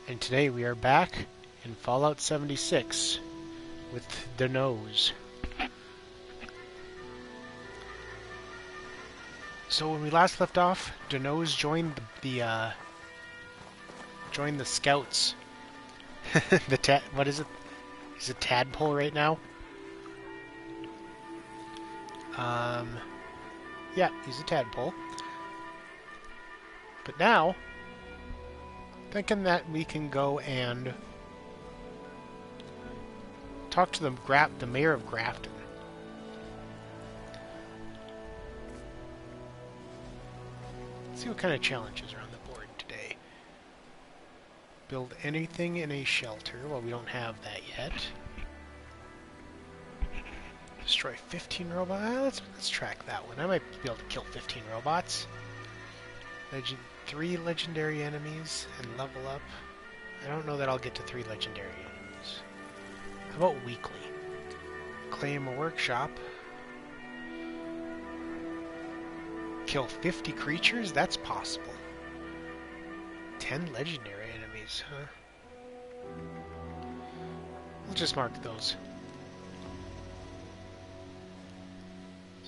And today we are back in Fallout 76 with Danoz. So when we last left off, Danoz joined joined the scouts. What is it? He's a tadpole right now. Yeah, he's a tadpole. But now, thinking that we can go and talk to the mayor of Grafton. Let's see what kind of challenges are on the board today. Build anything in a shelter. Well, we don't have that yet. Destroy 15 robots. Let's track that one. I might be able to kill 15 robots. 3 legendary enemies and level up. I don't know that I'll get to 3 legendary enemies. How about weekly? Claim a workshop. Kill 50 creatures? That's possible. 10 legendary enemies, huh? We'll just mark those.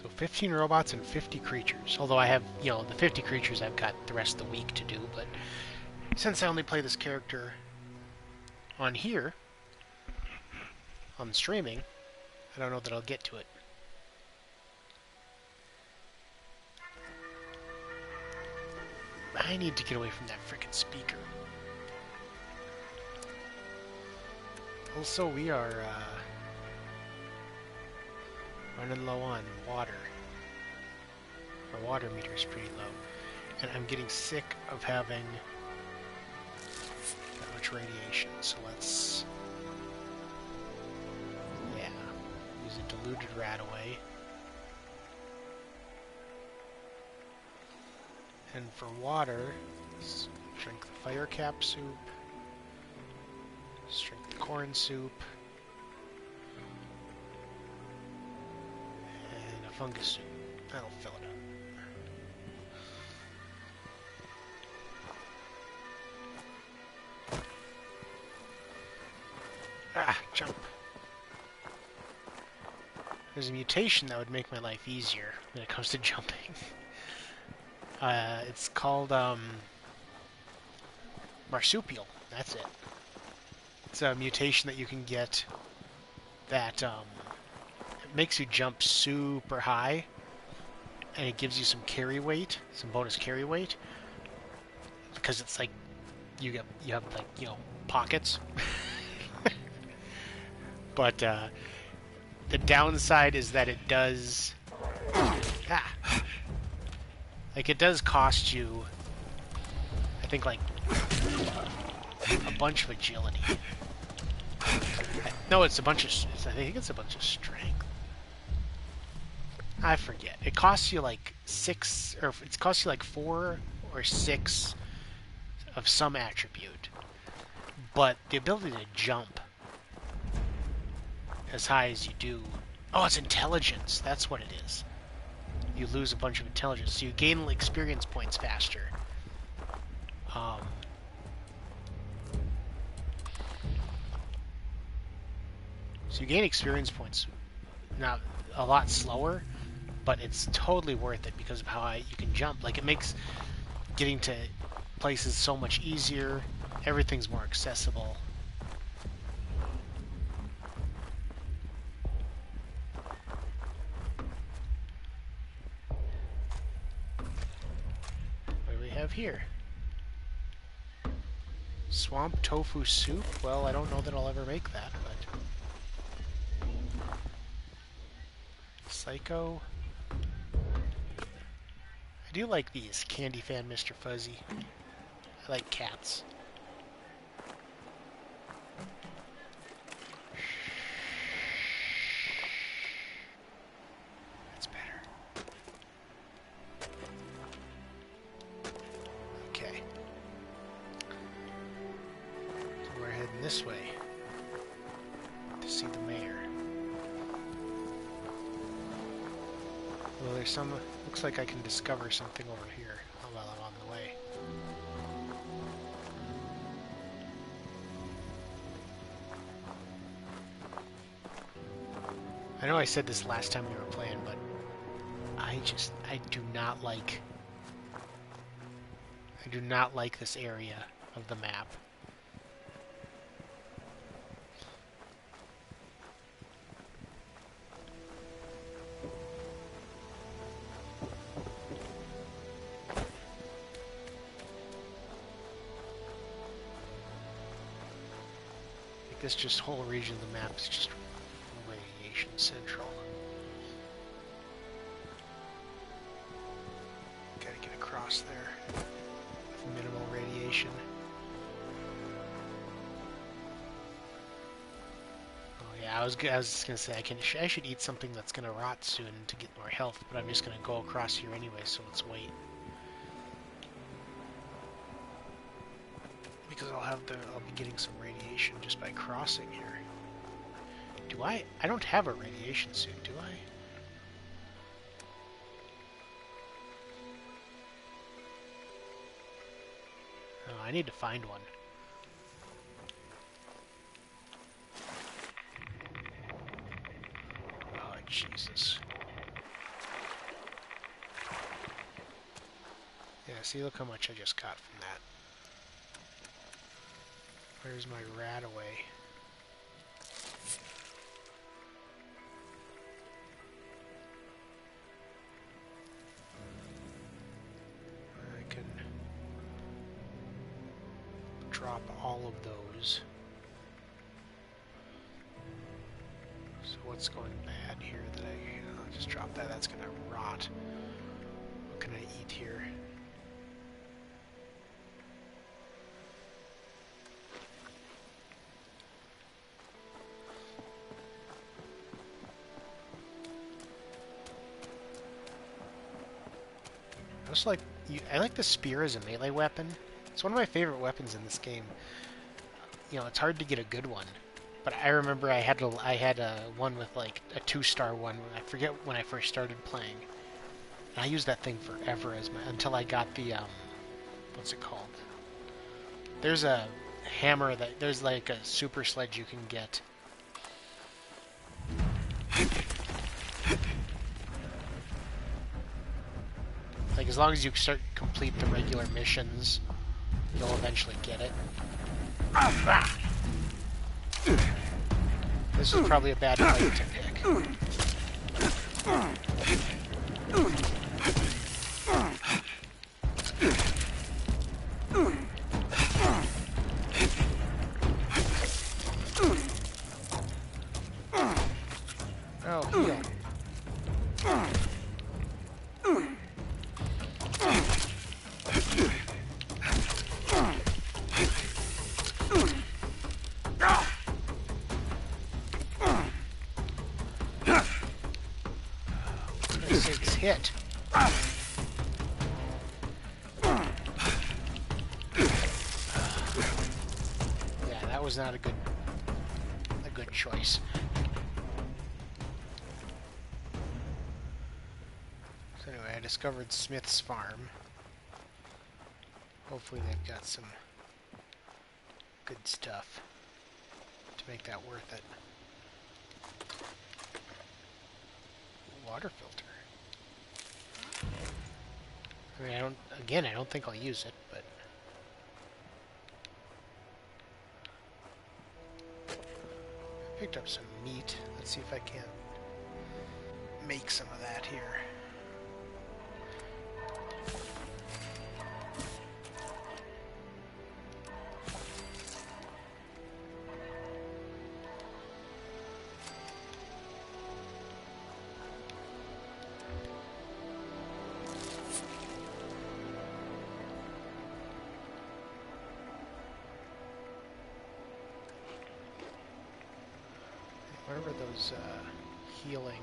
So 15 robots and 50 creatures. Although I have, the 50 creatures I've got the rest of the week to do, but since I only play this character on here, on streaming, I don't know that I'll get to it. I need to get away from that frickin' speaker. Also, we are running low on water. Our water meter is pretty low. And I'm getting sick of having that much radiation. So let's... yeah. Use a diluted RadAway. And for water, drink the fire cap soup. Drink the corn soup. And a fungus soup. That'll fill it up. Ah, jump. There's a mutation that would make my life easier when it comes to jumping. It's called, marsupial. That's it. It's a mutation that you can get that, it makes you jump super high, and it gives you some carry weight, some bonus carry weight, because it's like, you have, like, pockets. But, the downside is that it does... like, it does cost you, I think, like, a bunch of agility. No, it's a bunch of... I think it's a bunch of strength. I forget. It costs you, like, 6... or it costs you, like, 4 or 6 of some attribute. But the ability to jump as high as you do... Oh, it's intelligence. That's what it is. You lose a bunch of intelligence, so you gain experience points faster. So you gain experience points now a lot slower, but it's totally worth it because of how high you can jump. Like, it makes getting to places so much easier. Everything's more accessible. Here. Swamp tofu soup? Well, I don't know that I'll ever make that, but... Psycho. I do like these. Candy Fan Mr. Fuzzy. I like cats. This way to see the mayor. Well, there's some... looks like I can discover something over here while I'm on the way. I know I said this last time we were playing, but I do not like this area of the map. Like this just whole region of the map is just radiation central. Gotta get across there with minimal radiation. Oh yeah, I was gonna say I should eat something that's gonna rot soon to get more health, but I'm just gonna go across here anyway, so let's wait. Because I'll be getting some radiation just by crossing here. Do I? I don't have a radiation suit, do I? Oh, I need to find one. Oh, Jesus. Yeah, see, look how much I just got from that. Where's my rat away? I can drop all of those. So what's going bad here that I'll just drop that. That's gonna rot. What can I eat here? I like the spear as a melee weapon. It's one of my favorite weapons in this game. You know, it's hard to get a good one, but I remember I had a one with like a 2-star one. I forget when I first started playing. And I used that thing forever until I got the what's it called? There's a hammer there's like a super sledge you can get. Like, as long as you complete the regular missions, you'll eventually get it. This is probably a bad fight to pick. Oh, heal. Hit. Yeah, that was not a good choice. So anyway, I discovered Smith's farm. Hopefully they've got some good stuff to make that worth it. Water filter. I mean, I don't think I'll use it, but I picked up some meat. Let's see if I can make some of that here. Whatever those healing...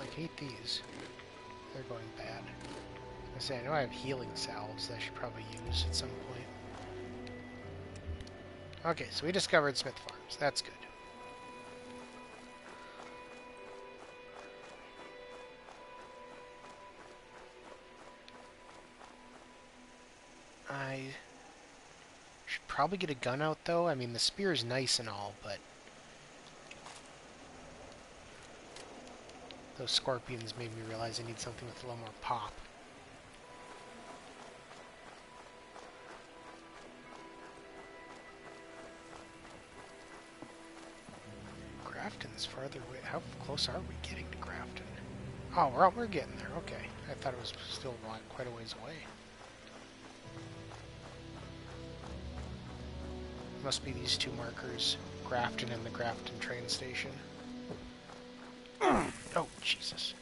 I hate these. They're going bad. I say, I know I have healing salves that I should probably use at some point. Okay, so we discovered Smith Farms. That's good. I should probably get a gun out, though. I mean, the spear is nice and all, but Those scorpions made me realize I need something with a little more pop. Grafton's farther away. How close are we getting to Grafton? Oh, we're getting there. Okay. I thought it was still quite a ways away. Must be these two markers, Grafton and the Grafton train station. Oh, Jesus.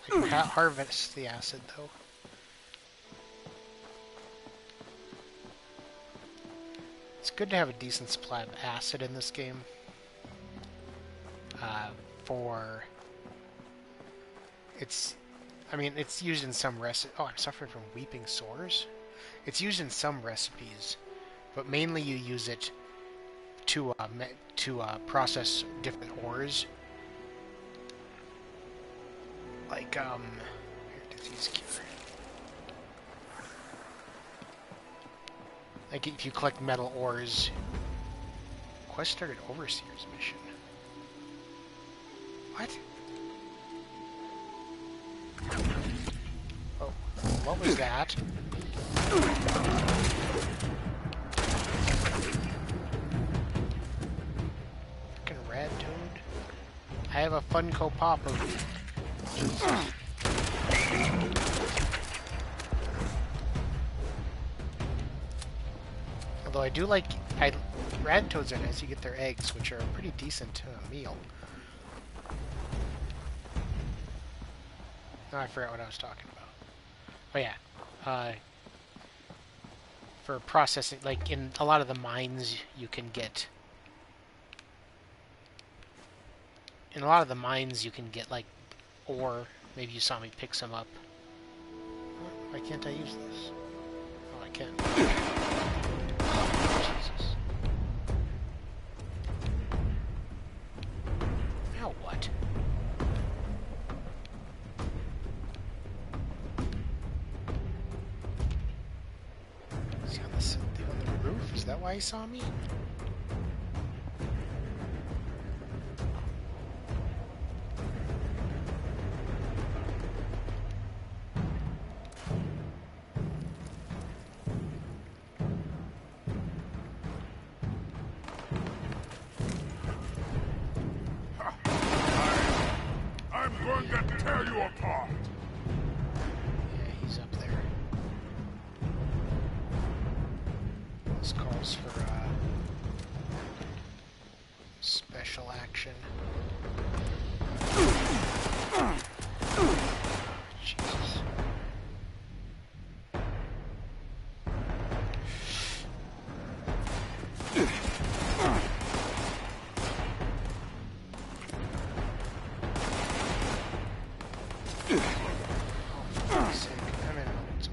I can harvest the acid, though. It's good to have a decent supply of acid in this game. I mean, it's used in some recipes. Oh, I'm suffering from weeping sores? It's used in some recipes, but mainly you use it to process different ores. Like, here, disease cure. Like, if you collect metal ores... Quest started Overseer's mission. What? Oh, what was that? Frickin' rad toad. I have a Funko Pop of... Jesus. Although I do like... rad toads are nice. You get their eggs, which are a pretty decent meal. Oh, I forgot what I was talking about. Oh yeah, for processing, like in a lot of the mines, you can get. In a lot of the mines, you can get like ore. Maybe you saw me pick some up. Why can't I use this? Oh, I can. Oh, Jesus. Now what? Is he on the roof? Is that why he saw me?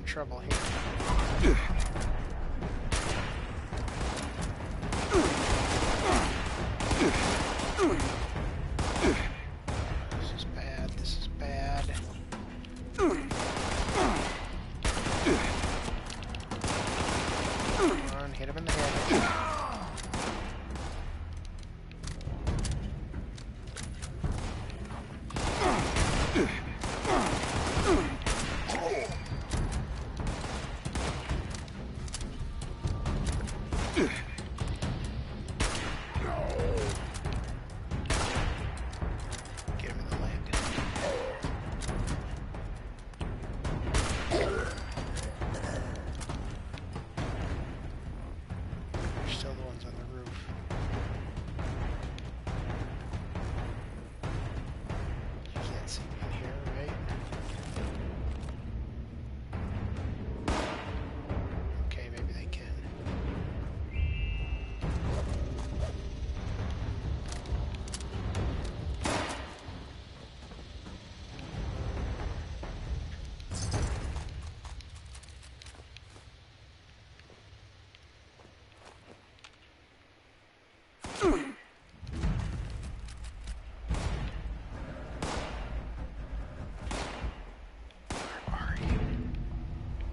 Trouble here. This is bad. This is bad. Come on, hit him in the head.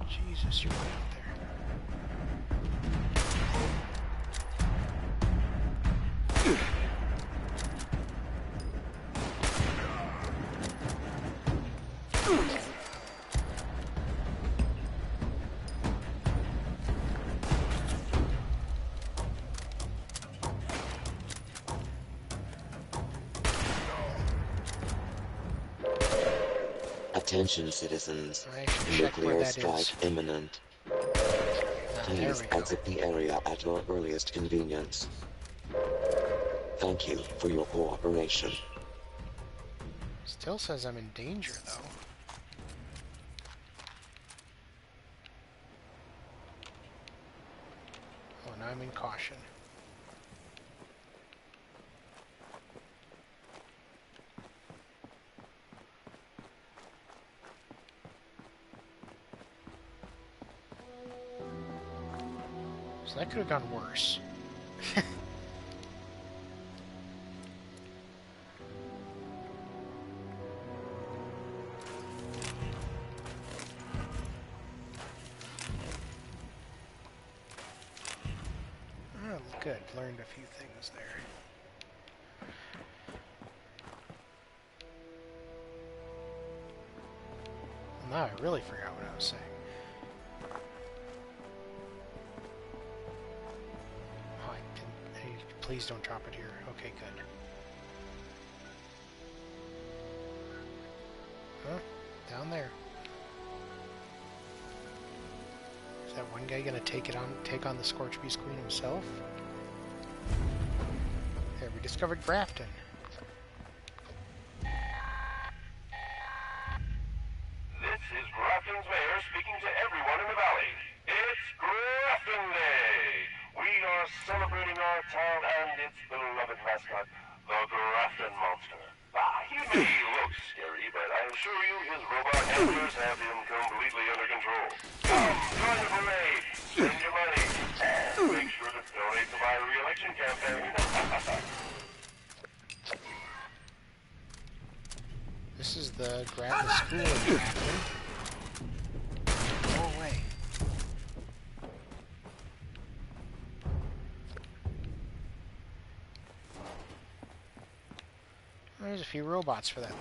Jesus, you're way out there. Attention citizens, I should check where nuclear that strike is. imminent. There Please we go. exit the area at your earliest convenience. Thank you for your cooperation. Still says I'm in danger, though. Oh, now I'm in caution. So that could have gone worse. Oh, good. Learned a few things there. Well, now I really forgot what I was saying. Oh, hey, please don't drop it here. Okay, good. Huh? Down there. Is that one guy gonna take on the Scorch Beast Queen himself? There, we discovered Grafton. This is Grafton's mayor speaking to everyone in the valley. It's Grafton Day! We are celebrating our town and its beloved mascot, the Grafton Monster. He may look scary, but I assure you his robot handlers have him completely under control. Come, join the parade, spend your money, and make sure to donate to my re-election campaign. This is the school of Grafton. Go away. There's a few robots for that.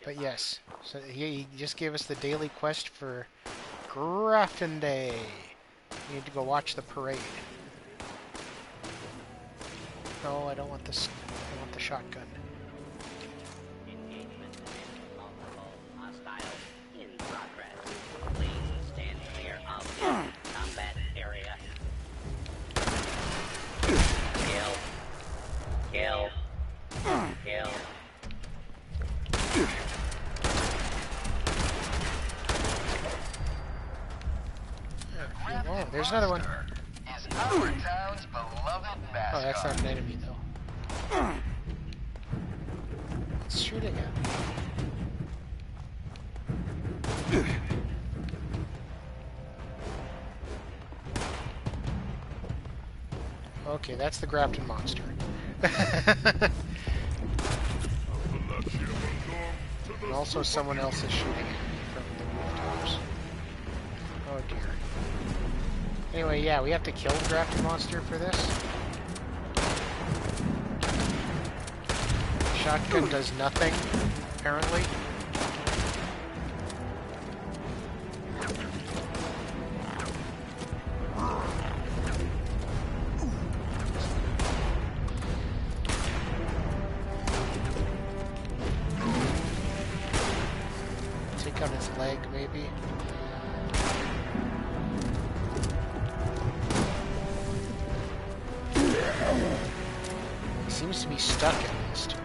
But yes, so he just gave us the daily quest for Grafton Day. We need to go watch the parade. No, I don't want this. I want the shotgun. Engagement in multiple hostiles in progress. Please stand clear of the combat area. Kill. Kill. Kill. Oh, there's another one. Is our town's beloved mascot. Oh, that's not an enemy, though. It's shooting at me. Okay, that's the Grafton monster. And also someone else is shooting at me from the rooftops. Oh dear. Anyway, yeah, we have to kill the Grafton monster for this. Shotgun does nothing, apparently. Take out his leg, maybe. He seems to be stuck at least.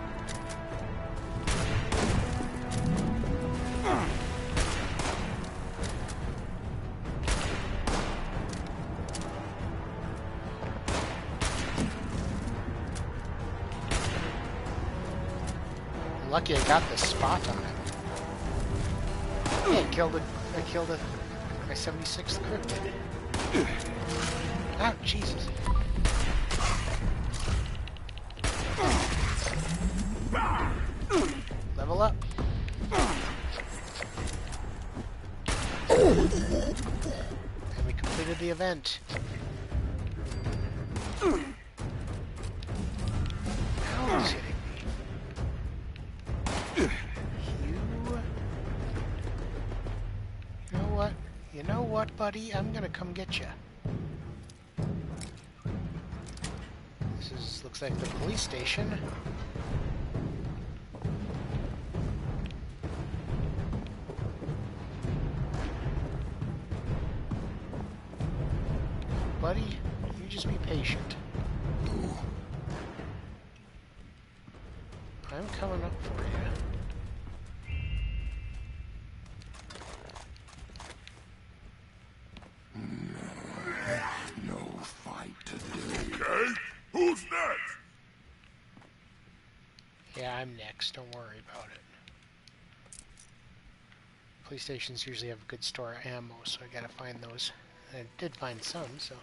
Lucky I got the spot on it. Yeah, I killed my 76th cryptid. Oh, Jesus. Level up. And we completed the event. How is hitting me? You know what, buddy? I'm gonna come get you. Looks like the police station. buddy. You just be patient. I'm coming up for you. No fight today. Okay, who's next? Yeah, I'm next. Don't worry about it. Police stations usually have a good store of ammo, so I gotta find those. I did find some, so...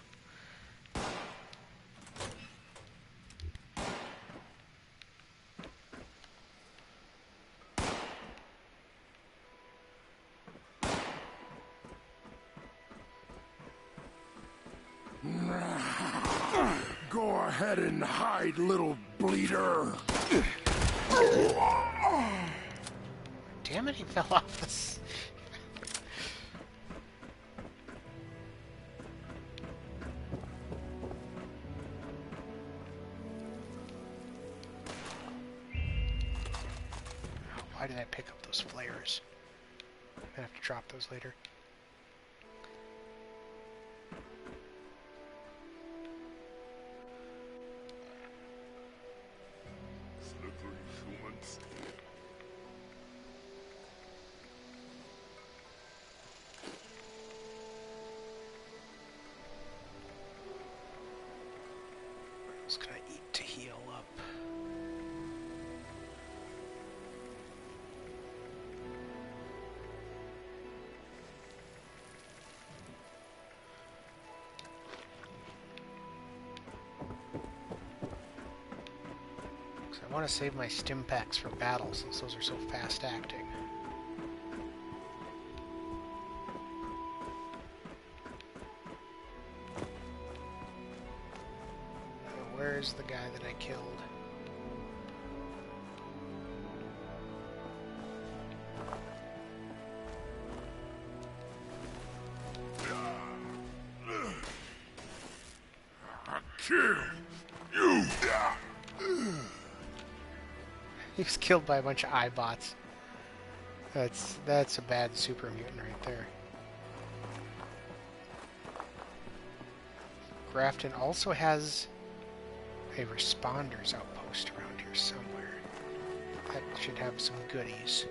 Go ahead and hide, little bleeder. Damn it, he fell off this. Why did I pick up those flares? I'm gonna have to drop those later. Slippery humans. What else can I eat to heal up? I want to save my stim packs for battle since those are so fast acting. Where's the guy that I killed? Kill you. He was killed by a bunch of iBots. That's a bad super mutant right there. Grafton also has a responders outpost around here somewhere. That should have some goodies.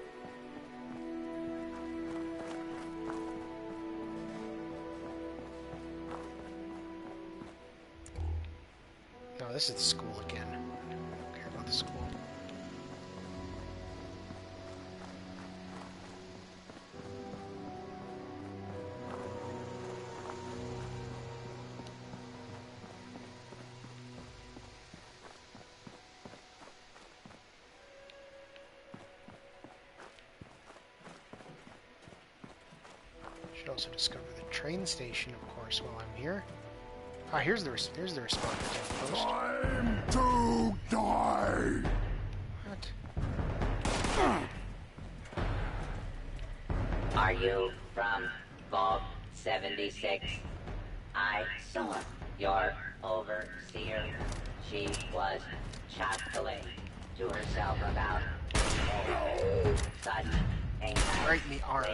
No, this is the school again. I don't care about the school. Should also discover the train station, of course, while I'm here. Ah, here's the responders outpost. Time to die. What? Are you from Vault 76? I saw your overseer. She was chuckling to herself about such a Right in the arm.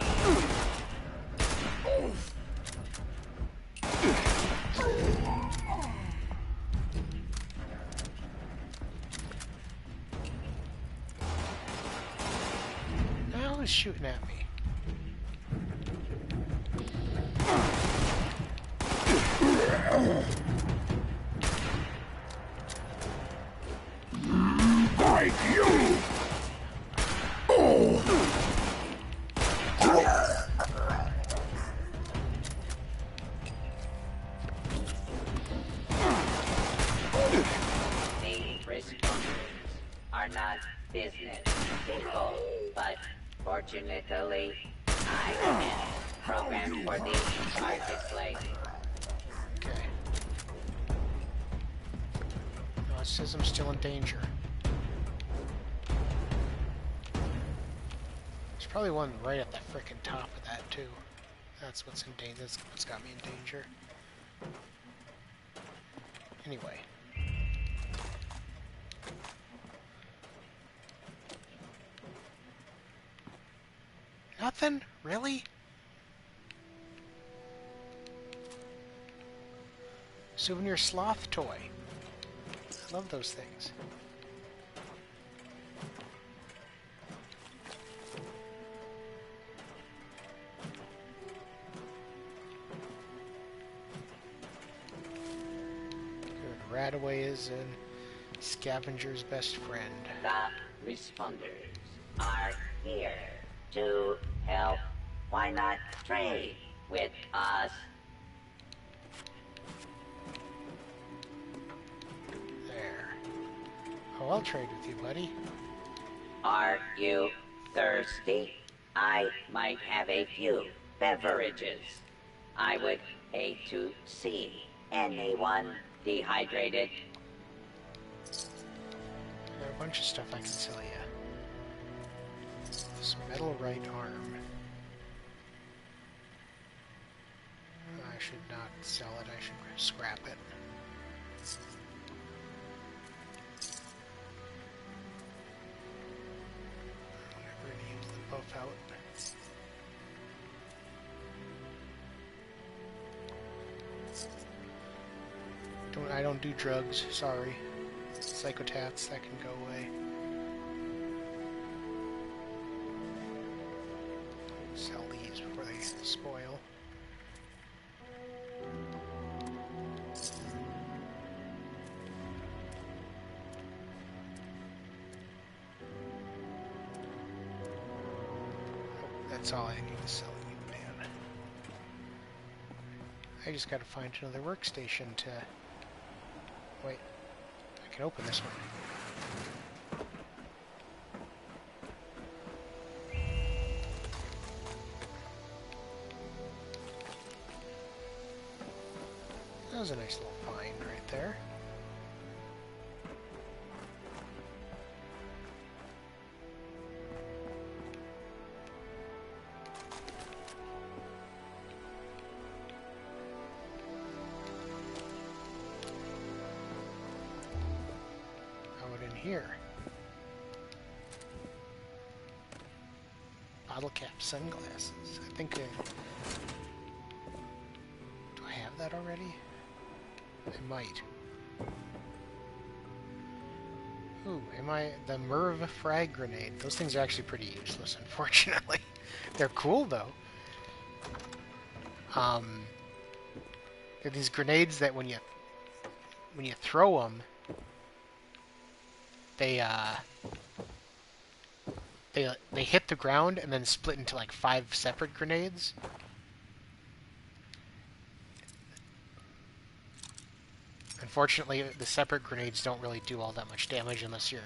Now who's shooting at me? Like you. The responses are not business people, but fortunately, I am programmed for the marketplace. Okay. No, it says I'm still in danger. There's probably one right at the frickin' top of that too. That's what's in danger. That's what's got me in danger. Anyway. Nothing? Really? Souvenir sloth toy. I love those things. Good. Radaway is in Scavenger's best friend. The responders are here to help. Why not trade with us? There. Oh, I'll trade with you, buddy. Are you thirsty? I might have a few beverages. I would hate to see anyone dehydrated. There are a bunch of stuff I can sell you. This metal right arm. I should not sell it, I should scrap it. I'm never going to use the buff out. I don't do drugs, sorry. Psychotats, that can go away. Sell these before they spoil. That's all I need to sell you, man. I just gotta find another workstation to... Wait, I can open this one. That was a nice little find right there. Here. Bottle cap sunglasses. I think do I have that already? I might. Ooh, the Merv frag grenade. Those things are actually pretty useless, unfortunately. They're cool though. They're these grenades that when you throw them, they hit the ground and then split into like 5 separate grenades. Unfortunately, the separate grenades don't really do all that much damage unless you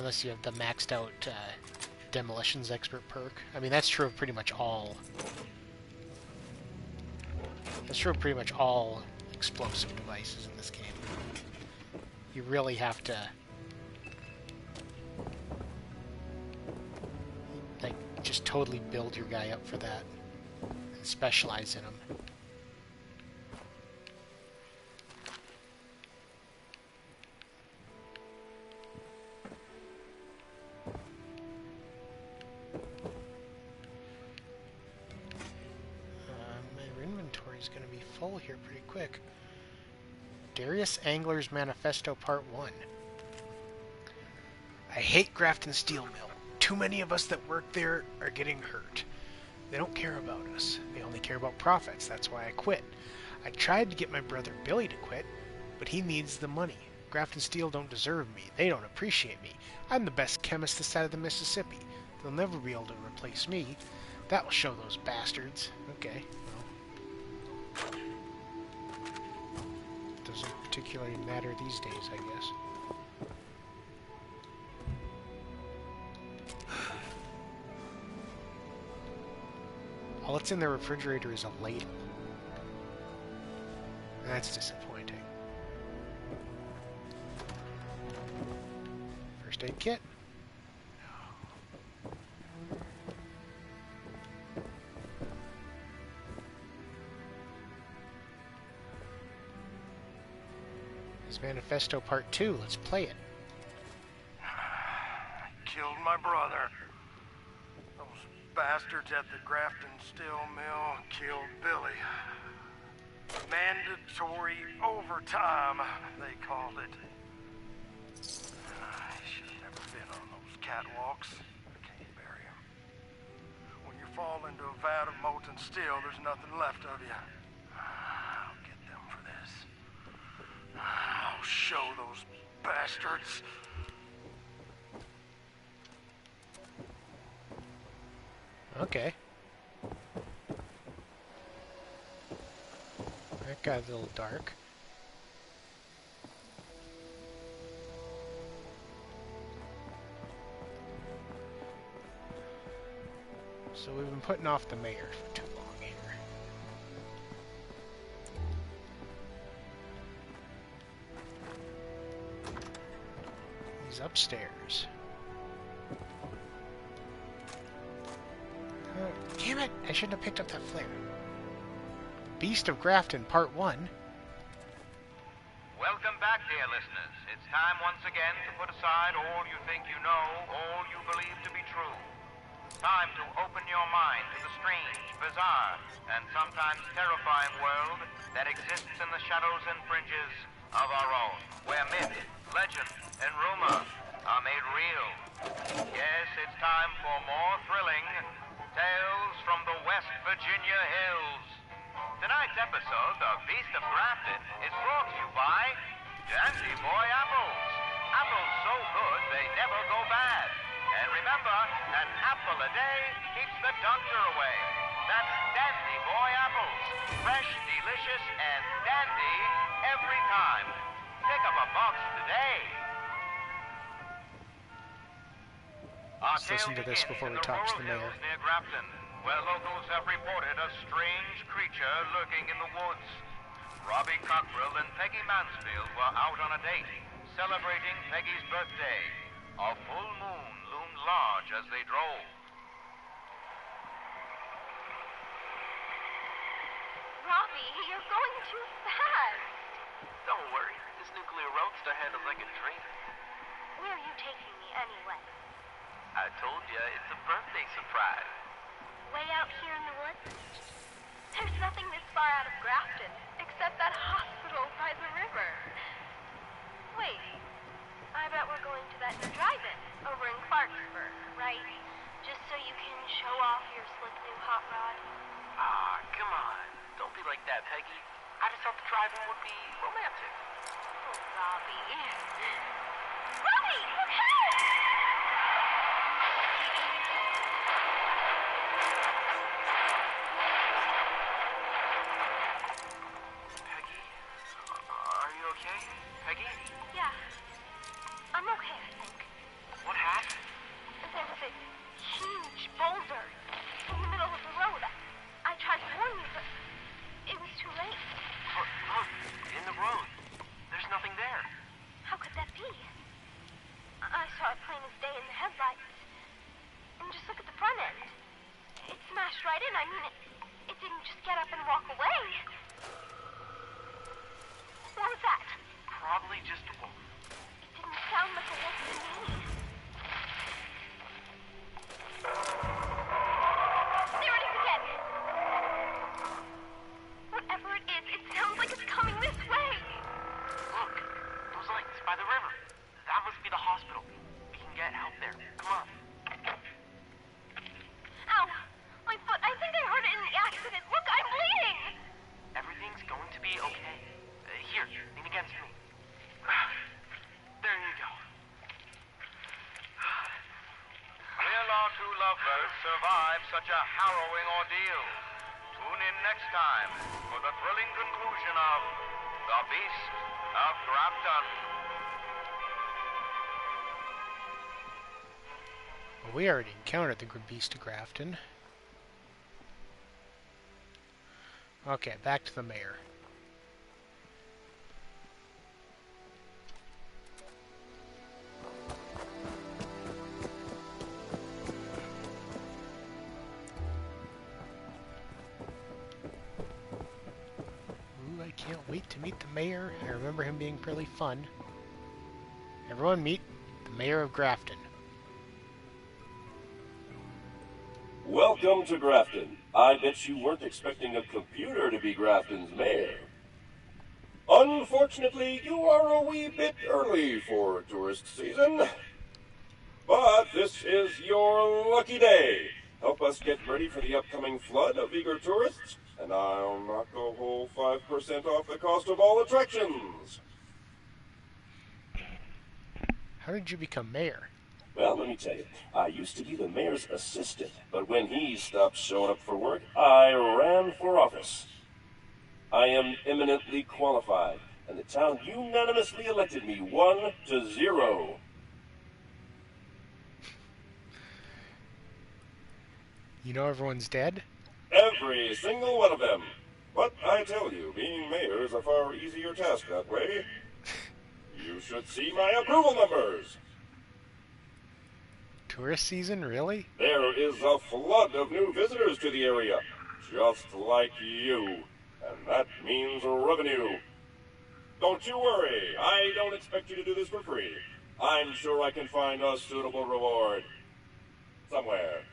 have the maxed out demolitions expert perk. I mean, that's true of pretty much all. That's true of pretty much all explosive devices in this game. You really have to like just totally build your guy up for that and specialize in them. My inventory is going to be full here pretty quick. Darius Angler's Manifesto Part 1. I hate Grafton Steel Mill. Too many of us that work there are getting hurt. They don't care about us. They only care about profits. That's why I quit. I tried to get my brother Billy to quit, but he needs the money. Grafton Steel don't deserve me. They don't appreciate me. I'm the best chemist this side of the Mississippi. They'll never be able to replace me. That will show those bastards. Okay, well. Doesn't particularly matter these days, I guess. All that's in the refrigerator is a ladle. That's disappointing. First aid kit. It's Manifesto Part 2. Let's play it. Killed my brother. Those bastards at the Grafton Steel Mill killed Billy. Mandatory overtime, they called it. I should have never been on those catwalks. I can't bear him. When you fall into a vat of molten steel, there's nothing left of you. I'll get them for this. I'll show those bastards. Okay. That got a little dark. So we've been putting off the mayor for too long here. He's upstairs. Damn it! I shouldn't have picked up that flare. Beast of Grafton, Part 1. Welcome back, dear listeners. It's time once again to put aside all you think you know, all you believe to be true. Time to open your mind to the strange, bizarre, and sometimes terrifying world that exists in the shadows and fringes of our own, where myth, legend, and rumor are made real. Yes, it's time for more thrilling tales from the West Virginia hills. Tonight's episode of Beast of Grafton is brought to you by Dandy Boy Apples. Apples so good they never go bad. And remember, an apple a day keeps the doctor away. That's Dandy Boy Apples. Fresh, delicious, and dandy every time. Pick up a box today. Let's listen to this before we talk to the mayor. Near Grafton, where locals have reported a strange creature lurking in the woods. Robbie Cockrell and Peggy Mansfield were out on a date, celebrating Peggy's birthday. A full moon loomed large as they drove. Robbie, you're going too fast. Don't worry, this nuclear roadster handles like a dream. Where are you taking me anyway? I told you, it's a birthday surprise. Way out here in the woods? There's nothing this far out of Grafton, except that hospital by the river. Wait, I bet we're going to that new drive-in over in Clarksburg, right? Just so you can show off your slick new hot rod. Ah, come on. Don't be like that, Peggy. I just thought the driving would be romantic. Oh, Robbie. Robbie, look out! Peggy? Are you okay? Peggy? Yeah, I'm okay, I think. What happened? There was a huge boulder in the middle of the road. I tried to warn you, but it was too late. Look, in the road. There's nothing there. How could that be? I saw it plain as day in the headlights. And just look at the front end. It smashed right in. I mean, it didn't just get up and walk away. What was that? Probably just a wolf. It didn't sound like a wolf to me. There it is again. Whatever it is, it sounds like it's coming this way. Look, those lights by the river. That must be the hospital. We can get out there. Come on. Ow! My foot. I think I hurt it in the accident. Look, I'm bleeding. Everything's going to be okay. Here, lean against me. There you go. Will our two lovebirds survive such a harrowing ordeal? Tune in next time for the thrilling conclusion of The Beast of Grafton. Well, we already encountered the Beast of Grafton. Okay, back to the mayor. Ooh, I can't wait to meet the mayor. I remember him being fairly fun. Everyone meet the mayor of Grafton. Welcome Welcome to Grafton. I bet you weren't expecting a computer to be Grafton's mayor. Unfortunately, you are a wee bit early for tourist season. But this is your lucky day. Help us get ready for the upcoming flood of eager tourists, and I'll knock a whole 5% off the cost of all attractions. How did you become mayor? Well, let me tell you, I used to be the mayor's assistant, but when he stopped showing up for work, I ran for office. I am eminently qualified, and the town unanimously elected me 1-0. You know everyone's dead? Every single one of them. But I tell you, being mayor is a far easier task that way. You should see my approval numbers. Tourist season, really? There is a flood of new visitors to the area, just like you. And that means revenue. Don't you worry, I don't expect you to do this for free. I'm sure I can find a suitable reward. Somewhere.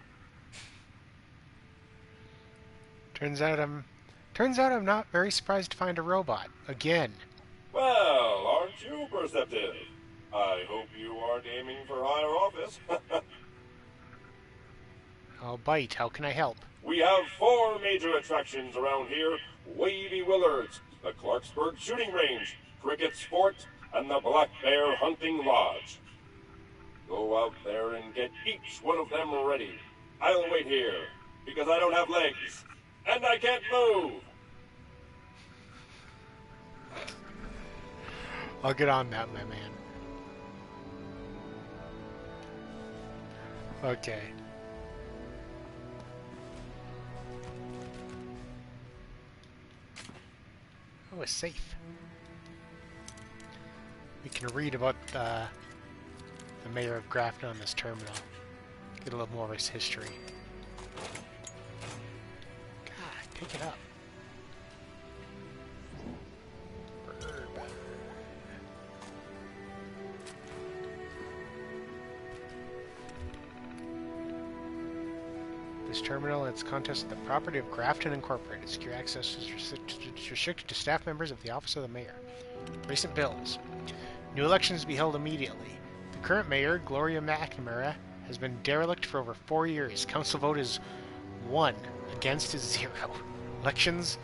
Turns out I'm not very surprised to find a robot. Again. Well, aren't you perceptive? I hope you aren't aiming for higher office. I'll bite. How can I help? We have 4 major attractions around here. Wavy Willards, the Clarksburg Shooting Range, Cricket Sport, and the Black Bear Hunting Lodge. Go out there and get each one of them ready. I'll wait here, because I don't have legs, and I can't move. I'll get on that, my man. Okay. Oh, a safe. We can read about the mayor of Grafton on this terminal. Get a little more of his history. God, pick it up. This terminal and its contents are the property of Grafton Incorporated. Secure access is restricted to staff members of the Office of the Mayor. Recent bills. New elections to be held immediately. The current mayor, Gloria McNamara, has been derelict for over 4 years. Council vote is 1, against is 0. Elections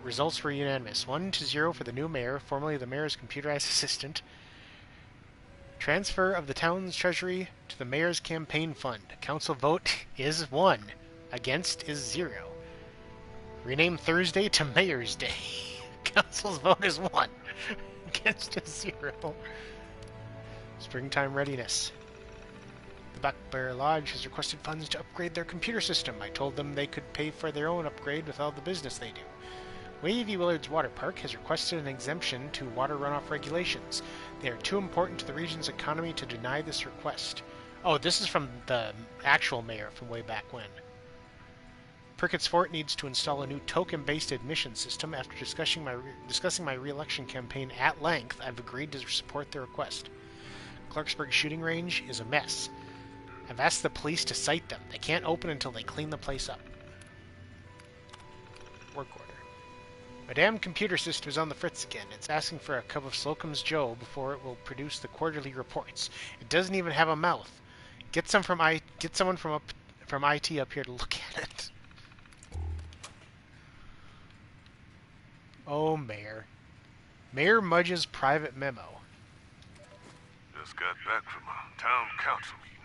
results were unanimous. 1-0 for the new mayor, formerly the mayor's computerized assistant. Transfer of the town's treasury to the mayor's campaign fund. Council vote is 1. Against is 0. Rename Thursday to Mayor's Day. Council's vote is 1. Against is 0. Springtime readiness. The Black Bear Lodge has requested funds to upgrade their computer system. I told them they could pay for their own upgrade with all the business they do. Wavy Willards Water Park has requested an exemption to water runoff regulations. They are too important to the region's economy to deny this request. Oh, this is from the actual mayor from way back when. Prickett Fort needs to install a new token-based admission system. After discussing my re-election campaign at length, I've agreed to support their request. Clarksburg Shooting Range is a mess. I've asked the police to cite them. They can't open until they clean the place up. Work order. My damn computer system is on the fritz again. It's asking for a cup of Slocum's Joe before it will produce the quarterly reports. It doesn't even have a mouth. Get someone from IT up here to look at it. Oh, Mayor. Mayor Mudge's private memo. Just got back from a town council meeting.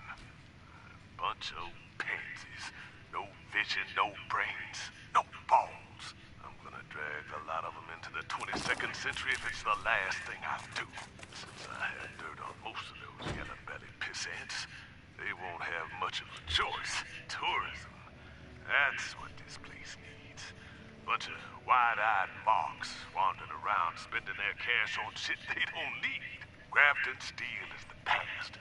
Bunch of pansies. No vision, no brains, no balls. I'm gonna drag a lot of them into the 22nd century if it's the last thing I do. Since I had dirt on most of those yellow-bellied pissants, they won't have much of a choice. Tourism. That's what this place needs. Bunch of wide-eyed marks wandering around spending their cash on shit they don't need. Grafton Steel is the past.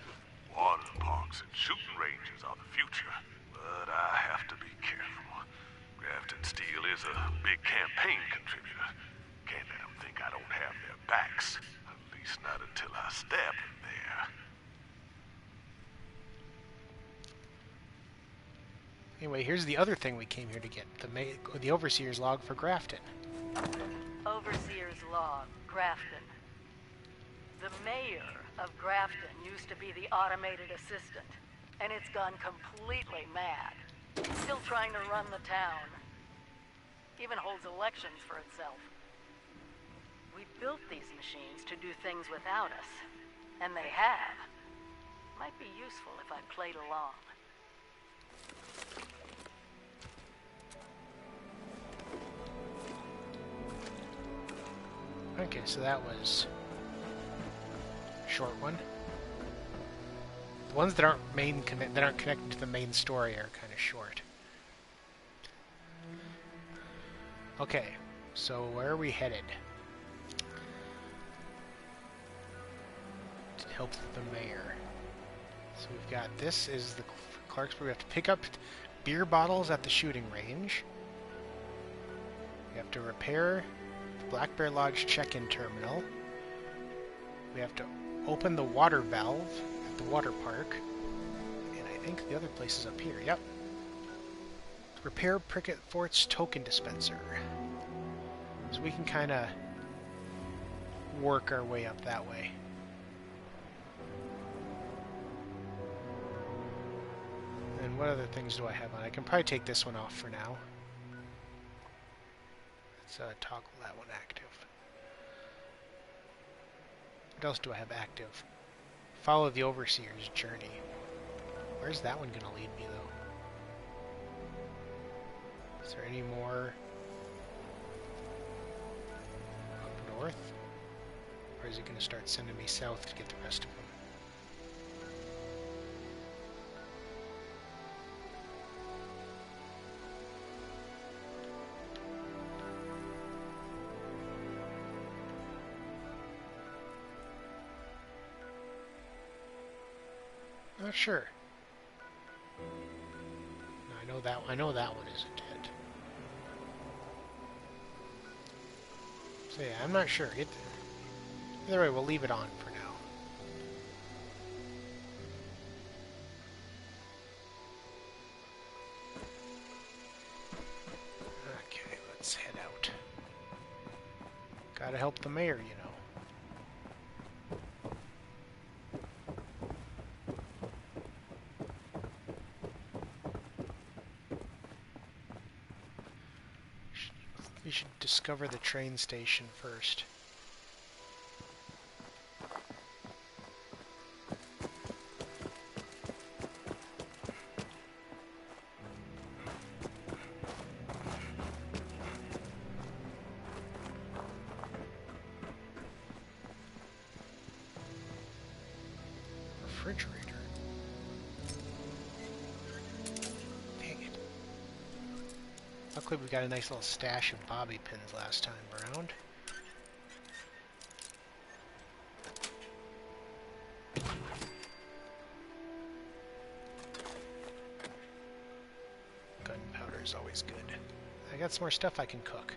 Water parks and shooting ranges are the future. But I have to be careful. Grafton Steel is a big campaign contributor. Can't let them think I don't have their backs. At least not until I stab them there. Anyway, here's the other thing we came here to get, the Overseer's log for Grafton. Overseer's log, Grafton. The mayor of Grafton used to be the automated assistant, and it's gone completely mad. Still trying to run the town. Even holds elections for itself. We built these machines to do things without us, and they have. Might be useful if I played along. Okay, so that was a short one. The ones that aren't connected to the main story are kind of short. Okay, so where are we headed? To help the mayor. So we've got, this is the Clarksburg. We have to pick up beer bottles at the shooting range. We have to repair the Black Bear Lodge check-in terminal. We have to open the water valve at the water park. And I think the other place is up here. Yep. Repair Prickett Fort's token dispenser. So we can kind of work our way up that way. And what other things do I have on? I can probably take this one off for now. Let's toggle that one active. What else do I have active? Follow the Overseer's journey. Where's that one going to lead me, though? Is there any more up north? Or is it going to start sending me south to get the rest of them? Not sure. No, I know that one isn't it. So yeah, I'm not sure. Either way, we'll leave it on for now. Okay, let's head out. Gotta help the mayor, you know. We should discover the train station first. Refrigerator. Dang it. Luckily we got a nice little stash of bobby pins last time around. Gunpowder is always good. I got some more stuff I can cook.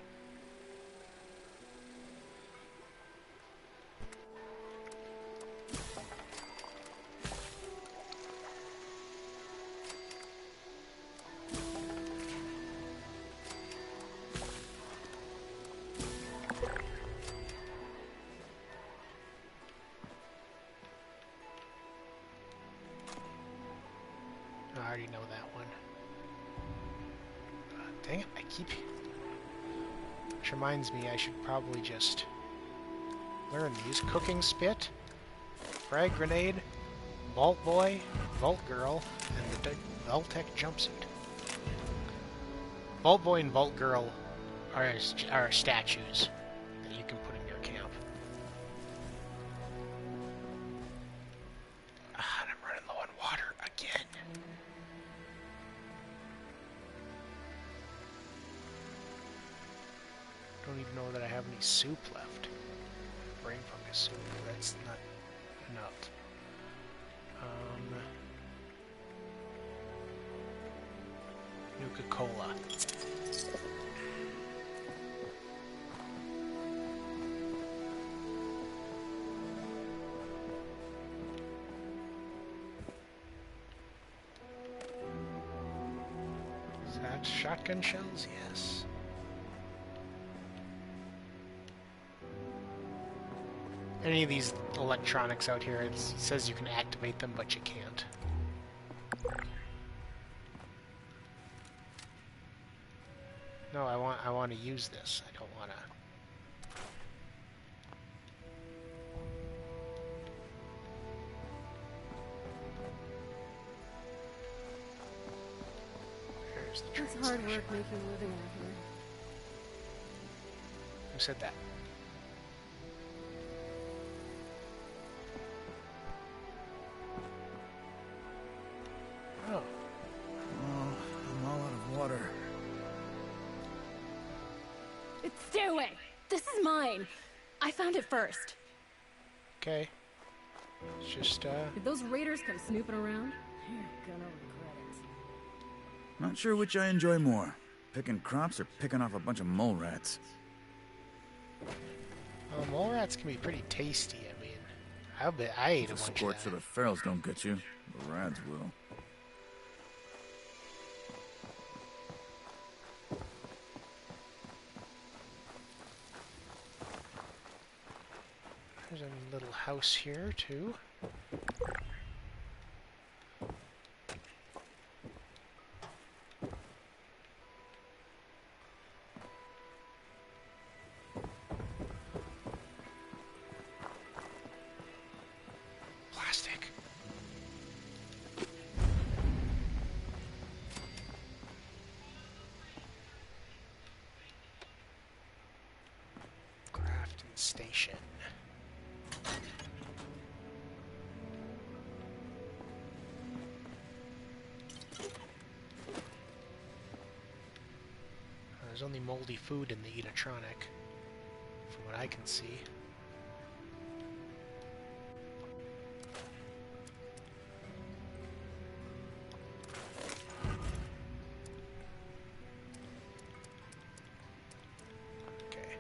I already know that one. Dang it, I keep... Which reminds me, I should probably just learn these. Cooking Spit, Frag Grenade, Vault Boy, Vault Girl, and the Vault-Tec Jumpsuit. Vault Boy and Vault Girl are statues that you can put in your camp. Ah, and I'm running low on water again. Don't even know that I have any soup left. Brain fungus soup. That's not enough. Nuka-Cola. shotgun shells? Yes. Any of these electronics out here, it says you can activate them, but you can't. No, I want to use this. I don't want to. There's the train It's hard station. work making a living out here. Who said that? Oh. Oh, I'm all out of water. It's stairway. This is mine. I found it first. Okay. It's just, If those raiders come snooping around, you're gonna regret it. Not sure which I enjoy more, picking crops or picking off a bunch of mole rats. mole rats can be pretty tasty. I mean, I ate a bunch of Sports that. of the ferals don't get you. The rads will. There's a little house here, too. Plastic. Grafton Station. There's only moldy food in the Eatronic, from what I can see. Okay.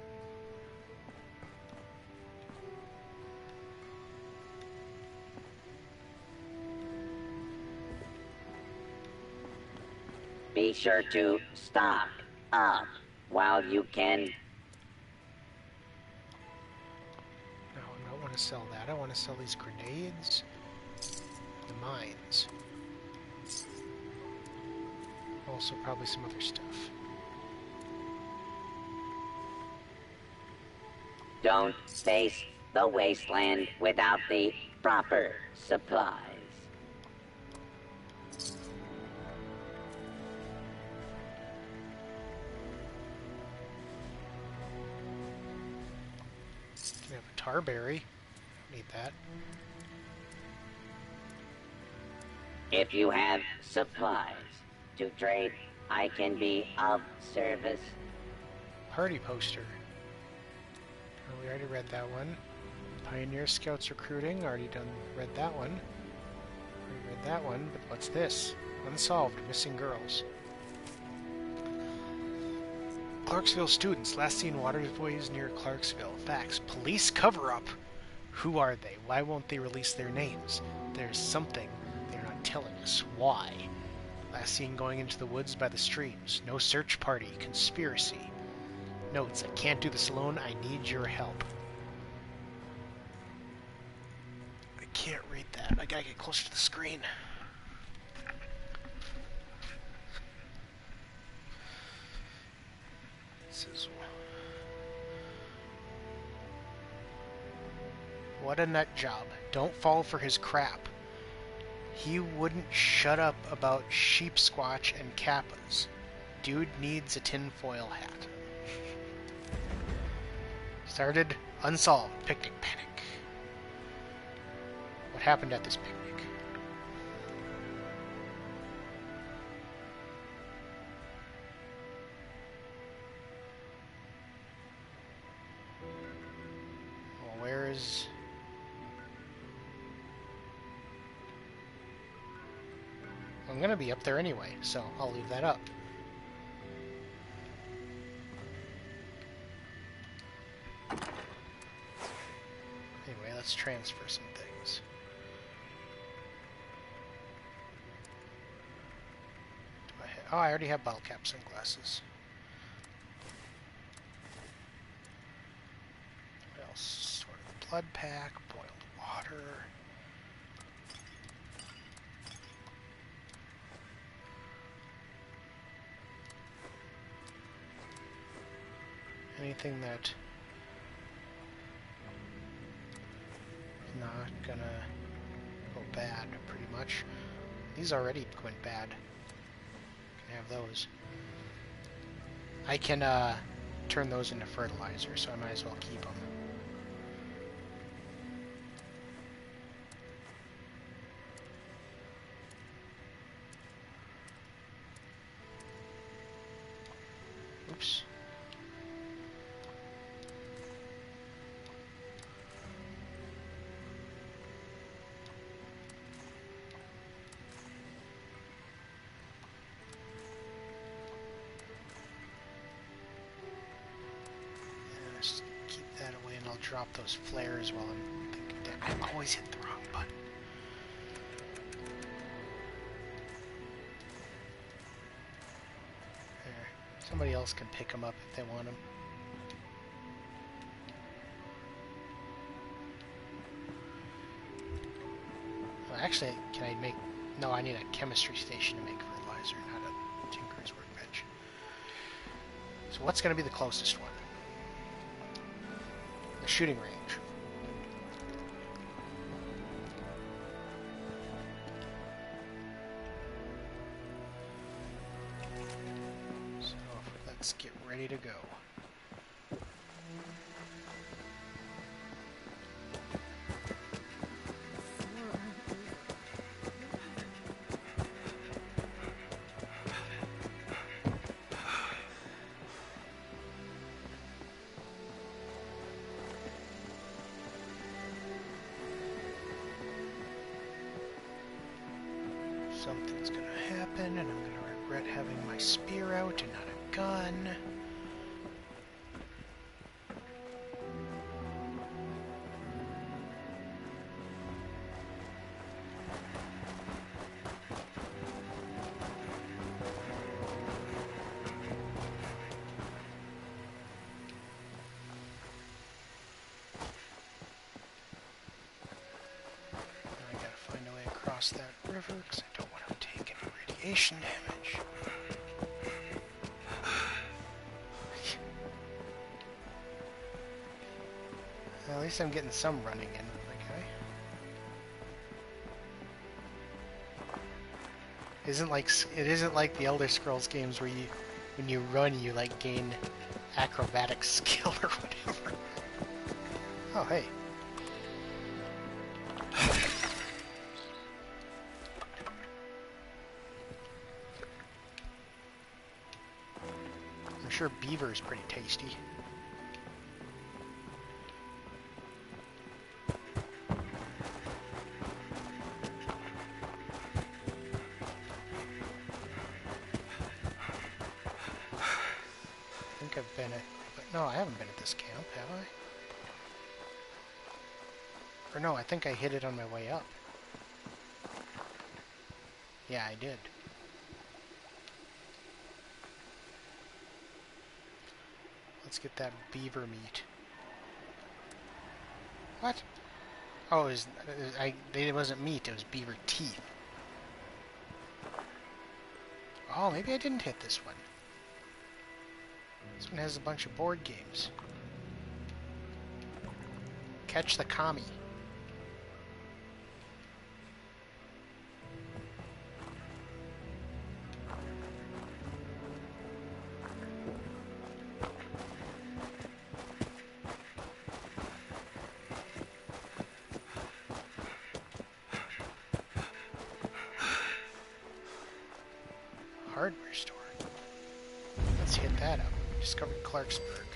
Be sure to stock up while you can. No, I don't want to sell that. I want to sell these grenades. The mines. Also probably some other stuff. Don't face the wasteland without the proper supplies. Can have a tarberry. Need that. If you have supplies to trade, I can be of service. Party poster. Oh, we already read that one. Pioneer Scouts recruiting. Already read that one. Already read that one. But what's this? Unsolved. Missing girls. Clarksville students last seen waterways near Clarksville. Facts. Police cover-up. Who are they? Why won't they release their names? There's something they're not telling us. Why? Last seen going into the woods by the streams. No search party. Conspiracy. Notes. I can't do this alone. I need your help. I can't read that. I gotta get closer to the screen. This is... What a nut job. Don't fall for his crap. He wouldn't shut up about sheep squatch and kappas. Dude needs a tinfoil hat. Started unsolved. Picnic panic. What happened at this picnic? Well, where is... I'm gonna be up there anyway, so I'll leave that up. Anyway, let's transfer some things. Oh, I already have bottle cap sunglasses. What else? Sort of blood pack, boiled water. Anything that is not gonna go bad, pretty much. These already went bad. Can have those. I can turn those into fertilizer, so I might as well keep them. Oops. Just keep that away, and I'll drop those flares while I'm thinking. I always hit the wrong button. There. Somebody else can pick them up if they want them. Well, actually, can I make... No, I need a chemistry station to make fertilizer, not a tinker's workbench. So what's going to be the closest one? The shooting range. So let's get ready to go. Something's gonna happen, and I'm gonna regret having my spear out and not a gun. I gotta find a way across that river because I don't want to take any radiation damage. At least I'm getting some running in. Okay. It isn't like the Elder Scrolls games where you, when you run, you like gain acrobatic skill or whatever. Oh, hey. I'm sure beaver is pretty tasty. I think I've been at... No, I haven't been at this camp, have I? Or no, I think I hit it on my way up. Yeah, I did. Let's get that beaver meat. What? Oh, it wasn't meat, it was beaver teeth. Oh, maybe I didn't hit this one. This one has a bunch of board games. Catch the Kami. Hardware store. Let's hit that up. Discovered Clarksburg.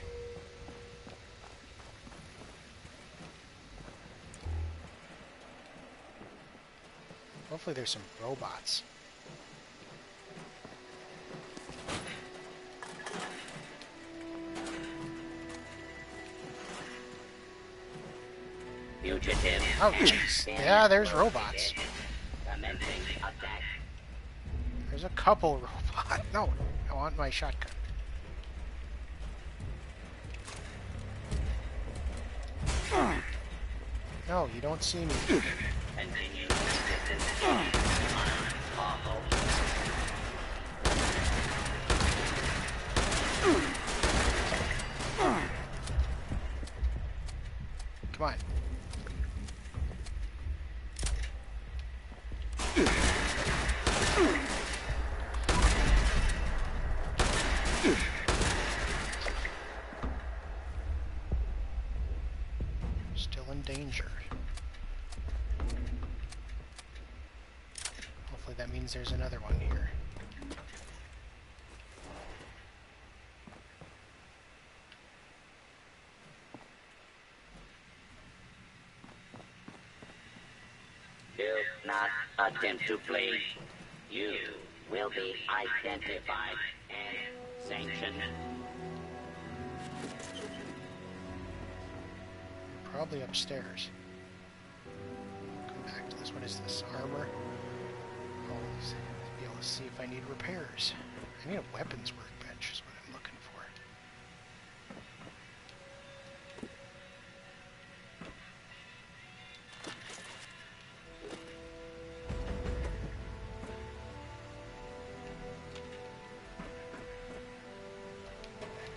Hopefully there's some robots. Fugitive. Oh, jeez. Yeah, there's robots. Commencing attack. There's a couple robots. robot. No, I want my shotgun. No, you don't see me. Continue distance. Awful. Come on. Still in danger. Hopefully that means there's another one here. Do not attempt to flee. You will be identified and sanctioned. Probably upstairs. Come back to this. What is this? Armor? Oh, let's be able to see if I need repairs. I need a weapons workbench is what I'm looking for.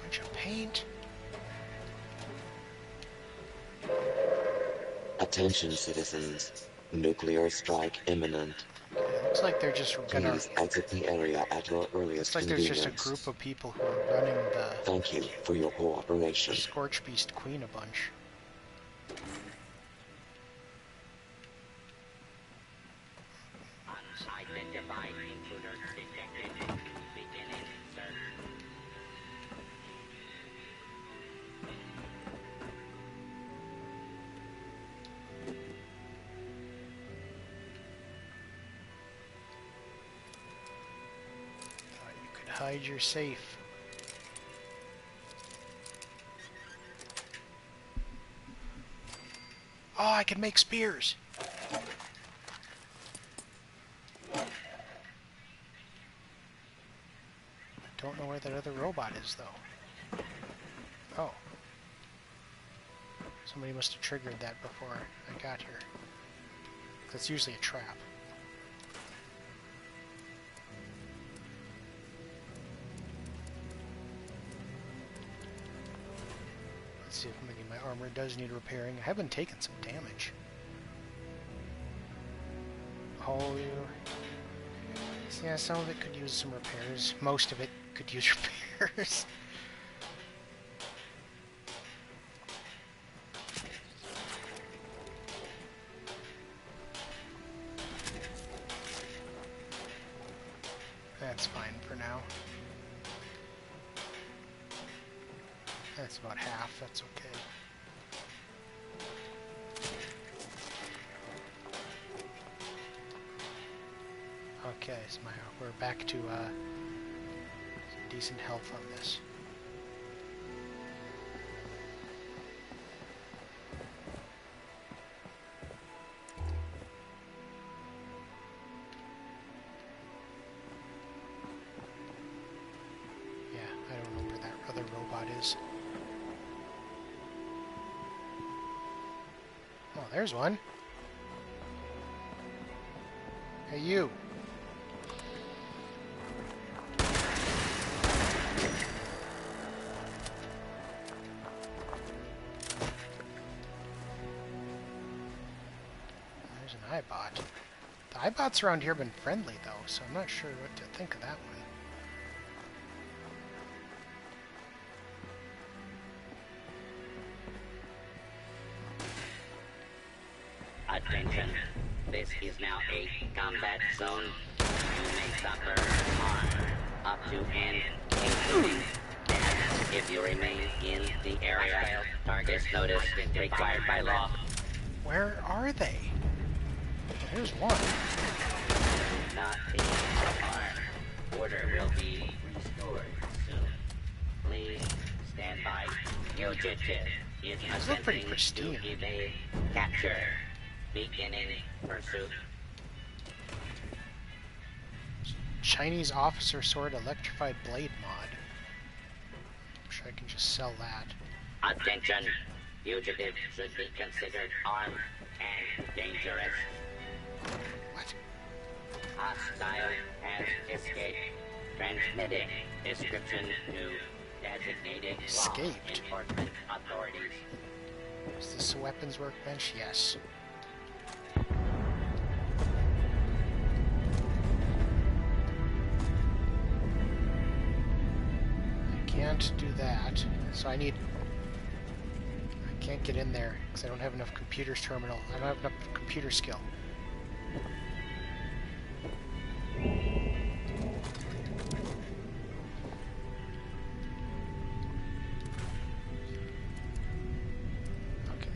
Bunch of paint. Attention, citizens. Nuclear strike imminent. Looks like they're just gonna. Please exit the area at your earliest Looks like there's convenience. just a group of people who are running the Thank you for your cooperation. Scorch Beast Queen a bunch. Unidentified intruder detected. Beginning search. Thought you could hide your safe. Oh, I can make spears. Don't know where that other robot is, though. Oh. Somebody must have triggered that before I got here. That's usually a trap. Let's see if maybe my armor does need repairing. I have been taking some damage. Oh, yeah, some of it could use some repairs. Most of it could use repairs. That's fine for now. That's about half, that's okay. Okay, so we're back to some decent health on this. Yeah, I don't know where that other robot is. Oh, there's one. Hey, you. There's an iBot. The iBots around here have been friendly, though, so I'm not sure what to think of that one. Attention. This is now a combat zone. You may suffer harm up to and including death if you remain in the area. This notice required by law. Where are they? There's one. Do not be alarmed. Order will be restored soon. Please stand by. Fugitive is These look pretty attempting pristine. to evade capture. Beginning pursuit. Chinese officer sword electrified blade mod. I'm sure I can just sell that. Attention! Fugitives should be considered armed and dangerous. What? Hostile has escaped. Transmitting description to designated law Escaped? enforcement authorities. Is this a weapons workbench? Yes. I can't do that, so I can't get in there because I don't have enough computer's terminal. I don't have enough computer skill. Okay.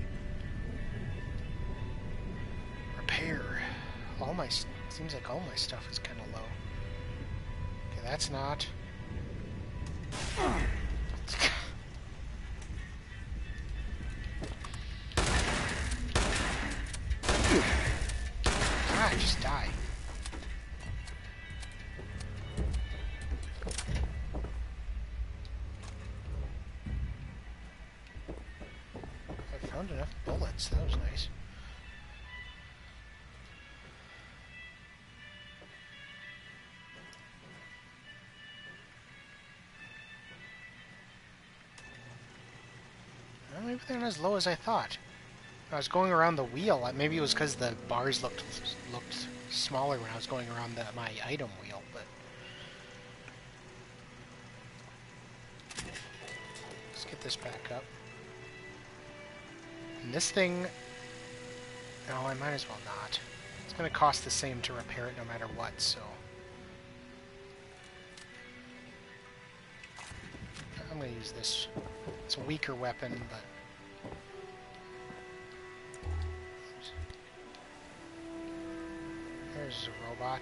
Repair. Seems like all my stuff is kind of low. Okay, that's not. Just die. I found enough bullets. That was nice. Well, maybe they're not as low as I thought. I was going around the wheel. Maybe it was because the bars looked smaller when I was going around my item wheel, but let's get this back up. And this thing, no, I might as well not. It's going to cost the same to repair it no matter what, so I'm going to use this. It's a weaker weapon, but there's a robot.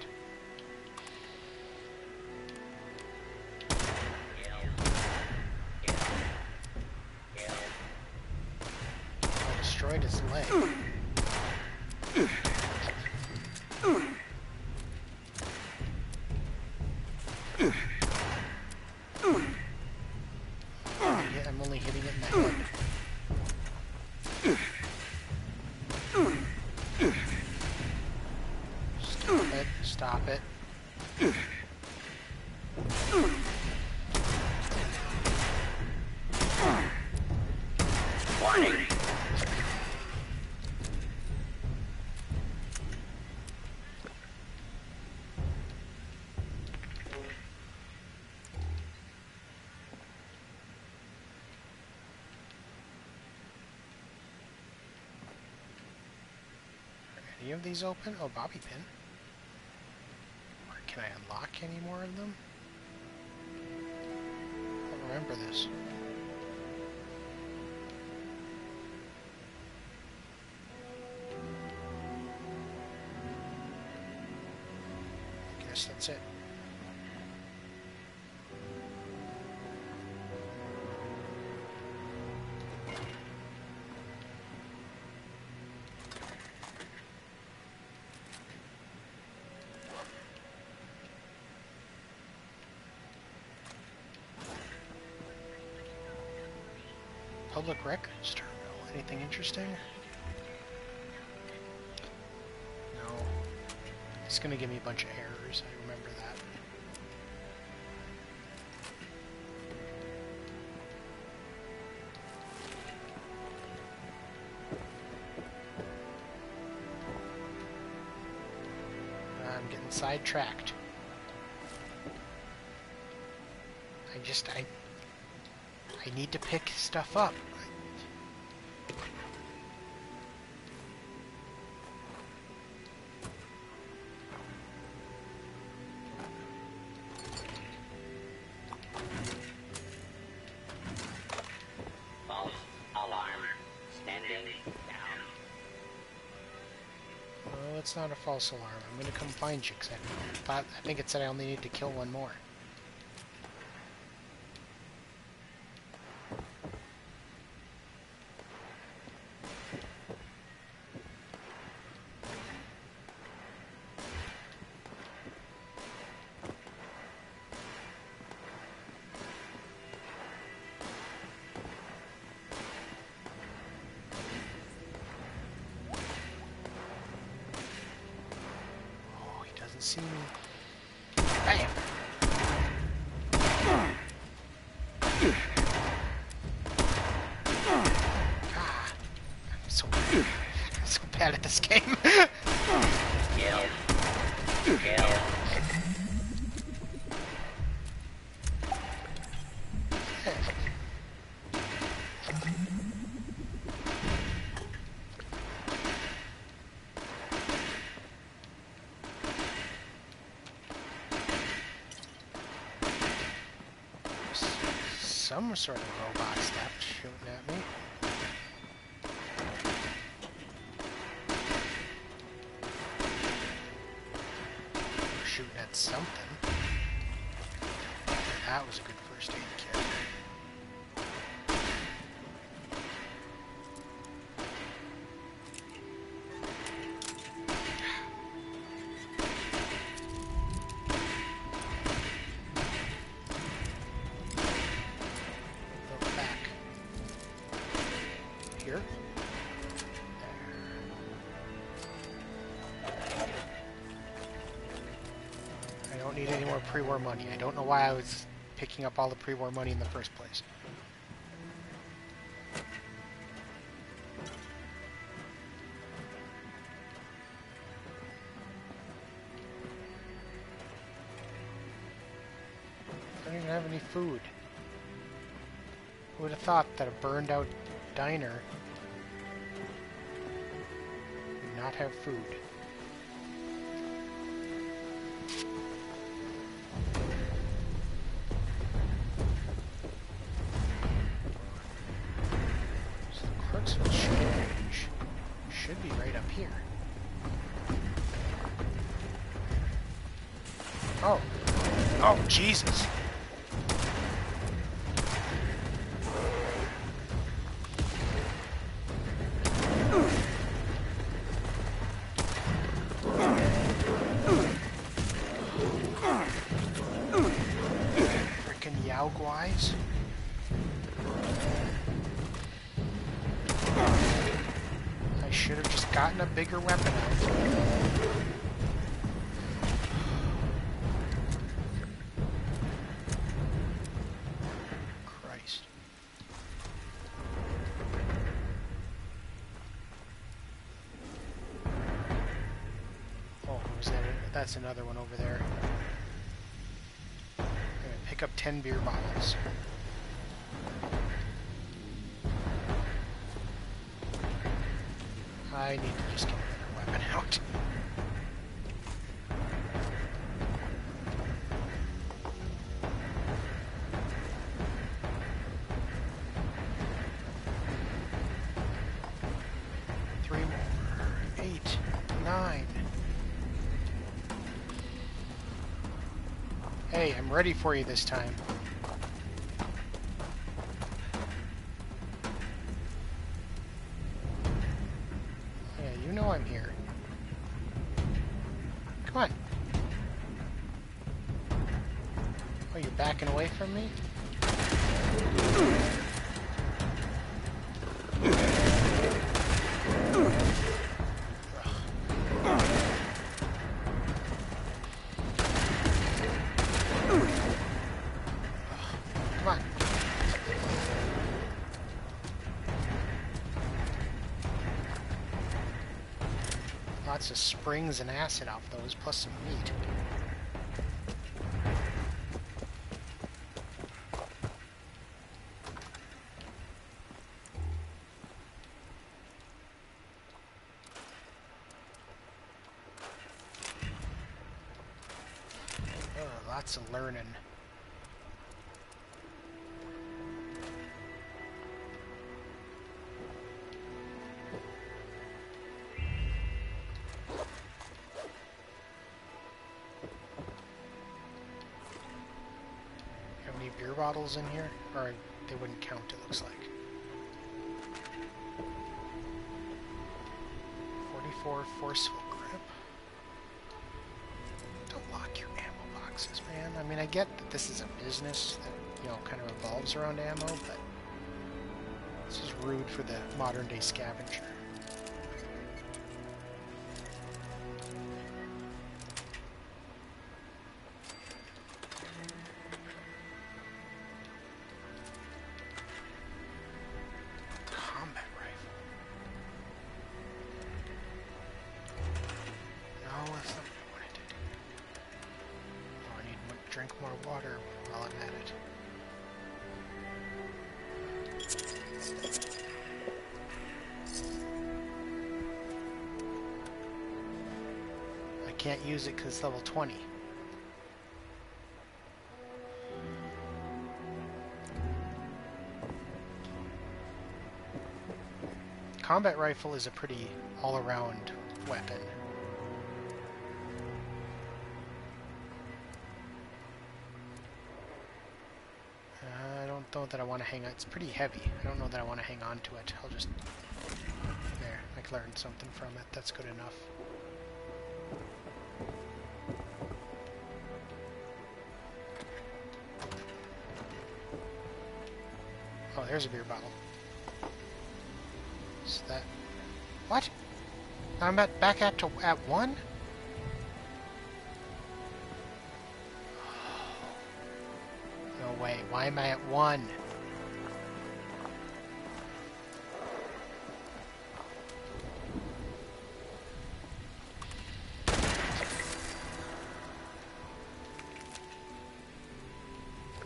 I destroyed his leg. I'm only hitting it in the head. Stop it. Warning! Are any of these open? Oh, bobby pin. Can I unlock any more of them? I don't remember this. I guess that's it. Public records terminal. Anything interesting? No. It's gonna give me a bunch of errors. I remember that. I'm getting sidetracked. I need to pick stuff up. False alarm. Standing down. Oh, it's not a false alarm. I'm gonna come find you, because I think it said I only need to kill one more. see me. Bam! Ah, I'm so bad at this game. Kill. Kill. Some sort of robot stepped shooting at me. Shooting at something. That was a good first aid kit. Here. I don't need any more pre-war money. I don't know why I was picking up all the pre-war money in the first place. I don't even have any food. Who would have thought that a burned out diner would not have food? So the Crooksville shooting range should be right up here. Oh. Oh, Jesus. Yaogwais. I should have just gotten a bigger weapon out. Christ. Oh, was that it? That's another one over there. Pick up 10 beer bottles. I need to just get another weapon out. Three more. 8, 9. Hey, I'm ready for you this time. Yeah, you know I'm here. Come on. Oh, you're backing away from me? Come on. Lots of springs and acid off those, plus some meat. Oh, lots of learning. Beer bottles in here? Or they wouldn't count, it looks like. 44 forceful grip. Don't lock your ammo boxes, man. I mean, I get that this is a business that, you know, kind of revolves around ammo, but this is rude for the modern day scavenger. drink more water while I'm at it. I can't use it because it's level 20. Combat rifle is a pretty all-around weapon. I don't know that I want to hang on. It's pretty heavy. I don't know that I want to hang on to it. I'll just... There, I learned something from it. That's good enough. Oh, there's a beer bottle. Is that... What? I'm back at 1? No way. Why am I at 1?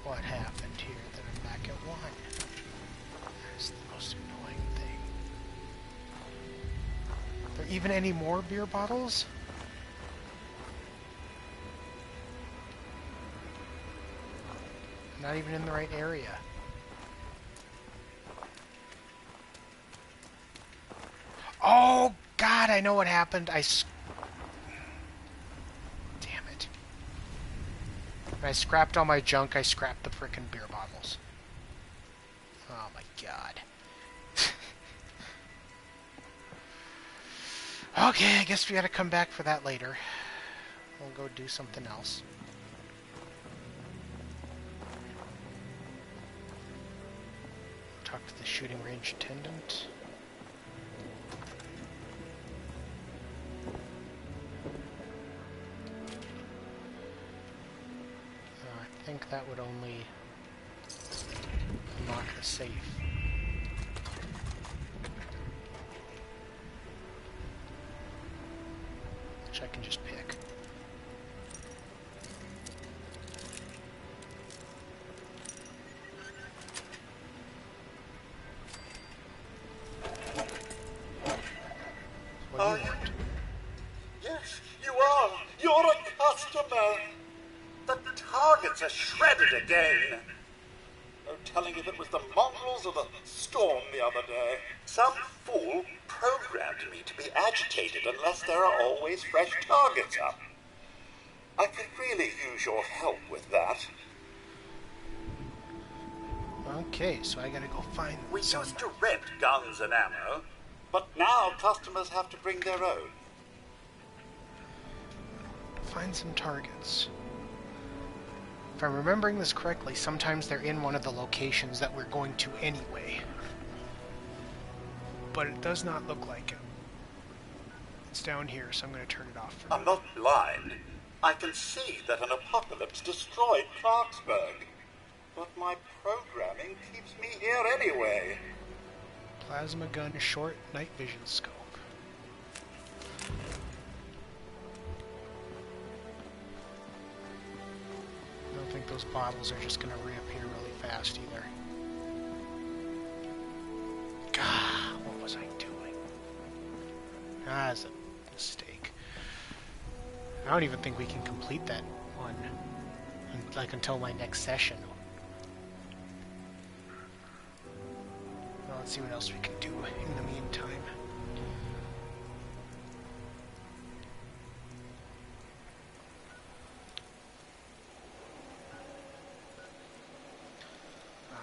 What happened here that I'm back at 1? That's the most annoying thing. Are there even any more beer bottles? Not even in the right area. Oh, God, I know what happened. Damn it. When I scrapped all my junk, I scrapped the frickin' beer bottles. Oh, my God. Okay, I guess we gotta come back for that later. We'll go do something else. Talk to the shooting range attendant. I think that would only unlock the safe. Which I can just pick. What do you want? Yes, you are. You're a customer. The targets are shredded again. No telling if it was the mongrels or the storm the other day. Some fool programmed me to be agitated unless there are always fresh targets up. I could really use your help with that. Okay, so I gotta go find We used to rent guns and ammo, but now customers have to bring their own. Find some targets. If I'm remembering this correctly, sometimes they're in one of the locations that we're going to anyway. But it does not look like it. It's down here, so I'm going to turn it off. I'm not blind. I can see that an apocalypse destroyed Clarksburg. But my programming keeps me here anyway. Plasma gun, short night vision scope. I don't think those bottles are just going to reappear really fast either. God, what was I doing? That's a mistake. I don't even think we can complete that one, like, until my next session. Well, let's see what else we can do in the meantime.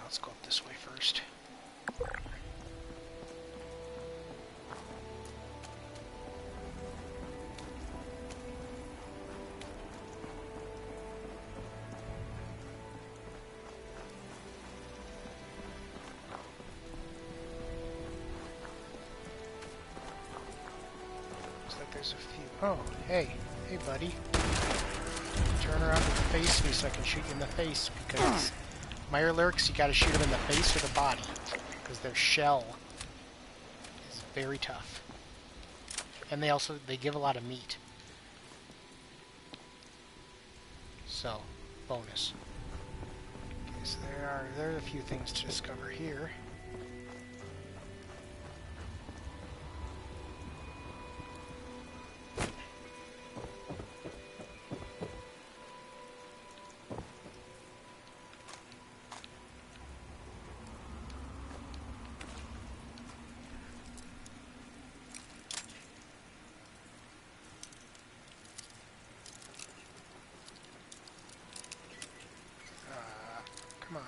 Let's go up this way first. Looks like there's a few. Oh, hey. Hey, buddy. Turn around and face me so I can shoot you in the face, because Meyer lurks, you gotta shoot them in the face or the body, because their shell is very tough. And they give a lot of meat. So, bonus. Okay, so there are a few things to discover here. Come on.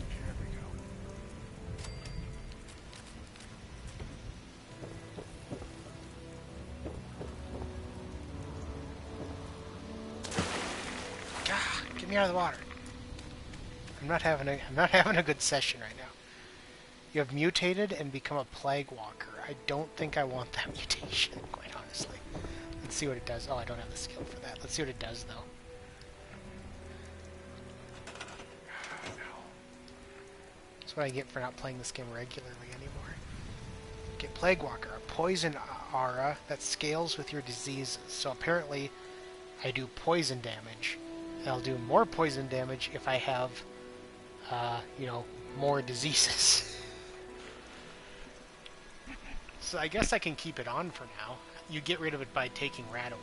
There we go. God, get me out of the water. I'm not having a good session right now. You have mutated and become a plague walker. I don't think I want that mutation, quite honestly. Let's see what it does. Oh, I don't have the skill for that. Let's see what it does, though. That's what I get for not playing this game regularly anymore. Get Plague Walker, a poison aura that scales with your diseases. So apparently, I do poison damage. And I'll do more poison damage if I have, you know, more diseases. So I guess I can keep it on for now. You get rid of it by taking Rat away.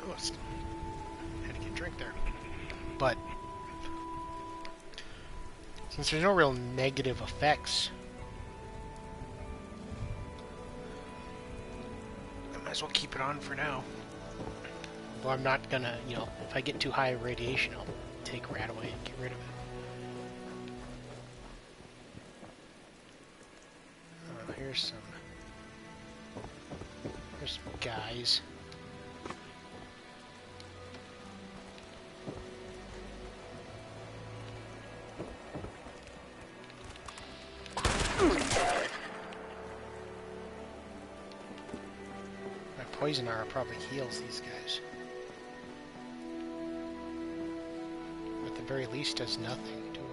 Oh, had to get a drink there. But since there's no real negative effects, I might as well keep it on for now. Although I'm not gonna, you know, if I get too high radiation, I'll take Rat away and get rid of it. Here's some guys. My poison aura probably heals these guys. At the very least, does nothing to them.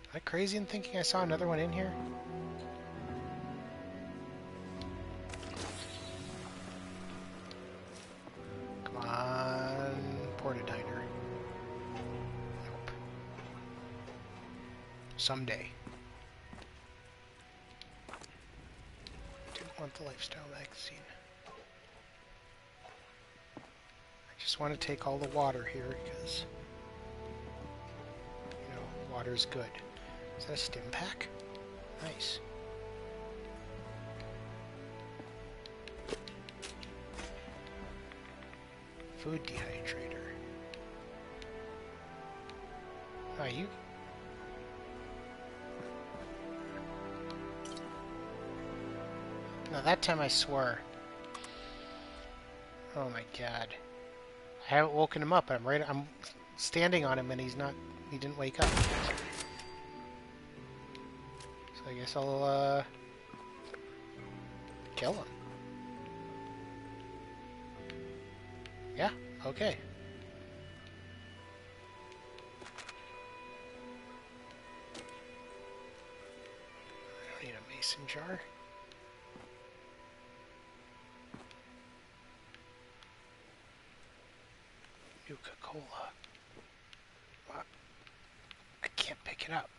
Am I crazy in thinking I saw another one in here? Come on, Portadiner. Nope. Someday. Didn't want the lifestyle magazine. I just want to take all the water here because, you know, water's good. Is that a stim pack? Nice. Food dehydrator. Oh, you... No, that time I swore. Oh my god. I haven't woken him up. I'm standing on him and he didn't wake up. I guess I'll, kill him. Yeah, okay. I don't need a mason jar. Nuka-Cola. What? I can't pick it up.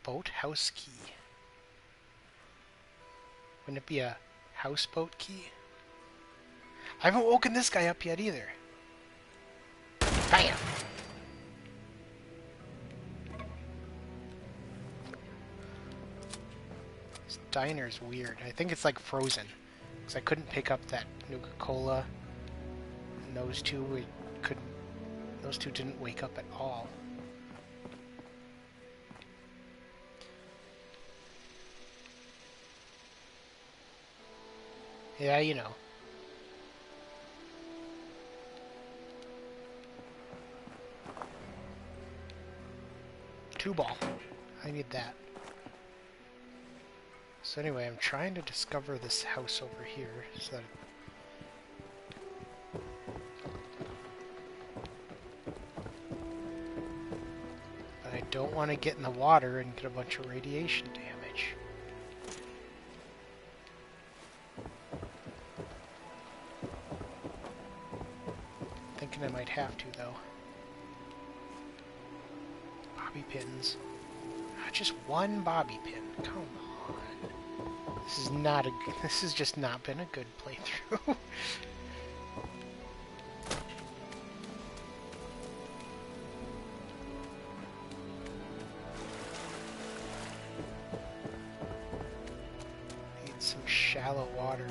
Boathouse key. Wouldn't it be a houseboat key? I haven't woken this guy up yet either. Bam! This diner's weird. I think it's like frozen. Because I couldn't pick up that Nuka-Cola. And those two didn't wake up at all. Yeah, you know. Two ball. I need that. So anyway, I'm trying to discover this house over here, so that but I don't want to get in the water and get a bunch of radiation damage. Thinking I might have to, though. Bobby pins. Just one bobby pin. Come on. This has just not been a good playthrough. Need some shallow water.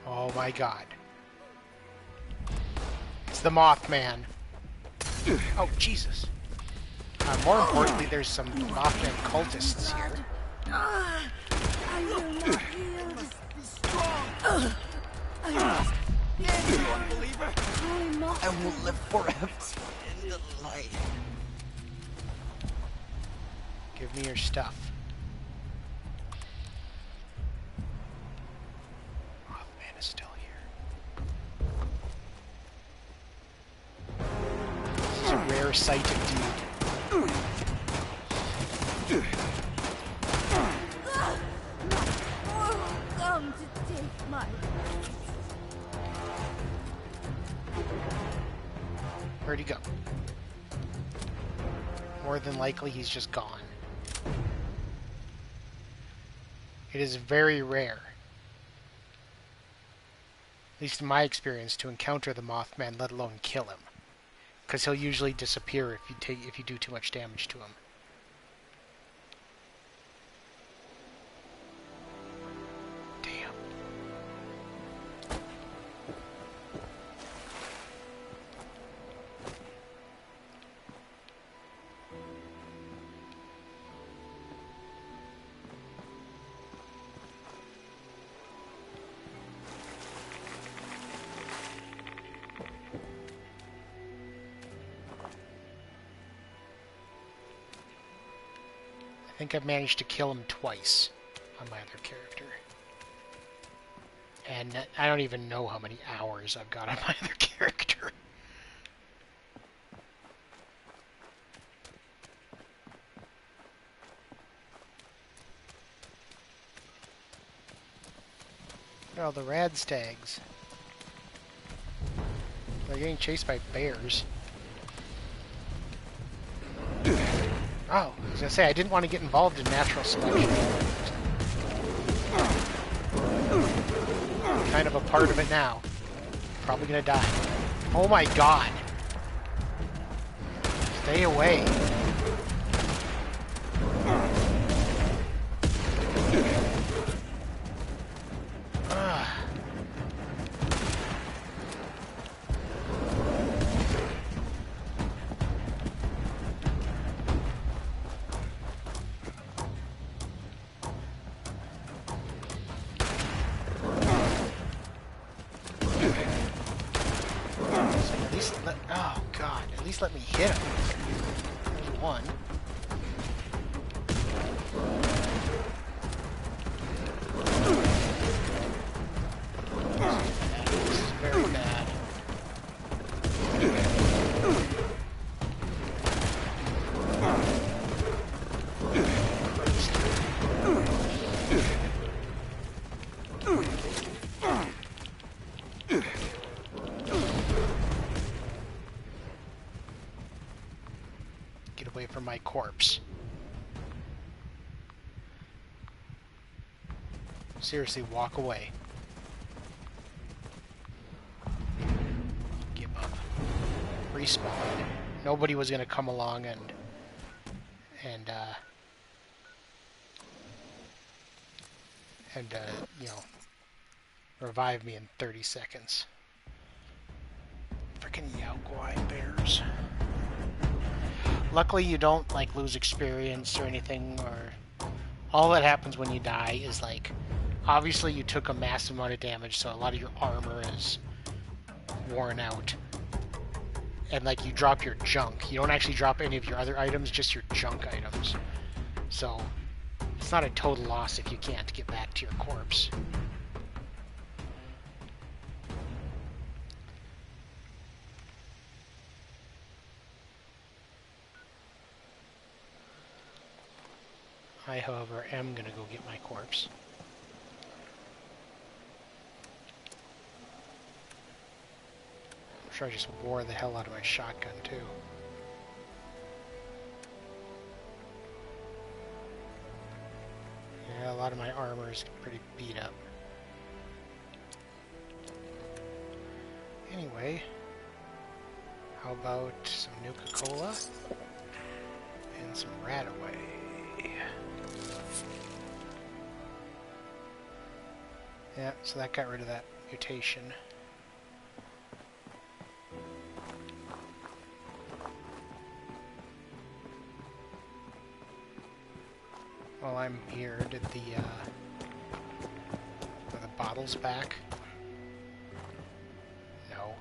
Oh my god. It's the Mothman. Oh, Jesus. More importantly, there's some Mothman cultists here. I will not yield. Be strong. You unbeliever! I will live forever in the light. Give me your stuff. Mothman is still here. This is a rare sight indeed. Come to take my Where'd he go? More than likely, he's just gone. It is very rare, at least in my experience, to encounter the Mothman, let alone kill him, because he'll usually disappear if you do too much damage to him. Damn. I think I've managed to kill him twice on my other character. And I don't even know how many hours I've got on my other character. Look at all the radstags. They're getting chased by bears. Oh, I was gonna say, I didn't want to get involved in natural selection. I'm kind of a part of it now. Probably gonna die. Oh my god! Stay away. Oh god, at least let me hit him. There's one. This is very bad. Get away from my corpse. Seriously, walk away. Give up. Respawn. Nobody was gonna come along and you know, revive me in 30 seconds. Frickin' Yaoguai bears. Luckily, you don't like lose experience or anything, or all that happens when you die is like, obviously you took a massive amount of damage, so a lot of your armor is worn out, and like you drop your junk. You don't actually drop any of your other items, just your junk items. So it's not a total loss if you can't get back to your corpse. I, however, am gonna go get my corpse. I'm sure I just wore the hell out of my shotgun, too. Yeah, a lot of my armor is pretty beat up. Anyway, how about some Nuka-Cola and some Radaway? Yeah, so that got rid of that mutation. While I'm here, did are the bottles back? No.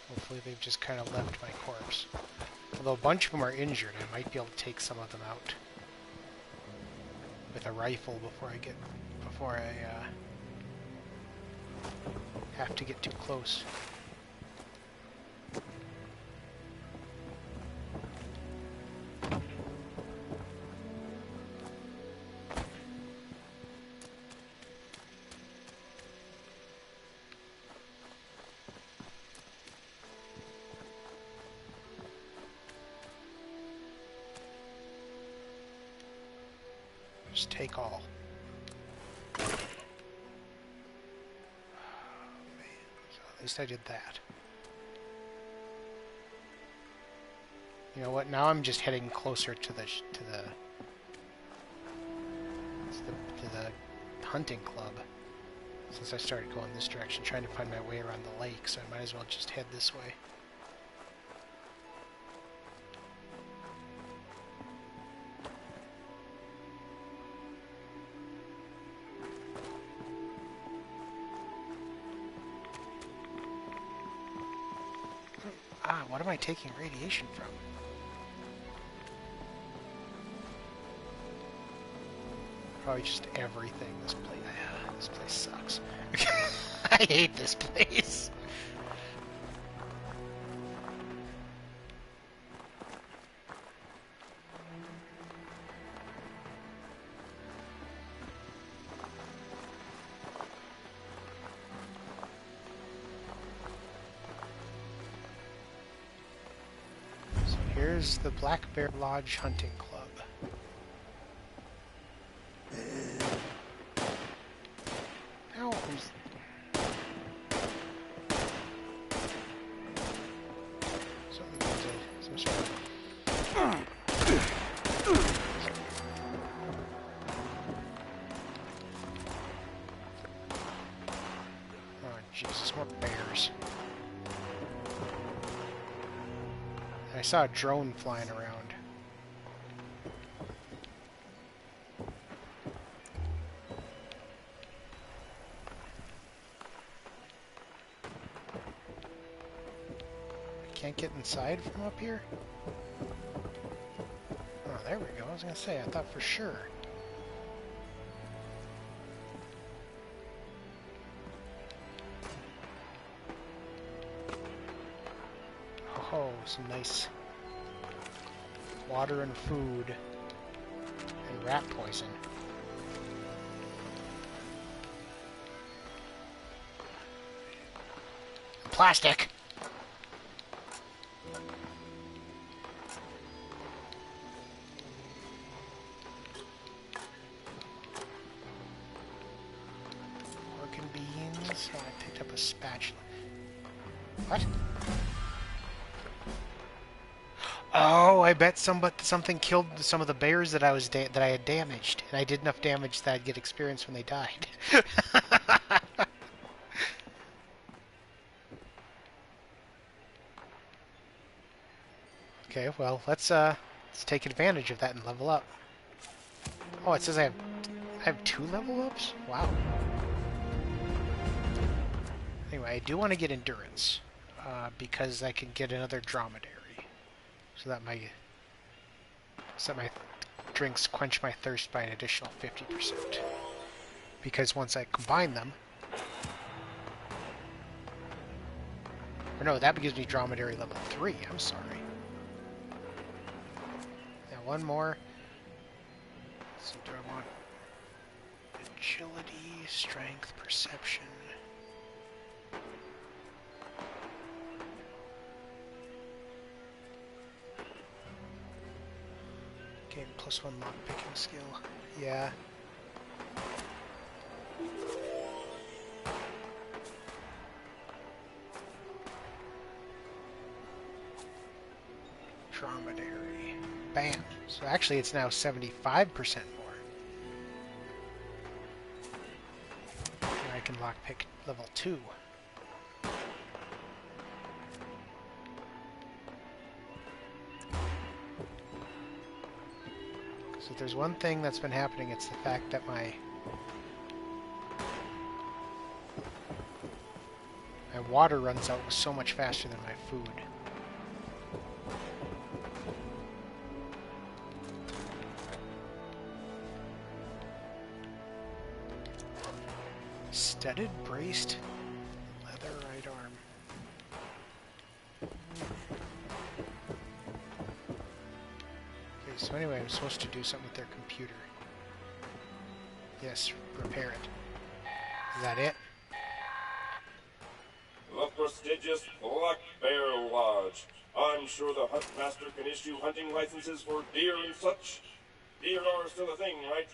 Hopefully they've just kind of left my corpse. Although a bunch of them are injured, I might be able to take some of them out with a rifle before I have to get too close. Just take all. Oh, man. So at least I did that. You know what? Now I'm just heading closer to the hunting club. Since I started going this direction, trying to find my way around the lake, so I might as well just head this way. What am I taking radiation from? Probably just everything. This place sucks. I hate this place. Here's the Black Bear Lodge Hunting Club. Ow, some sort of... Oh, Jesus, more bears. I saw a drone flying around. I can't get inside from up here? Oh, there we go. I was gonna say, I thought for sure. Oh, some nice water and food and rat poison. Plastic! Pork and beans. Oh, I picked up a spatula. What? Oh, I bet something killed some of the bears that that I had damaged, and I did enough damage that I'd get experience when they died. Okay, well, let's take advantage of that and level up. Oh, it says I have 2 level ups? Wow. Anyway, I do want to get endurance, because I can get another dromedary. So that my drinks quench my thirst by an additional 50%. Because once I combine them... Or no, that gives me dromedary level 3, I'm sorry. Now one more. Let's see, do I want agility, strength, perception? Gain +1 lockpicking skill. Yeah. Dromedary. Bam. So actually it's now 75% more. And I can lockpick level 2. So if there's one thing that's been happening, it's the fact that my water runs out so much faster than my food. Studded, braced, leather right arm. Okay, so anyway, I'm supposed to do something with their computer. Yes, repair it. Is that it? The prestigious Black Bear Lodge. I'm sure the Huntmaster can issue hunting licenses for deer and such. Deer are still a thing, right?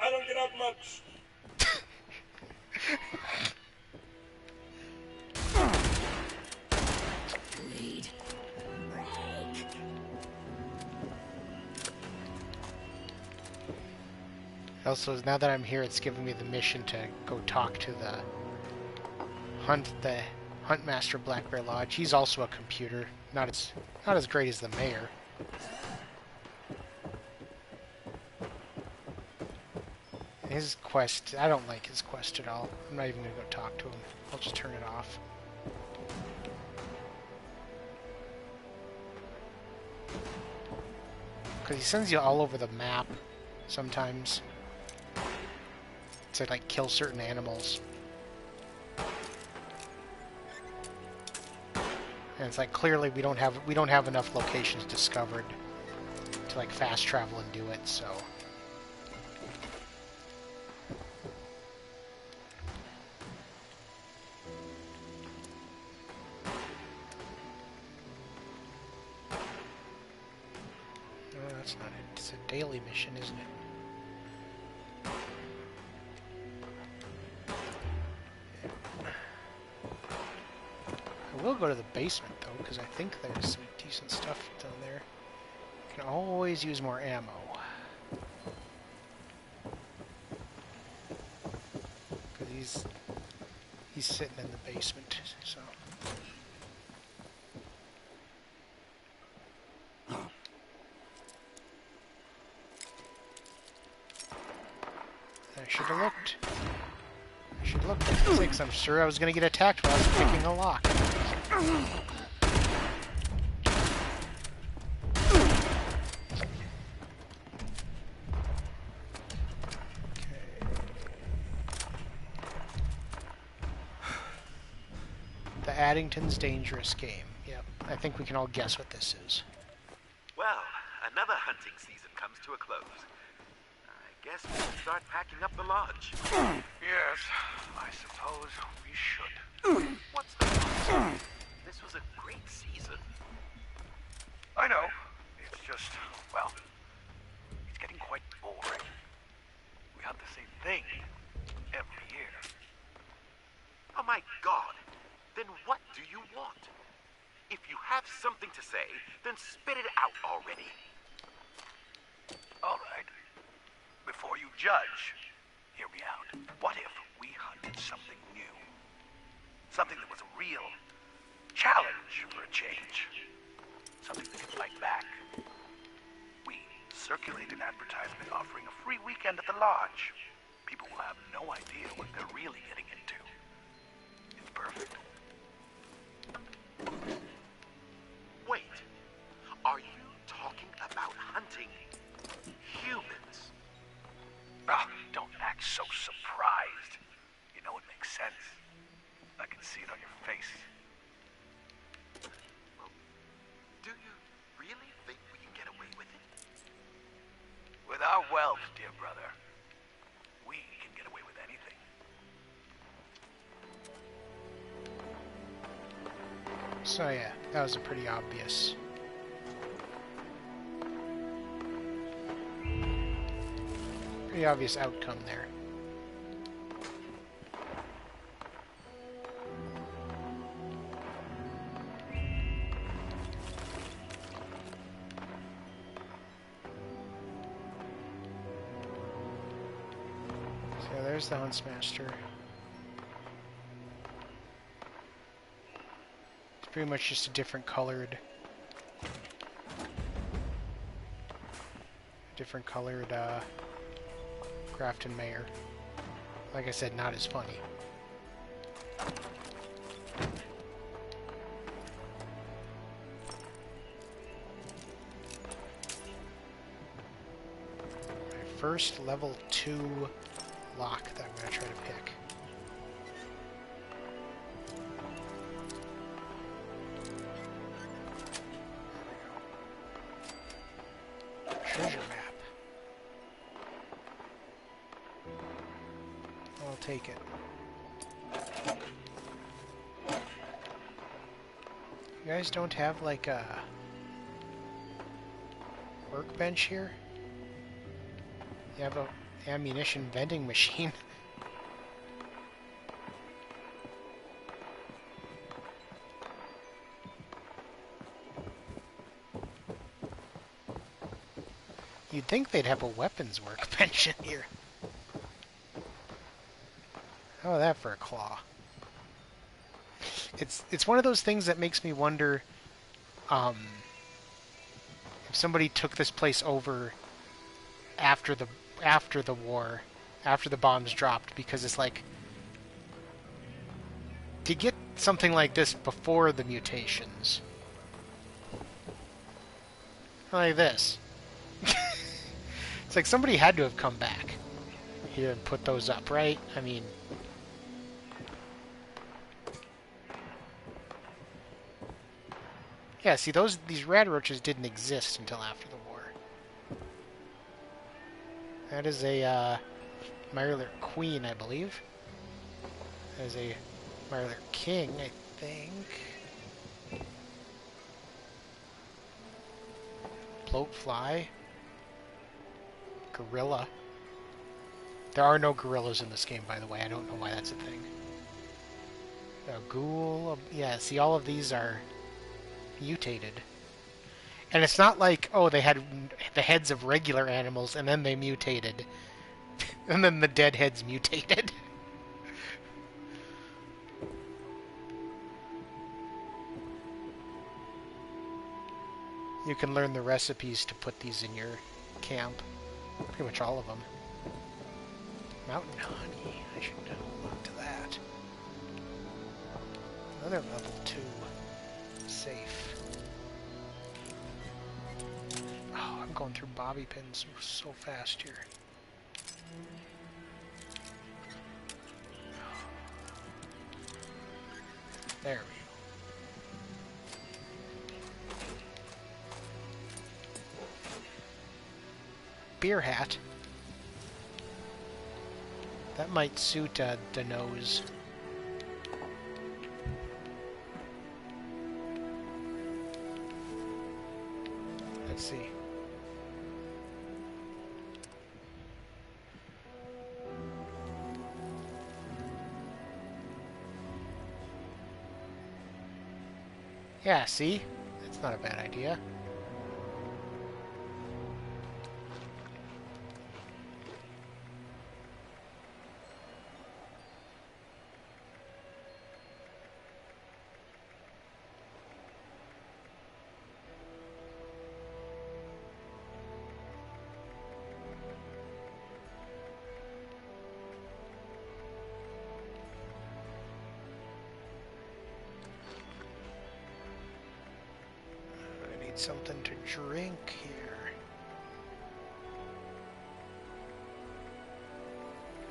I don't get out much. Bleed. Break. Also, now that I'm here, it's giving me the mission to go talk to the Huntmaster Black Bear Lodge. He's also a computer, not as great as the mayor. His quest, I don't like his quest at all. I'm not even gonna go talk to him. I'll just turn it off. Because he sends you all over the map sometimes to like kill certain animals. And it's like clearly we don't have enough locations discovered to like fast travel and do it, so no, that's not it. It's a daily mission, isn't it? I will go to the basement though, because I think there's some decent stuff down there. Can always use more ammo. Because he's sitting in the basement, so. I should have looked. I should look at the 6. I'm sure I was going to get attacked while I was picking a lock. The Addington's Dangerous Game. Yep, I think we can all guess what this is. Well, another hunting season comes to a close. I guess we should start packing up the lodge. Yes, I suppose we should. What's the problem? This was a great season. I know. It's just, well, it's getting quite boring. We hunt the same thing every year. Oh my God! Then what do you want? If you have something to say, then spit it out already. All right. Before you judge, hear me out. What if we hunted something new? Something that was a real challenge for a change. Something that could fight back. We circulate an advertisement offering a free weekend at the lodge. People will have no idea what they're really getting into. It's perfect. Wait, are you talking about hunting humans? Ah, don't act so surprised. You know it makes sense. I can see it on your face. Well, do you really think we can get away with it? With our wealth, dear brother, we can get away with anything. So yeah, that was a pretty obvious. Pretty obvious outcome there. So there's the Huntsmaster. It's pretty much just a different colored Grafton Mayor. Like I said, not as funny. My first level 2 lock that I'm going to try to pick. Treasure map. I'll take it. You guys don't have like a workbench here? You have a ammunition vending machine. You'd think they'd have a weapons workbench in here. How about that for a claw? It's one of those things that makes me wonder if somebody took this place over after the war, after the bombs dropped, because it's like to get something like this before the mutations. Like this. It's like somebody had to have come back here and put those up, right? I mean, yeah, see, these rad roaches didn't exist until after the war. That is a Mirelurk Queen, I believe. That is a Mirelurk King, I think. Bloatfly. Gorilla. There are no gorillas in this game, by the way. I don't know why that's a thing. A ghoul. Yeah, see, all of these are mutated. And it's not like, oh, they had the heads of regular animals and then they mutated. And then the dead heads mutated. You can learn the recipes to put these in your camp. Pretty much all of them. Mountain honey. I should hold on to that. Another level 2. Safe. Oh, I'm going through bobby pins so fast here. There we go. Beer hat. That might suit the nose. Let's see. Yeah, see? That's not a bad idea. Something to drink here.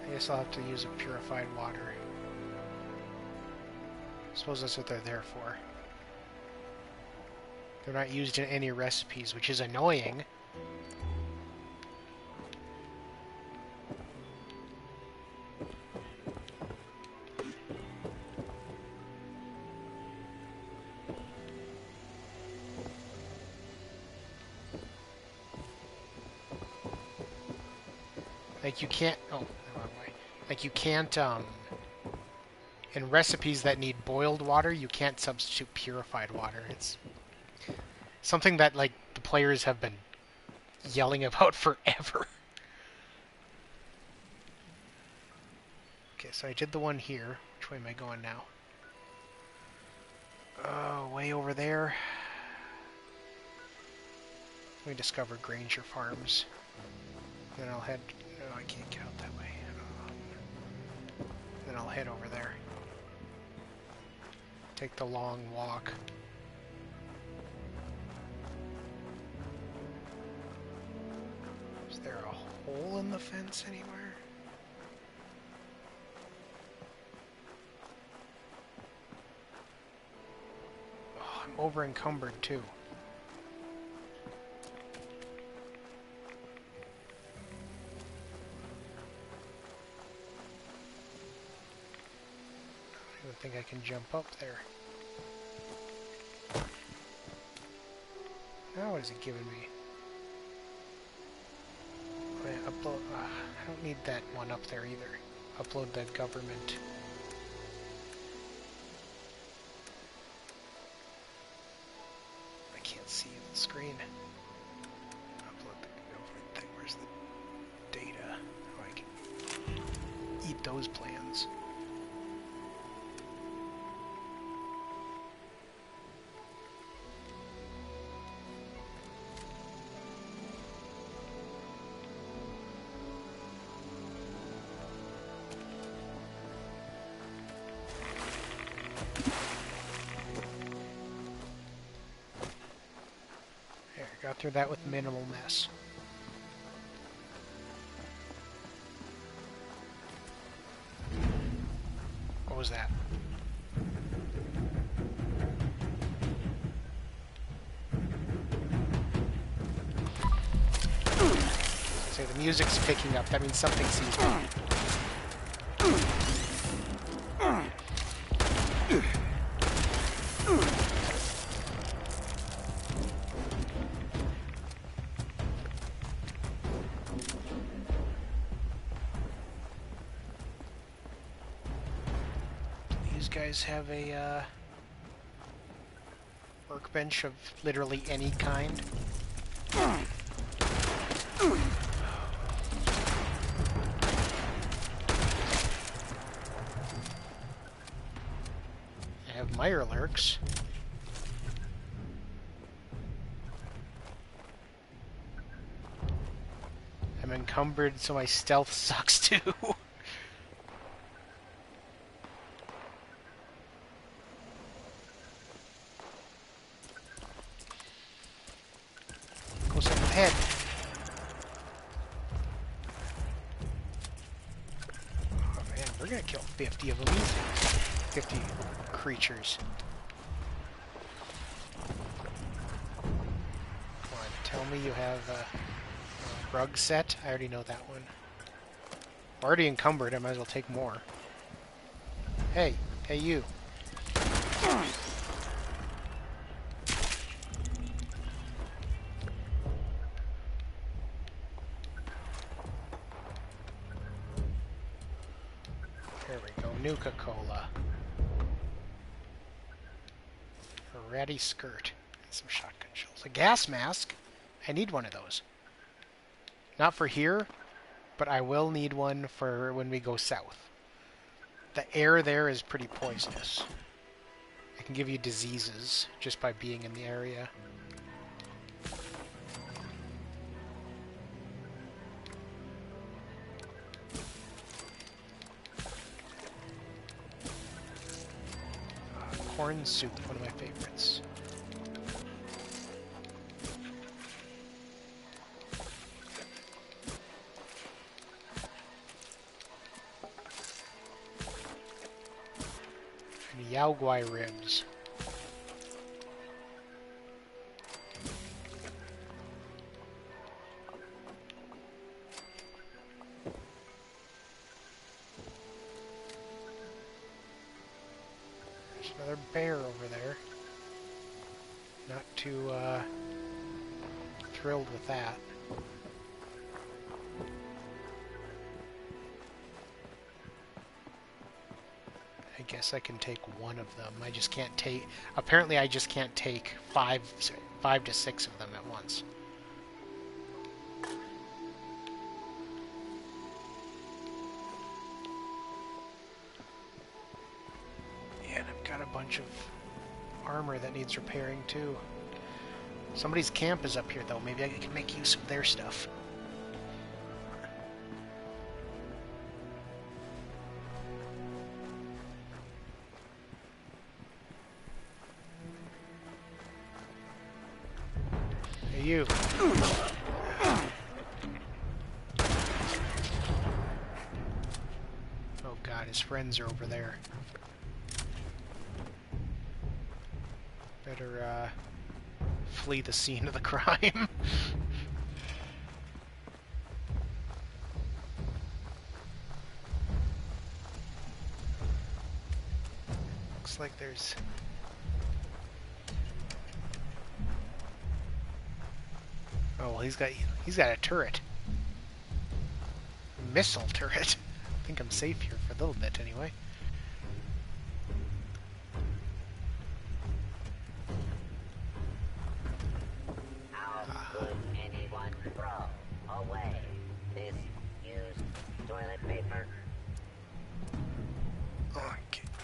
I guess I'll have to use a purified water. I suppose that's what they're there for. They're not used in any recipes, which is annoying. Like you can't, oh, the wrong way. Like you can't, in recipes that need boiled water, you can't substitute purified water. It's something that, like, the players have been yelling about forever. Okay, so I did the one here. Which way am I going now? Oh, way over there. We discovered Granger Farms. Then I'll head... No, I can't get out that way. Then I'll head over there. Take the long walk. Is there a hole in the fence anywhere? Oh, I'm over encumbered too. I don't think I can jump up there. Now what is it giving me? Upload. I don't need that one up there either. Upload the government. I can't see the screen. Upload the government thing. Where's the data? Oh, I can eat those plans. Got through that with minimal mess. What was that? Say the music's picking up. That means something sees me. Have a workbench of literally any kind. I have Mirelurks. I'm encumbered, so my stealth sucks too. Oh man, we're gonna kill 50 of them easy. 50 creatures. Come on, tell me you have a rug set. I already know that one. Already encumbered, I might as well take more. Hey, hey you. There we go, Nuka-Cola. ratty skirt. And some shotgun shells. A gas mask. I need one of those. Not for here, but I will need one for when we go south. The air there is pretty poisonous. It can give you diseases just by being in the area. Corn soup, one of my favorites. And Yao Guai ribs. Another bear over there. Not too thrilled with that. I guess I can take one of them. I just can't take... Apparently I just can't take five to six of them at once. Bunch of armor that needs repairing too. Somebody's camp is up here though. Maybe I can make use of their stuff. Hey you. Oh god, his friends are over there. Better flee the scene of the crime. Looks like there's... Oh well, he's got a turret. Missile turret. I think I'm safe here for a little bit anyway.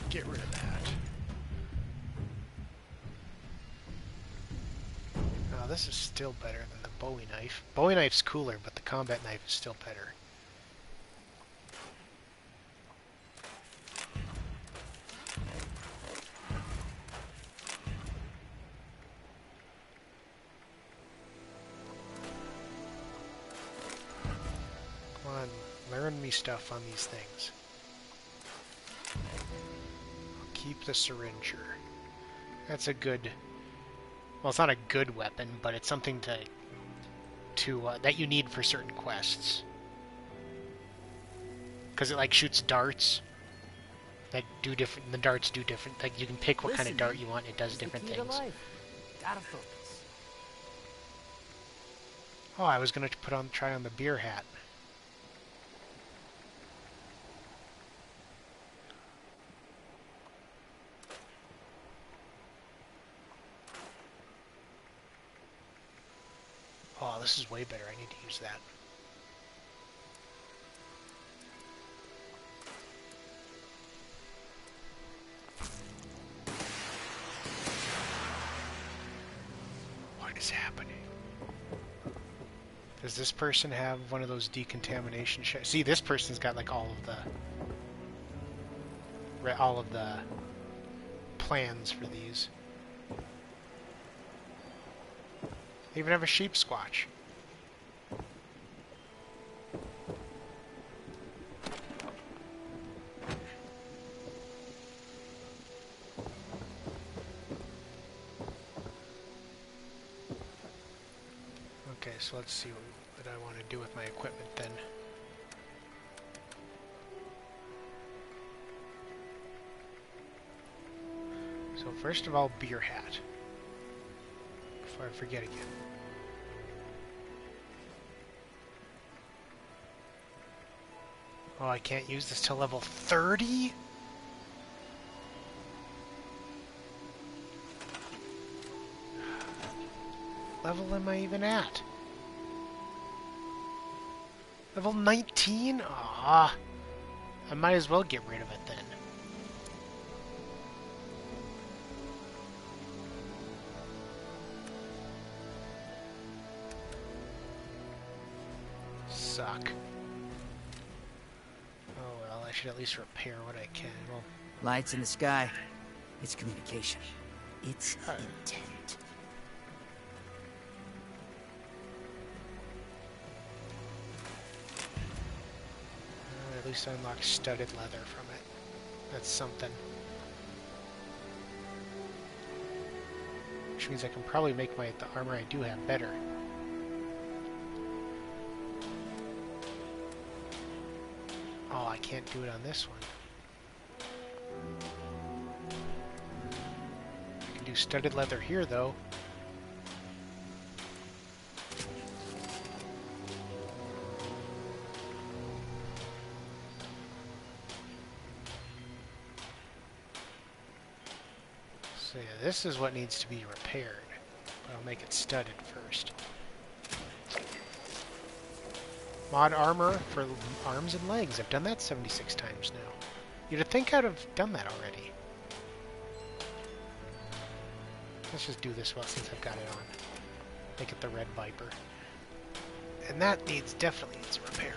Get rid of that. Oh, this is still better than the Bowie knife. Bowie knife's cooler, but the combat knife is still better. Come on, learn me stuff on these things. Keep the syringer. That's a good... Well, it's not a good weapon, but it's something that you need for certain quests. Because it like shoots darts that do different. The darts do different. Like you can pick what kind of dart you want. It does different things. Gotta focus. Oh, I was gonna try on the beer hat. Oh, this is way better. I need to use that. What is happening? Does this person have one of those decontamination See, this person's got like all of the plans for these. They even have a sheep squatch. Okay, so let's see what I want to do with my equipment then. So first of all, beer hat. Before I forget again. Oh, I can't use this till level 30? level am I even at? Level 19? Ah, I might as well get rid of it then. Suck. Oh well, I should at least repair what I can. Well, Lights in the sky. It's communication. It's intent. At least I unlocked studded leather from it. That's something. Which means I can probably make the armor I do have better. Oh, I can't do it on this one. I can do studded leather here, though. So yeah, this is what needs to be repaired. But I'll make it studded first. Mod armor for arms and legs. I've done that 76 times now. You'd think I'd have done that already. Let's just do this well since I've got it on. Make it the Red Viper. And that definitely needs a repair.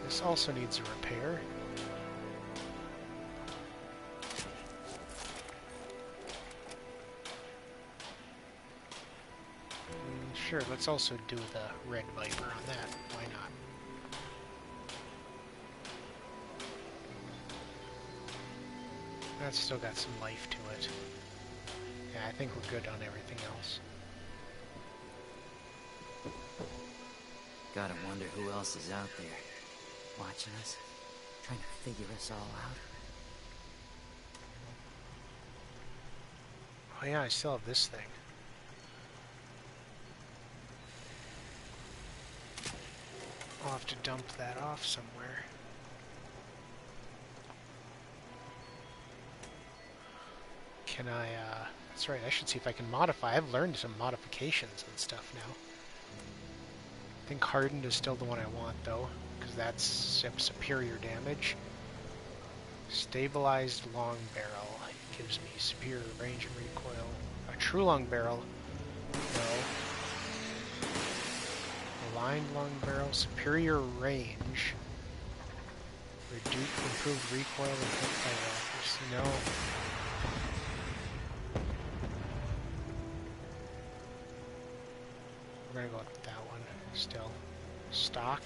This also needs a repair. Sure, let's also do the Red Viper on that. Why not? That's still got some life to it. Yeah, I think we're good on everything else. Gotta wonder who else is out there. Watching us. Trying to figure us all out. Oh yeah, I still have this thing. I'll have to dump that off somewhere. Can I, that's right, I should see if I can modify. I've learned some modifications and stuff now. I think hardened is still the one I want, though, because that's superior damage. Stabilized long barrel gives me superior range and recoil. A true long barrel, no. Aligned long barrel, superior range. Improved recoil and hipfire accuracy. No. We're gonna go with that one still. Stock.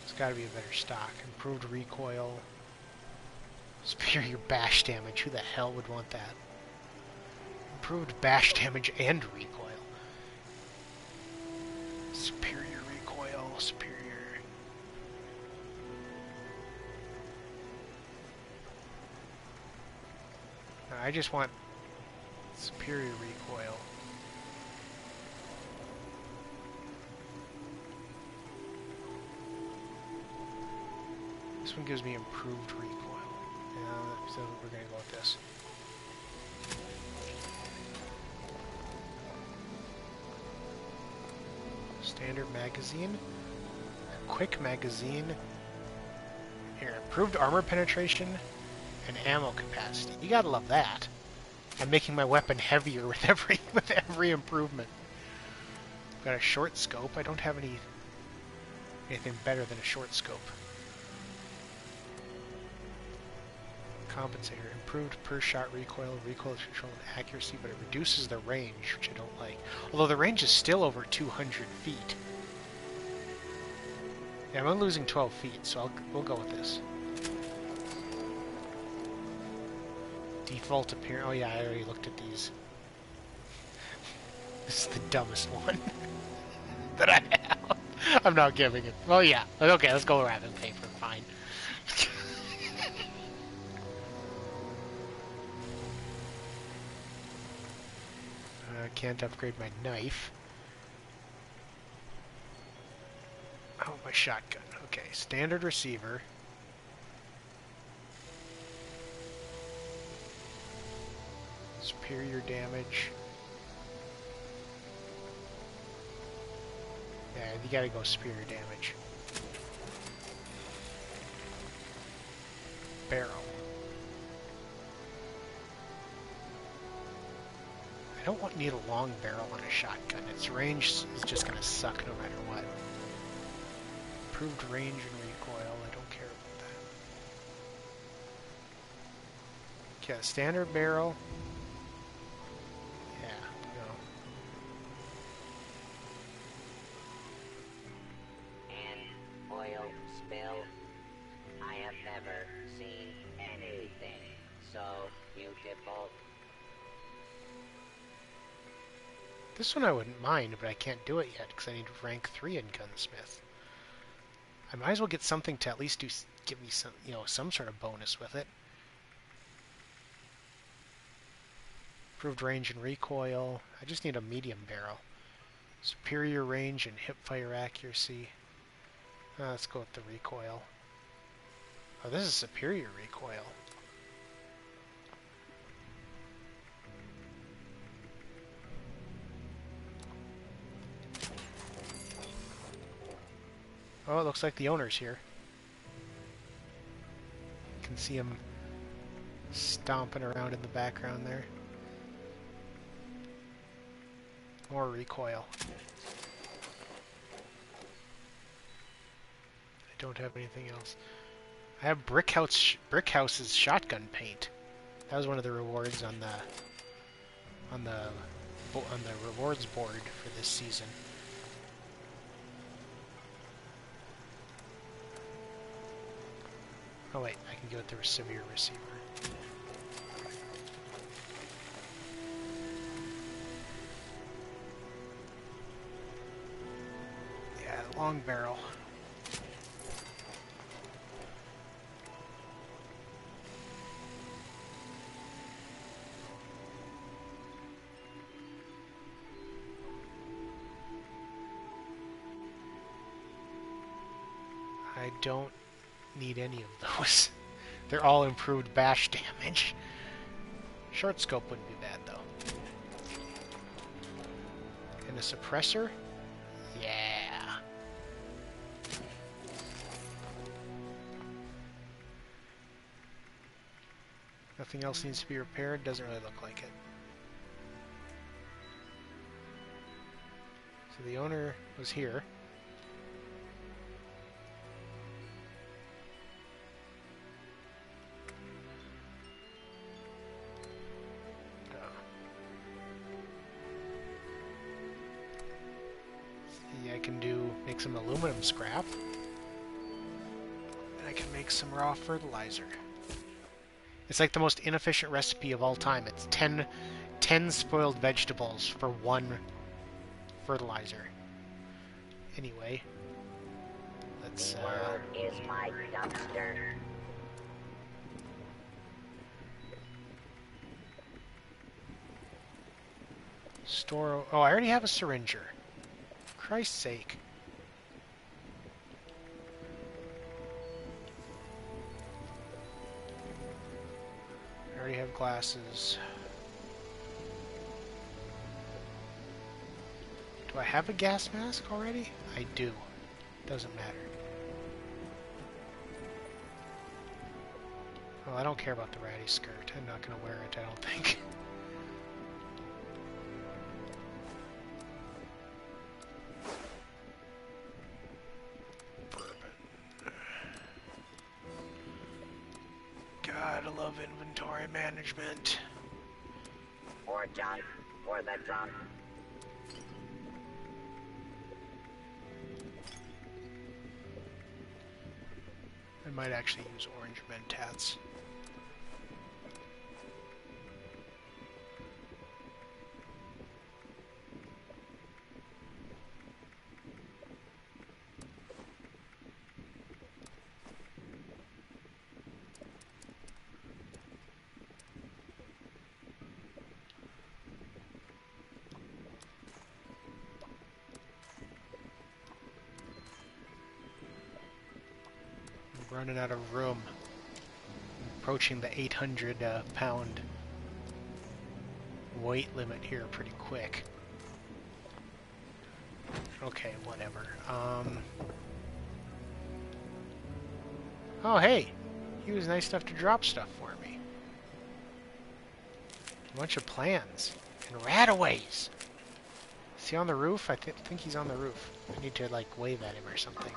It's gotta be a better stock. Improved recoil. Superior bash damage. Who the hell would want that? Improved bash damage and recoil. Superior recoil, superior. No, I just want superior recoil. This one gives me improved recoil. Yeah, so we're gonna go with this. Standard magazine, quick magazine. Here, improved armor penetration and ammo capacity. You gotta love that. I'm making my weapon heavier with every improvement. Got a short scope. I don't have anything better than a short scope. Compensator, improved per shot recoil, recoil control and accuracy, but it reduces the range, which I don't like. Although the range is still over 200 feet. Yeah, I'm only losing 12 feet, so we'll go with this. Default appearance. Oh yeah, I already looked at these. This is the dumbest one that I have. I'm not giving it. Well, yeah. Okay, let's go wrapping paper. Fine. Can't upgrade my knife. Oh, my shotgun. Okay, standard receiver. Superior damage. Yeah, you gotta go superior damage. Barrel. I don't need a long barrel on a shotgun. Its range is just gonna suck no matter what. Improved range and recoil, I don't care about that. Okay, standard barrel. Yeah, no. An oil spill? I have never seen anything so beautiful. This one I wouldn't mind, but I can't do it yet because I need rank 3 in Gunsmith. I might as well get something to at least give me some, some sort of bonus with it. Improved range and recoil. I just need a medium barrel. Superior range and hip-fire accuracy. Let's go with the recoil. Oh, this is superior recoil. Oh, it looks like the owner's here. You can see him stomping around in the background there. More recoil. I don't have anything else. I have Brickhouse's shotgun paint. That was one of the rewards on the rewards board for this season. Oh wait, I can go with the severe receiver. Yeah, long barrel. I don't need any of those. They're all improved bash damage. Short scope wouldn't be bad though. And a suppressor? Yeah. Nothing else needs to be repaired? Doesn't really look like it. So the owner was here. I can make some aluminum scrap, and I can make some raw fertilizer. It's like the most inefficient recipe of all time. It's 10 spoiled vegetables for 1 fertilizer. Anyway, let's World is my dumpster. store. Oh, I already have a syringer. For Christ's sake. I already have glasses. Do I have a gas mask already? I do. Doesn't matter. Well, I don't care about the ratty skirt. I'm not going to wear it, I don't think. God, I love inventory management. Or junk, or the drunk. I might actually use orange mentats. Running out of room. Approaching the 800 pound weight limit here pretty quick. Okay, whatever. Oh, hey! He was nice enough to drop stuff for me. A bunch of plans. And rataways! Is he on the roof? I think he's on the roof. I need to, like, wave at him or something.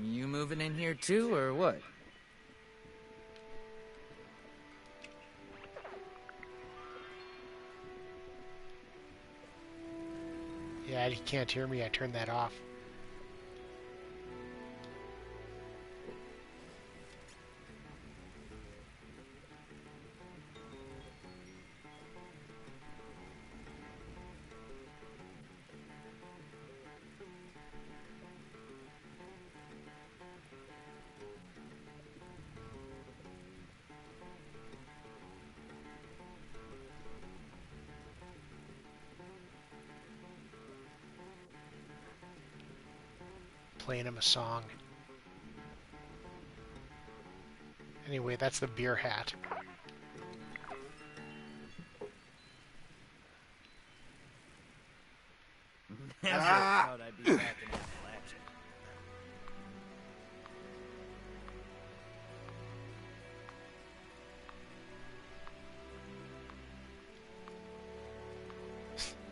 You moving in here too, or what? Yeah, he can't hear me. I turned that off. Playing him a song. Anyway, that's the beer hat. Never thought I'd be back in Appalachia.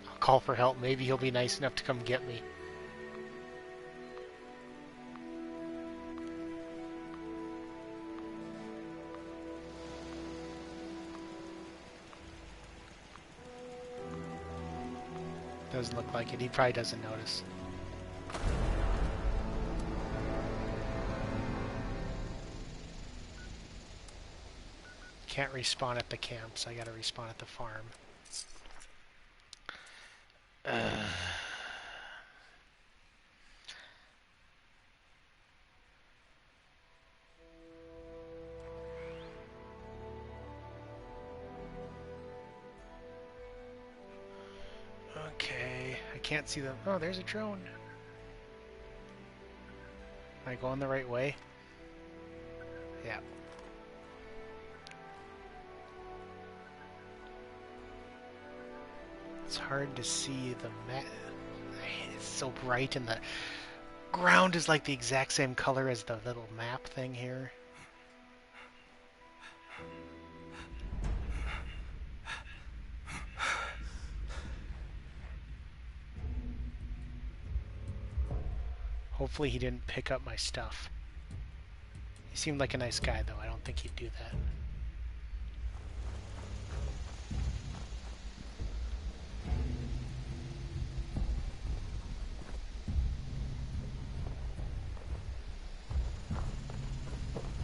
I'll call for help. Maybe he'll be nice enough to come get me. Doesn't look like it. He probably doesn't notice. Can't respawn at the camp, so I gotta respawn at the farm. Okay, I can't see them. Oh, there's a drone. Am I going the right way? Yeah. It's hard to see the map. It's so bright, and the ground is like the exact same color as the little map thing here. Hopefully he didn't pick up my stuff. He seemed like a nice guy, though. I don't think he'd do that.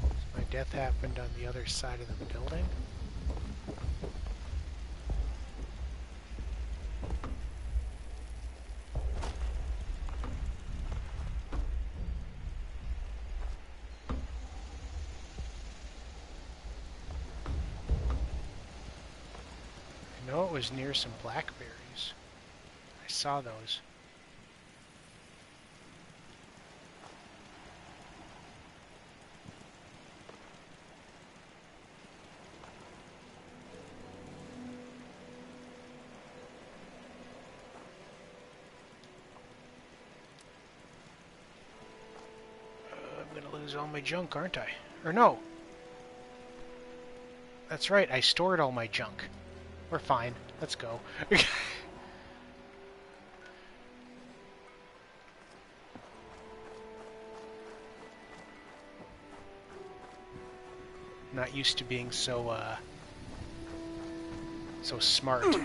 So my death happened on the other side of the building. It was near some blackberries. I saw those. I'm gonna lose all my junk, aren't I? Or no. That's right, I stored all my junk. We're fine. Let's go. Not used to being so smart. I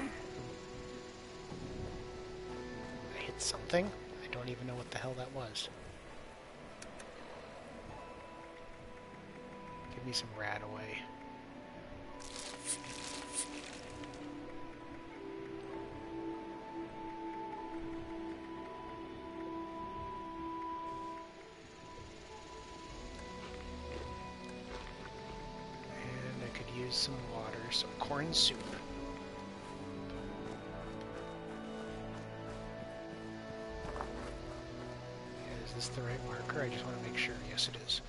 hit something? I don't even know what the hell that was. Give me some rat away. Some water, some corn soup. Is this the right marker? I just want to make sure. Yes, it is.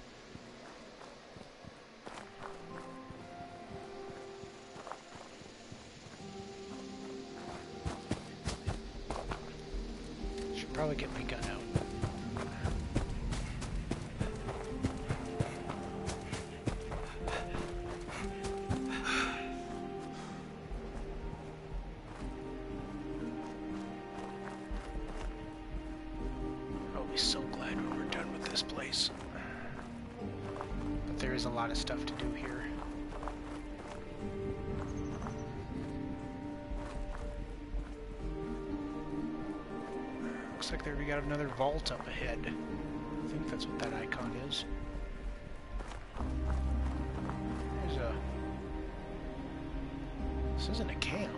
Should probably get my gun out. I'll be so glad when we're done with this place. But there is a lot of stuff to do here. Looks like there we got another vault up ahead. I think that's what that icon is. There's a... This isn't a camp.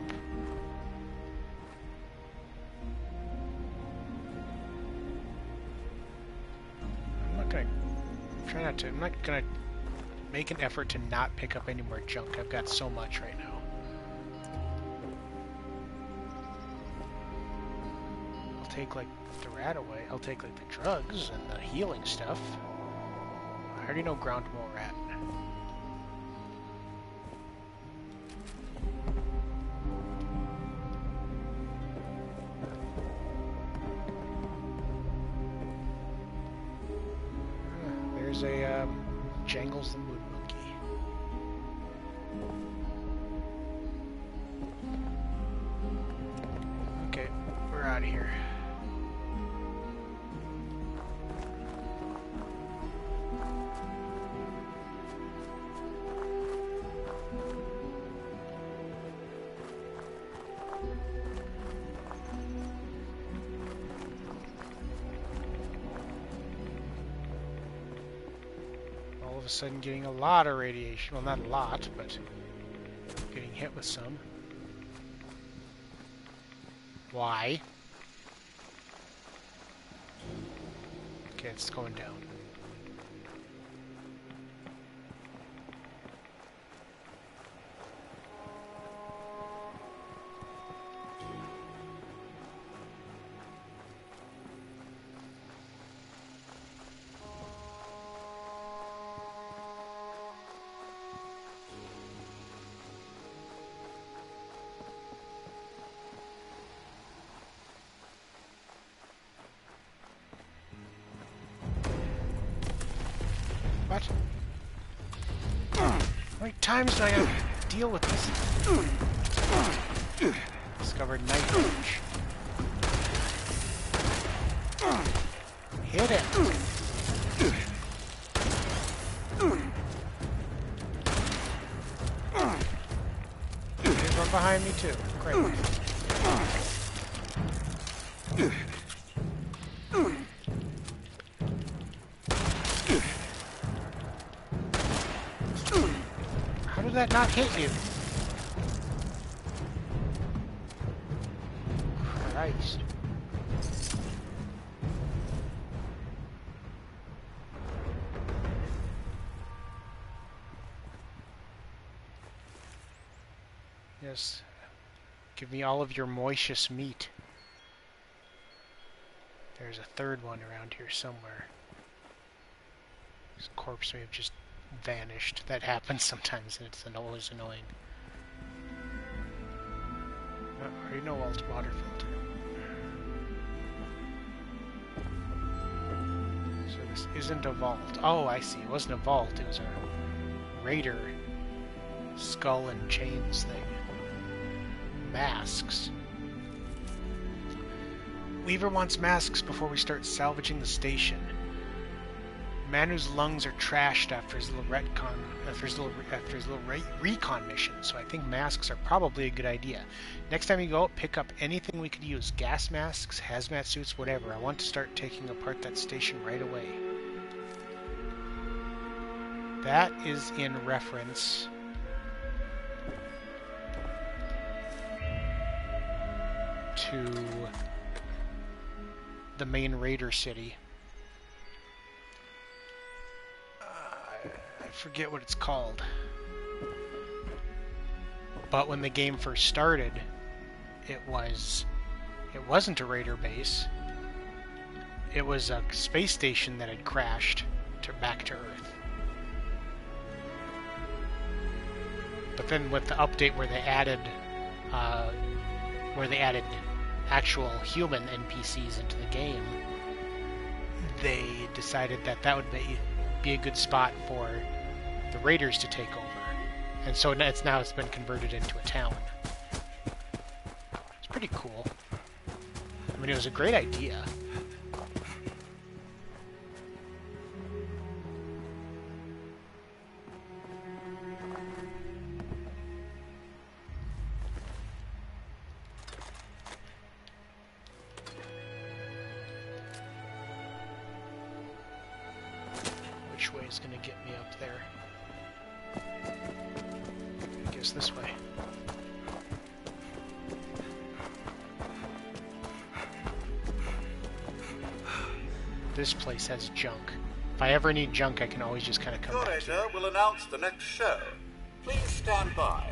I'm not gonna make an effort to not pick up any more junk. I've got so much right now. I'll take like the rat away. I'll take like the drugs and the healing stuff. I already know ground mole rat. There's a Jangles the Moon Monkey. Okay, we're out of here. All of a sudden getting a lot of radiation. Well, not a lot, but getting hit with some. Why? Okay, it's going down. What? How many times do I have to deal with this? Discovered night range. Hit it! There's one behind me too. Great. How did that not hit you? Christ. Yes. Give me all of your moistus meat. There's a third one around here somewhere. This corpse may have just vanished. That happens sometimes, and it's always annoying. I already know Walt's water filter. So this isn't a vault. Oh, I see. It wasn't a vault. It was a raider skull and chains thing. Masks. Weaver wants masks before we start salvaging the station. Man whose lungs are trashed after his little recon mission, so I think masks are probably a good idea. Next time you go out, pick up anything we could use. Gas masks, hazmat suits, whatever. I want to start taking apart that station right away. That is in reference to the main raider city. I forget what it's called. But when the game first started, it wasn't a raider base. it was a space station that had crashed back to Earth. But then with the update where they added actual human NPCs into the game, they decided that that would be a good spot for the raiders to take over. And so it's been converted into a town. It's pretty cool. I mean, it was a great idea. Which way is going to get me up there? I guess this way. This place has junk. If I ever need junk, I can always just kind of come back here. Curator will announce the next show. Please stand by.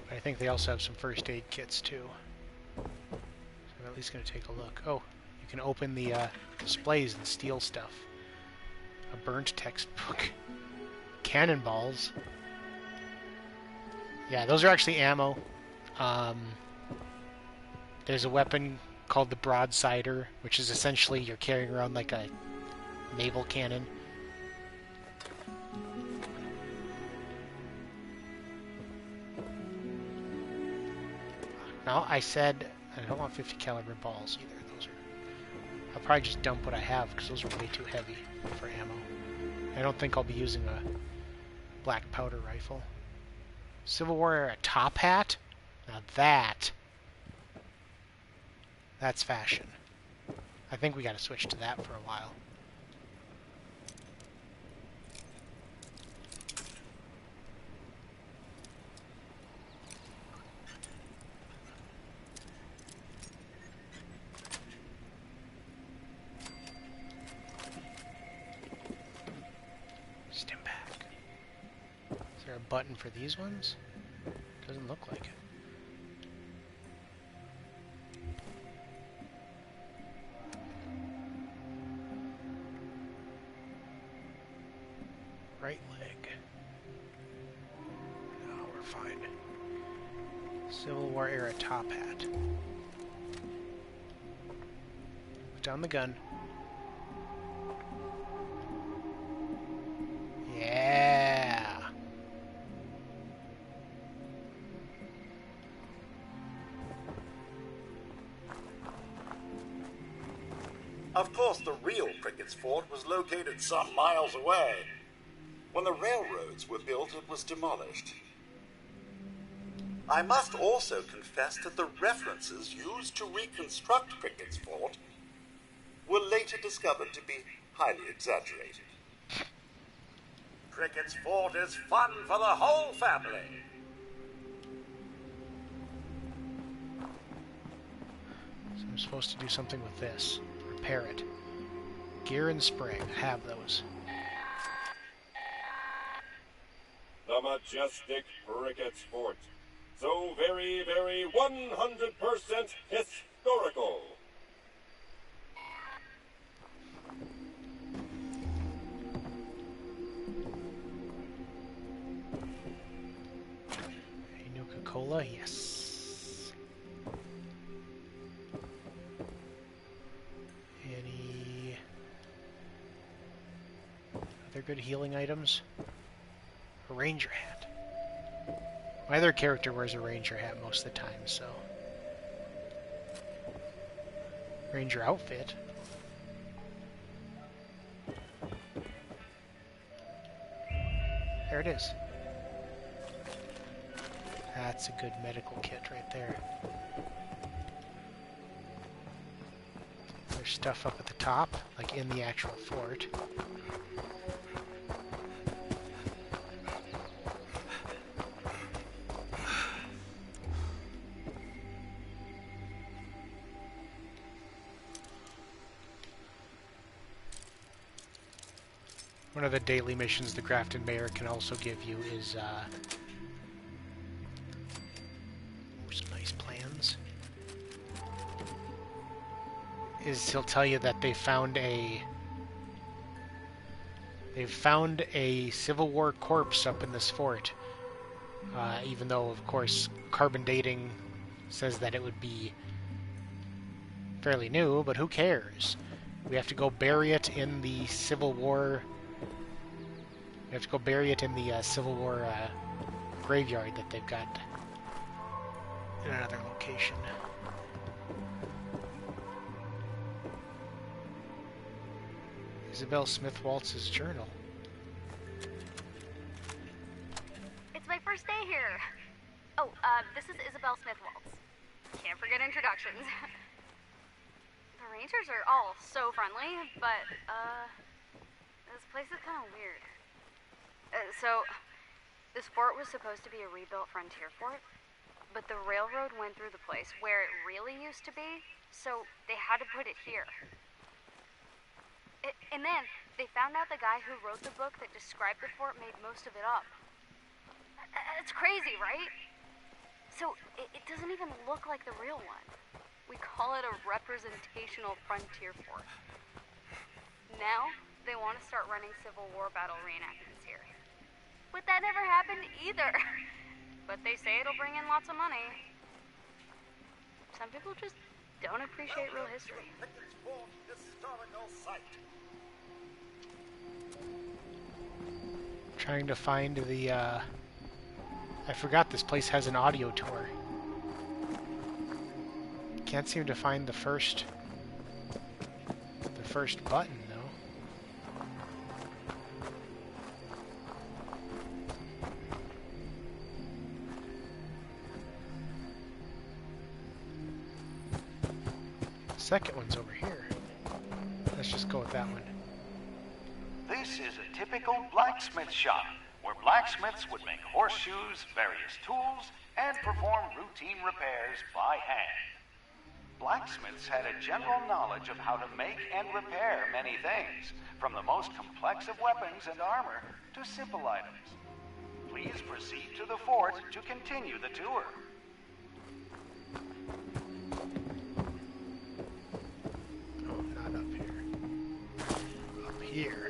But I think they also have some first aid kits too. So I'm at least going to take a look. Oh, you can open the displays and steal stuff. A burnt textbook. Cannonballs. Yeah, those are actually ammo. There's a weapon called the Broadsider, which is essentially you're carrying around like a naval cannon. Now, I said I don't want 50 caliber balls either. Those are. I'll probably just dump what I have because those are way too heavy for ammo. I don't think I'll be using a black powder rifle. Civil War era top hat? Now that's fashion. I think we got to switch to that for a while. Stimpak. Is there a button for these ones? Doesn't look like it. Right leg. No, we're fine. Civil War era top hat. Put down the gun. Yeah. Of course, the real Prickett's Fort was located some miles away. When the railroads were built, it was demolished. I must also confess that the references used to reconstruct Prickett's Fort were later discovered to be highly exaggerated. Prickett's Fort is fun for the whole family. So I'm supposed to do something with this. Repair it. Gear and spring. I have those. The majestic Prickett's Fort. So very, very 100% historical. Hey, Nuka-Cola, yes. Any other good healing items? A ranger hat. My other character wears a ranger hat most of the time, so. Ranger outfit. There it is. That's a good medical kit right there. There's stuff up at the top, like in the actual fort. One of the daily missions the Grafton Mayor can also give you is some nice plans. is he'll tell you that they've found a Civil War corpse up in this fort. Even though, of course, carbon dating says that it would be fairly new, but who cares? We have to go bury it in the Civil War. We have to go bury it in the Civil War graveyard that they've got in another location. Isabel Smith Waltz's journal. It's my first day here. Oh, this is Isabel Smith Waltz. Can't forget introductions. The Rangers are all so friendly, but, this place is kind of weird. So, this fort was supposed to be a rebuilt frontier fort, but the railroad went through the place where it really used to be, so they had to put it here. And then, they found out the guy who wrote the book that described the fort made most of it up. It's crazy, right? So, it doesn't even look like the real one. We call it a representational frontier fort. Now, they want to start running Civil War battle reenactments here. But that never happened either. But they say it'll bring in lots of money. Some people just don't appreciate real history. Trying to find the, I forgot this place has an audio tour. Can't seem to find the first button, though. Second one's over here. Let's just go with that one. This is a typical blacksmith shop, where blacksmiths would make horseshoes, various tools, and perform routine repairs by hand. Blacksmiths had a general knowledge of how to make and repair many things, from the most complex of weapons and armor to simple items. Please proceed to the fort to continue the tour. Oh, not up here. Up here.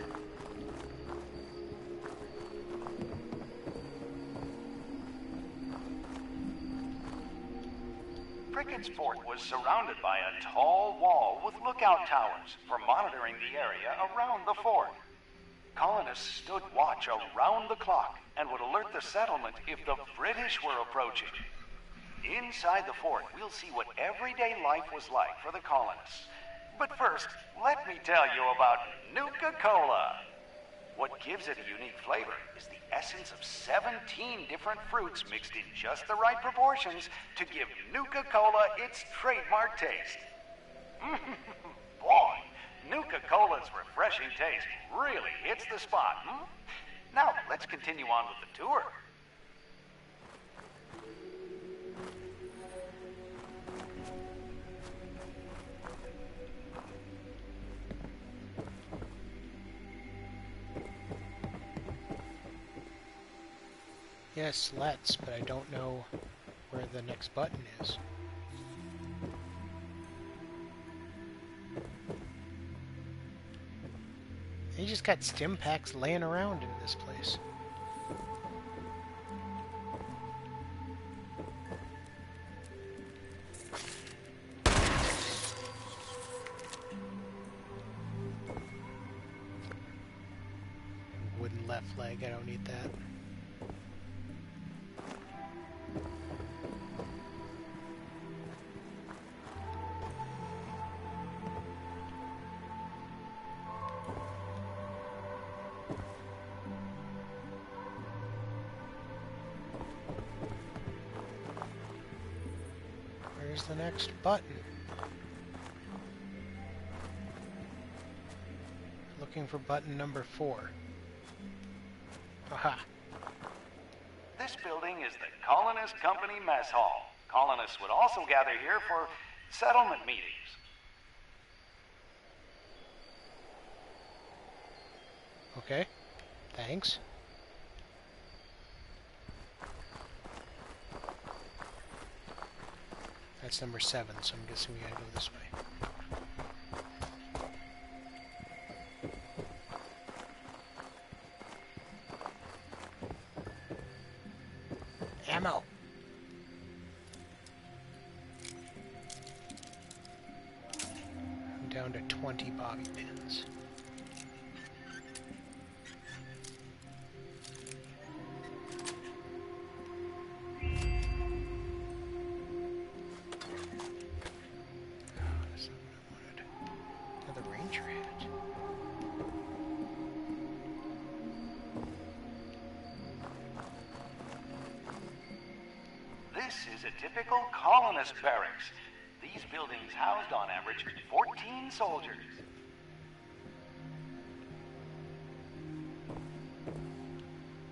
Prickett's fort was surrounded by a tall wall with lookout towers for monitoring the area around the fort. Colonists stood watch around the clock and would alert the settlement if the British were approaching. Inside the fort, we'll see what everyday life was like for the colonists. But first, let me tell you about Nuka-Cola. What gives it a unique flavor is the essence of 17 different fruits mixed in just the right proportions to give Nuka-Cola its trademark taste. Boy, Nuka-Cola's refreshing taste really hits the spot. Now, let's continue on with the tour. Yes, let's, but I don't know where the next button is. They just got stim packs laying around in this place. Wooden left leg, I don't need that. Where's the next button? Looking for button number 4. Aha. This building is the Colonist Company Mess Hall. Colonists would also gather here for settlement meetings. Okay, thanks. That's number 7, so I'm guessing we gotta go this way. down to 20 bobby pins. This is a typical colonist barracks. These buildings housed on average 14 soldiers.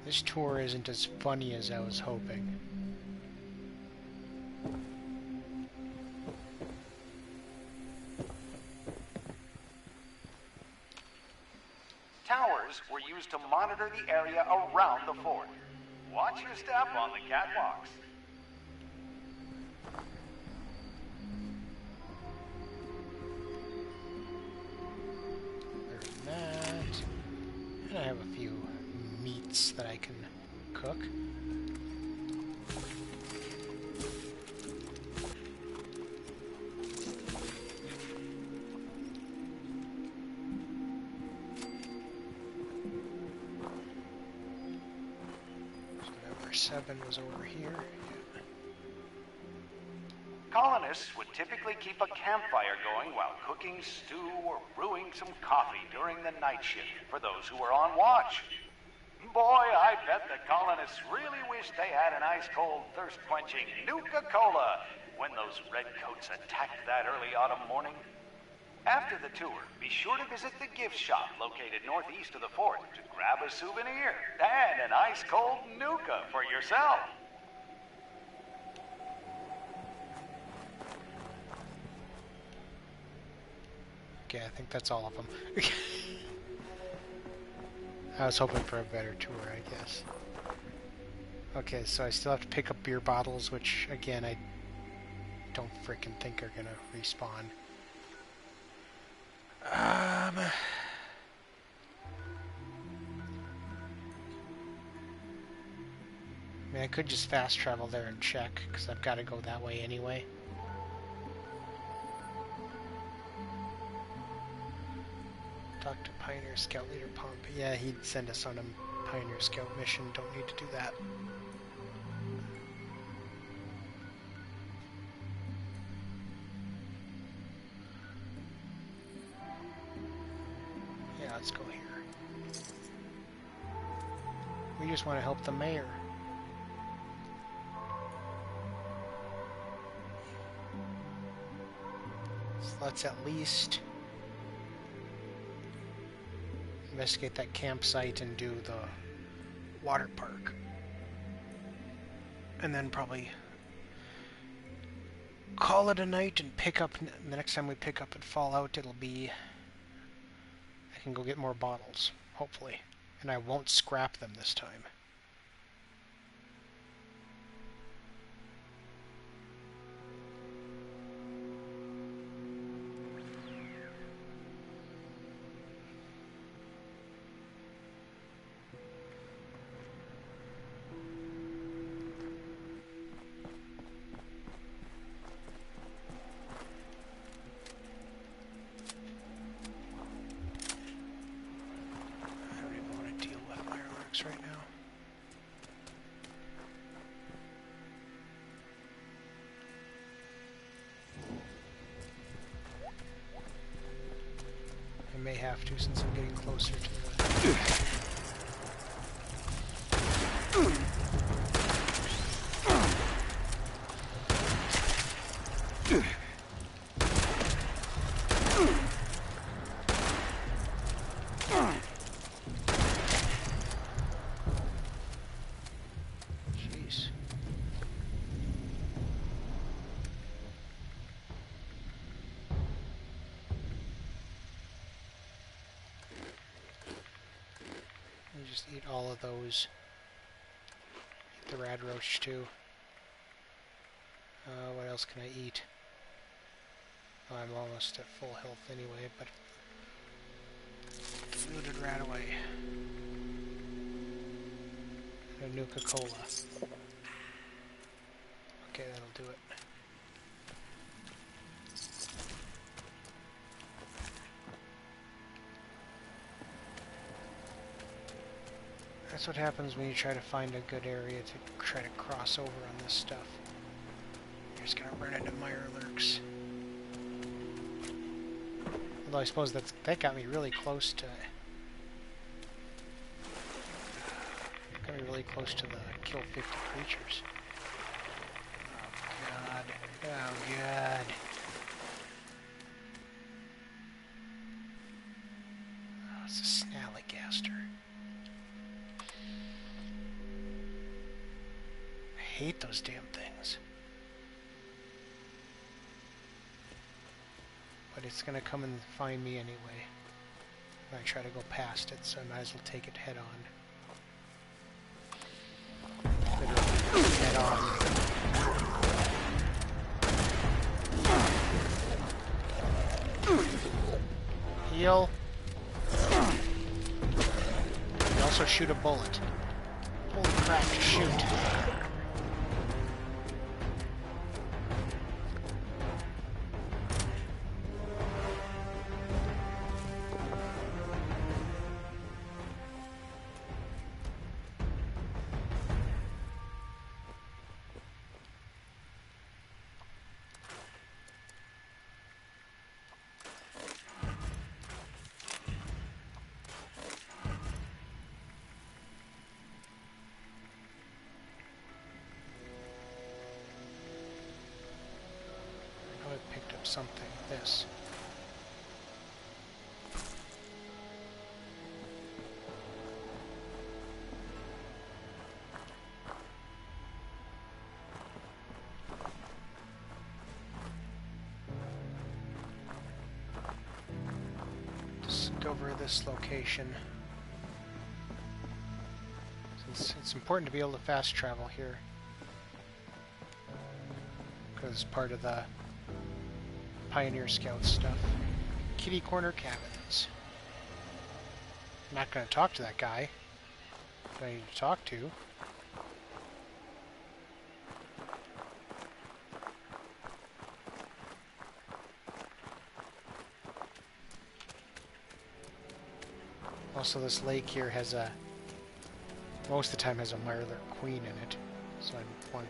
This tour isn't as funny as I was hoping. Towers were used to monitor the area around the fort. Watch your step on the catwalks. There's that. And I have a few meats that I can cook. Number 7 was over here. Colonists would typically keep a campfire going while cooking stew or brewing some coffee during the night shift for those who were on watch. Boy, I bet the colonists really wished they had an ice-cold, thirst-quenching Nuka-Cola when those redcoats attacked that early autumn morning. After the tour, be sure to visit the gift shop located northeast of the fort to grab a souvenir and an ice-cold Nuka for yourself. Okay, I think that's all of them. I was hoping for a better tour, I guess. Okay, so I still have to pick up beer bottles, which, again, I don't frickin' think are gonna respawn. I mean, I could just fast travel there and check, because I've got to go that way anyway. Talk to Pioneer Scout Leader Pump. Yeah, he'd send us on a Pioneer Scout mission. Don't need to do that. Yeah, let's go here. We just want to help the mayor. So let's at least investigate that campsite and do the water park. And then probably call it a night and pick up, the next time we pick up at Fallout, it'll be, I can go get more bottles, hopefully. And I won't scrap them this time. Right now. I may have to since I'm getting closer to the... Just eat all of those. Eat the rad roach too. What else can I eat? Oh, I'm almost at full health anyway, but looted rat away. A Nuka-Cola. Okay, that'll do it. That's what happens when you try to find a good area to try to cross over on this stuff. You're just gonna run into Mirelurks. Although I suppose that got me really close to... Got me really close to the kill 50 creatures. Oh god. Oh god. Oh, it's a Snallygaster. I hate those damn things. But it's gonna come and find me anyway. When I try to go past it, so I might as well take it head on. Literally, head on. Heal. You also shoot a bullet. Holy crap, just shoot. Something, this. Discover this location. Since it's important to be able to fast travel here. Because it's part of the Pioneer Scout stuff. Kitty Corner Cabins. I'm not going to talk to that guy that I need to talk to. Also, this lake here has a... most of the time has a Mirelurk Queen in it. So I want...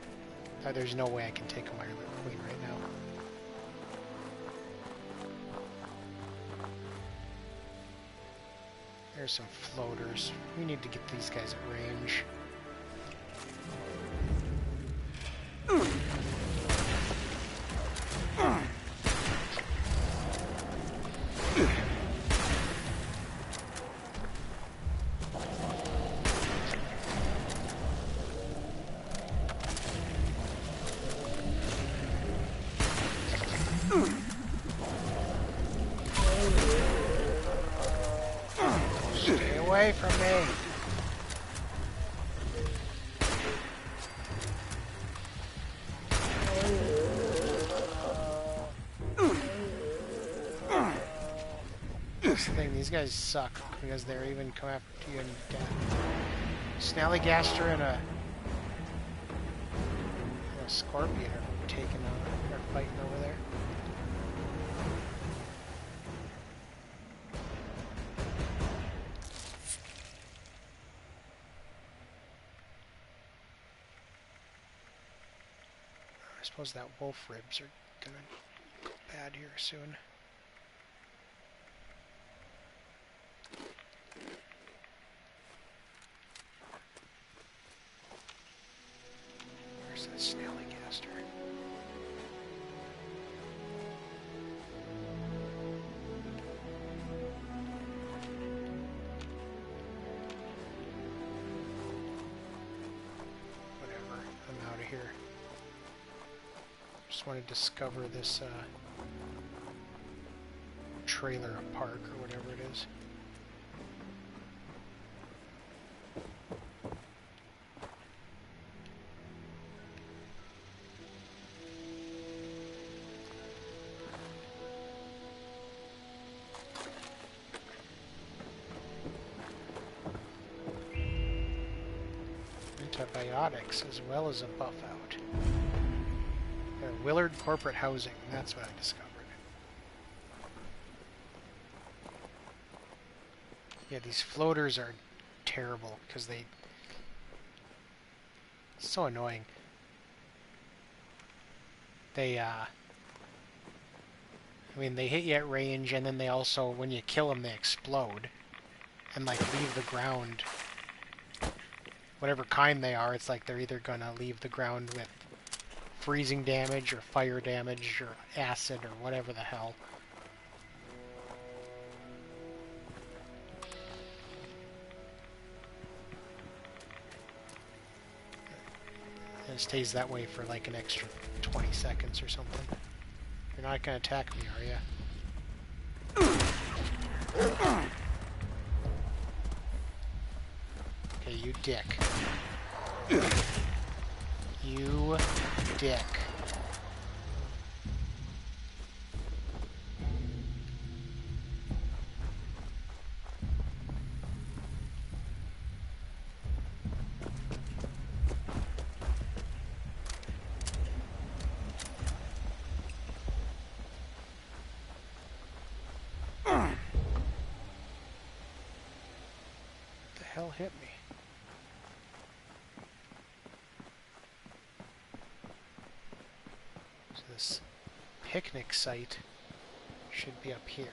there's no way I can take a Mirelurk Queen right now. There's some floaters. We need to get these guys at range. Stay away from me. That's the thing, these guys suck because they're even come after you in death. Snallygaster and a scorpion are taking on, are fighting over there. I suppose that wolf ribs are gonna go bad here soon. Where's that Snallygaster? Whatever, I'm out of here. Just want to discover this trailer park or whatever it is. Antibiotics as well as a buff out. Willard Corporate Housing, that's what I discovered. Yeah, these floaters are terrible because they So annoying. They, I mean, they hit you at range, and then they also, when you kill them, they explode. And, like, leave the ground. Whatever kind they are, it's like they're either gonna leave the ground with freezing damage, or fire damage, or acid, or whatever the hell. And it stays that way for like an extra 20 seconds or something. You're not gonna attack me, are you? Okay, you dick. You dick. The hell hit me? So this picnic site should be up here.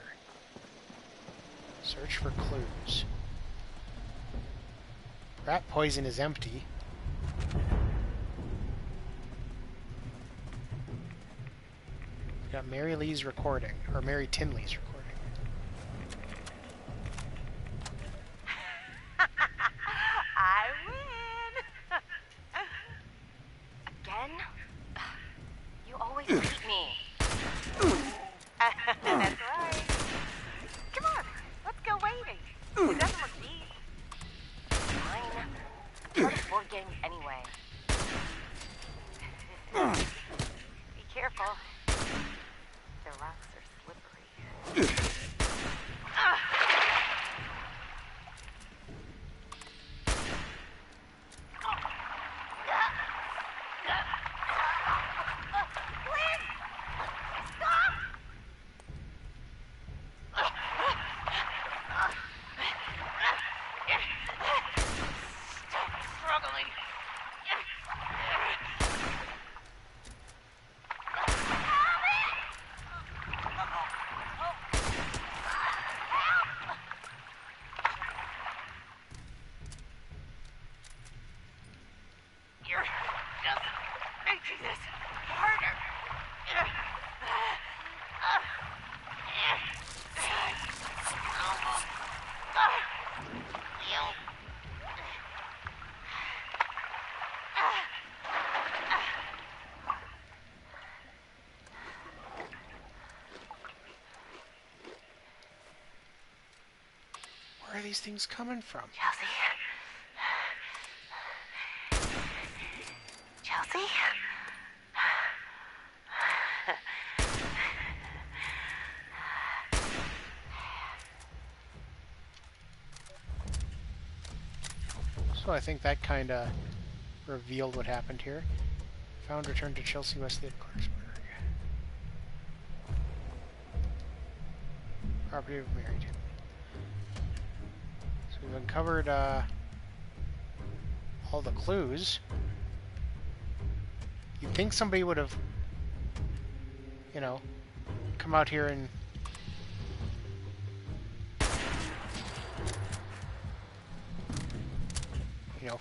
Search for clues. Rat poison is empty. We've got Mary Lee's recording, or Mary Tinley's recording. I win! Again? You always beat me. That's right. Come on, let's go waiting. It doesn't look deep. Fine. Part of board game anyway. Be careful. The rocks are slippery. Where are these things coming from? Chelsea? So I think that kind of revealed what happened here. Found returned to Chelsea Wesley at Clarksburg. Property of Mary Tinley. So we've uncovered all the clues. You'd think somebody would have, you know, come out here and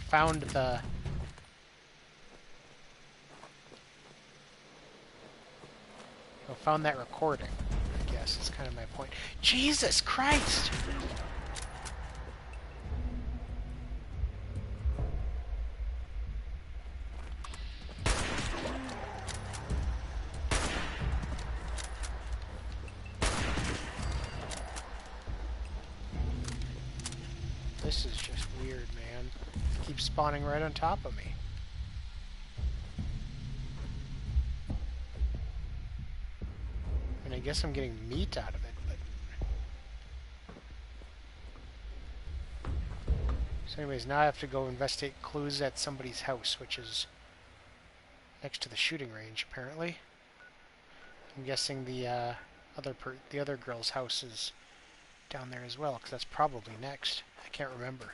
found the found that recording. I guess is kind of my point. Jesus Christ! This is just weird, man. It keeps spawning right on top of me. I mean, I guess I'm getting meat out of it, but... So anyways, now I have to go investigate clues at somebody's house, which is next to the shooting range, apparently. I'm guessing the other girl's house is down there as well, because that's probably next. I can't remember.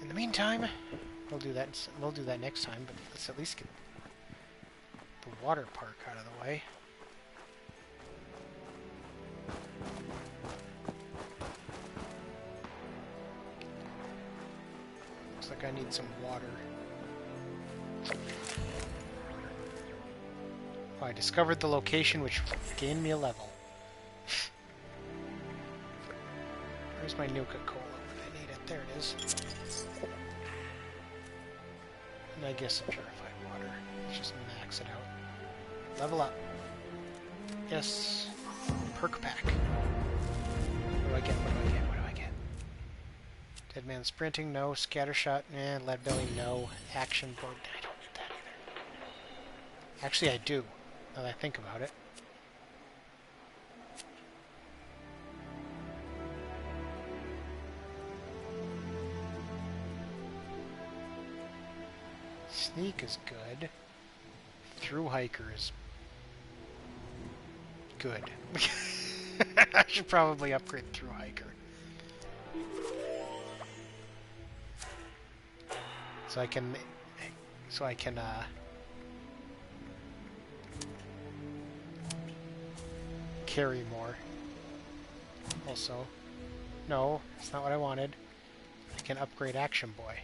In the meantime, We'll do that. We'll do that next time. But let's at least get the water park out of the way. Looks like I need some water. Oh, I discovered the location, which gained me a level. Where's my Nuka-Cola when I need it? There it is. And I guess some purified water. Let's just max it out. Level up. Yes. Perk pack. What do I get? What do I get? What do I get? Dead man sprinting, no. Scattershot, lead belly, no. Action board, I don't need that either. Actually, I do, now that I think about it. Sneak is good. Through hiker is good. I should probably upgrade through hiker. So I can carry more. Also, no, that's not what I wanted. I can upgrade Action Boy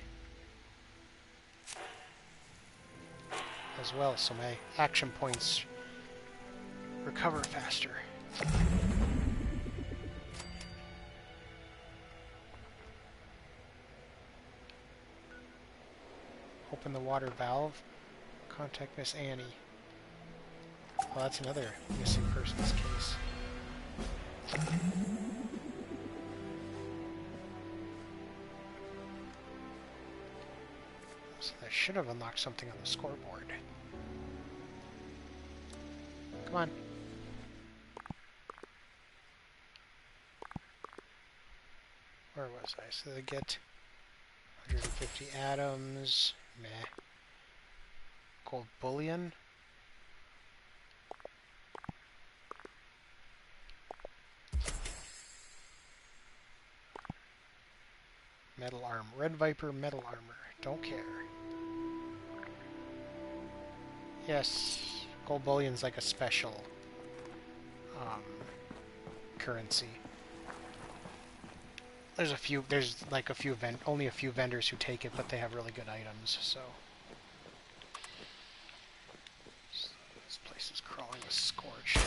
as well, so my action points recover faster. Open the water valve. Contact Miss Annie. Well, that's another missing persons case. So I should have unlocked something on the scoreboard. Come on. Where was I? So they get 150 atoms. Meh. Gold bullion. Metal armor. Red Viper metal armor. Don't care. Yes. Gold bullion's like a special currency. There's like only a few vendors who take it, but they have really good items, so. This place is crawling with scorched.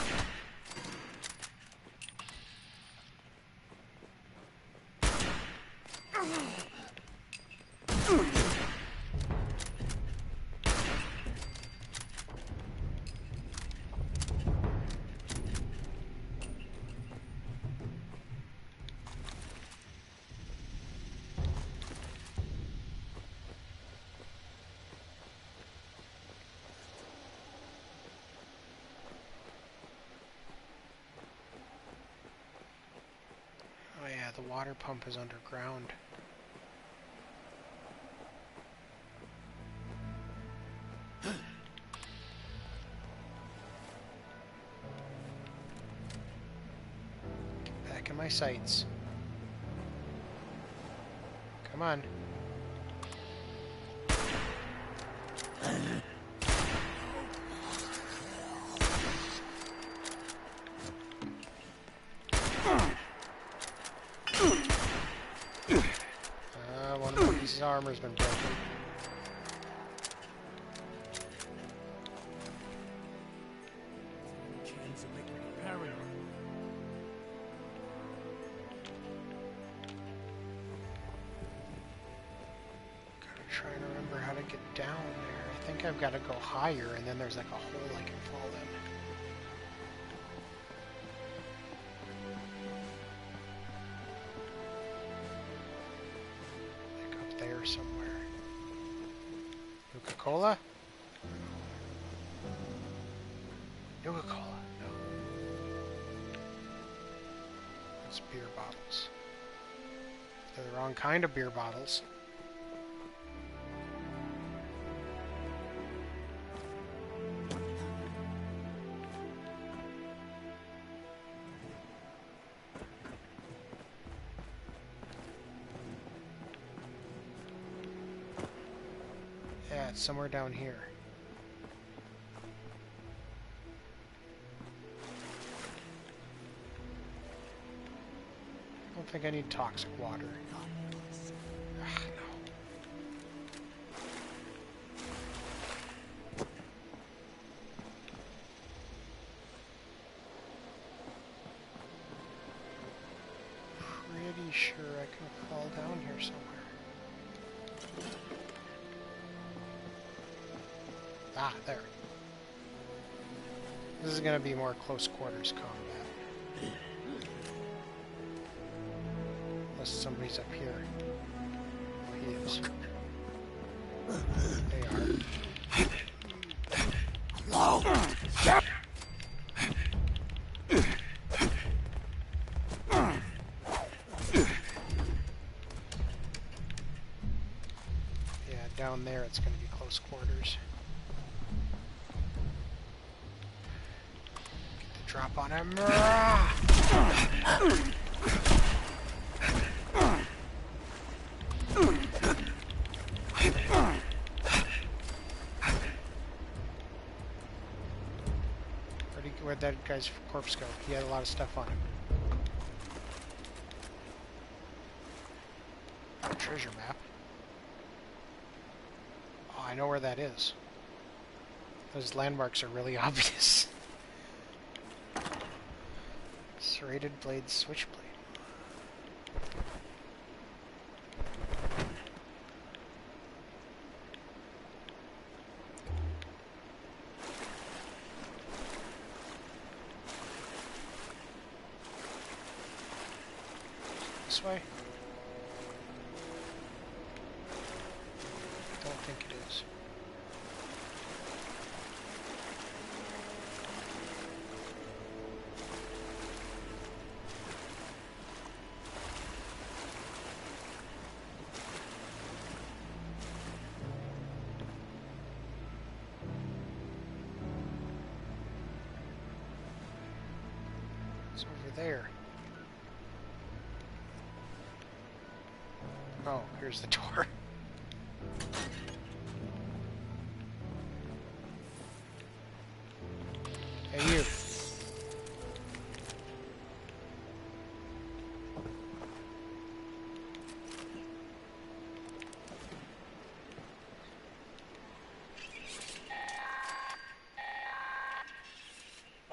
Oh yeah, the water pump is underground. Get back in my sights. Come on. One of my pieces of armor has been broken. Trying to remember how to get down there. I think I've got to go higher, and then there's like a hole I can fall in. Like up there somewhere. Nuka-Cola? Nuka-Cola, no. It's beer bottles. They're the wrong kind of beer bottles. Yeah, it's somewhere down here. I don't think I need toxic water. Ah, no. Pretty sure I can fall down here somewhere. Ah, there. This is going to be more close quarters combat. Unless somebody's up here. Oh, he is. They are. Hello? Yeah, down there it's going to be close quarters. Get the drop on him. Where'd that guy's corpse go? He had a lot of stuff on him. A treasure map. Oh, I know where that is. Those landmarks are really obvious. Serrated blade switchblade. This way? Don't think it is. It's over there. Oh, here's the door. Hey, you.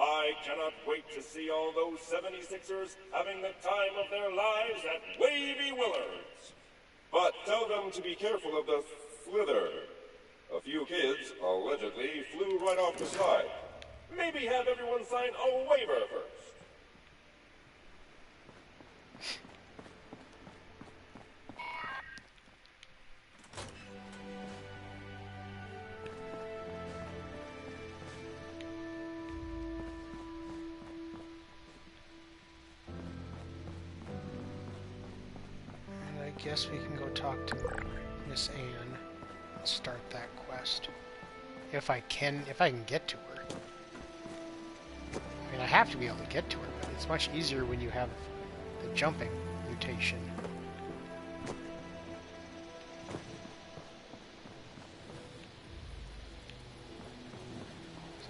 I cannot wait to see all those 76ers having the time of their lives at Wavy Willards. But tell them to be careful of the slither. A few kids, allegedly, flew right off the slide. Maybe have everyone sign a waiver first. I guess we can go talk to Miss Anne and start that quest. If I can get to her. I mean, I have to be able to get to her, but it's much easier when you have the jumping mutation. So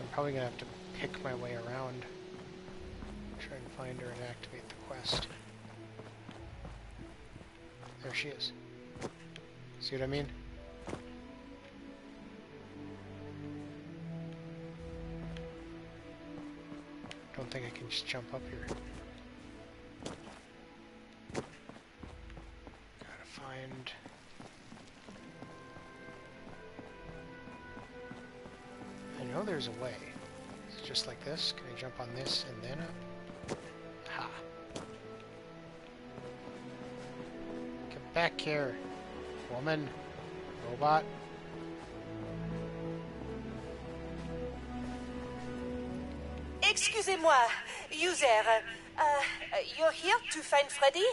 I'm probably going to have to pick my way around, try and find her and activate the quest. There she is. See what I mean? Don't think I can just jump up here. Gotta find... I know there's a way. It's just like this. Can I jump on this and then up? Ha! Get back here, woman, robot. Excusez-moi, user. You're here to find Freddy?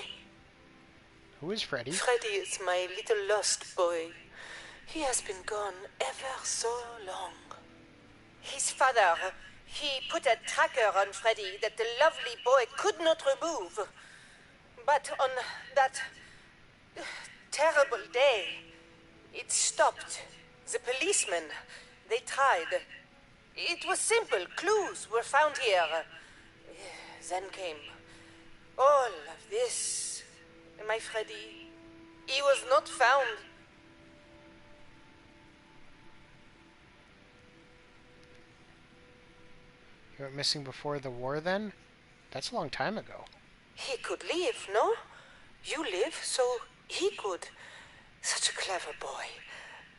Who is Freddy? Freddy is my little lost boy. He has been gone ever so long. His father, he put a tracker on Freddy that the lovely boy could not remove. But on that terrible day, it stopped The policemen, they tried. It was simple. Clues were found here. Then came all of this. My Freddy, he was not found. He went missing before the war then? That's a long time ago. He could live, no? You live, so he could. Such a clever boy.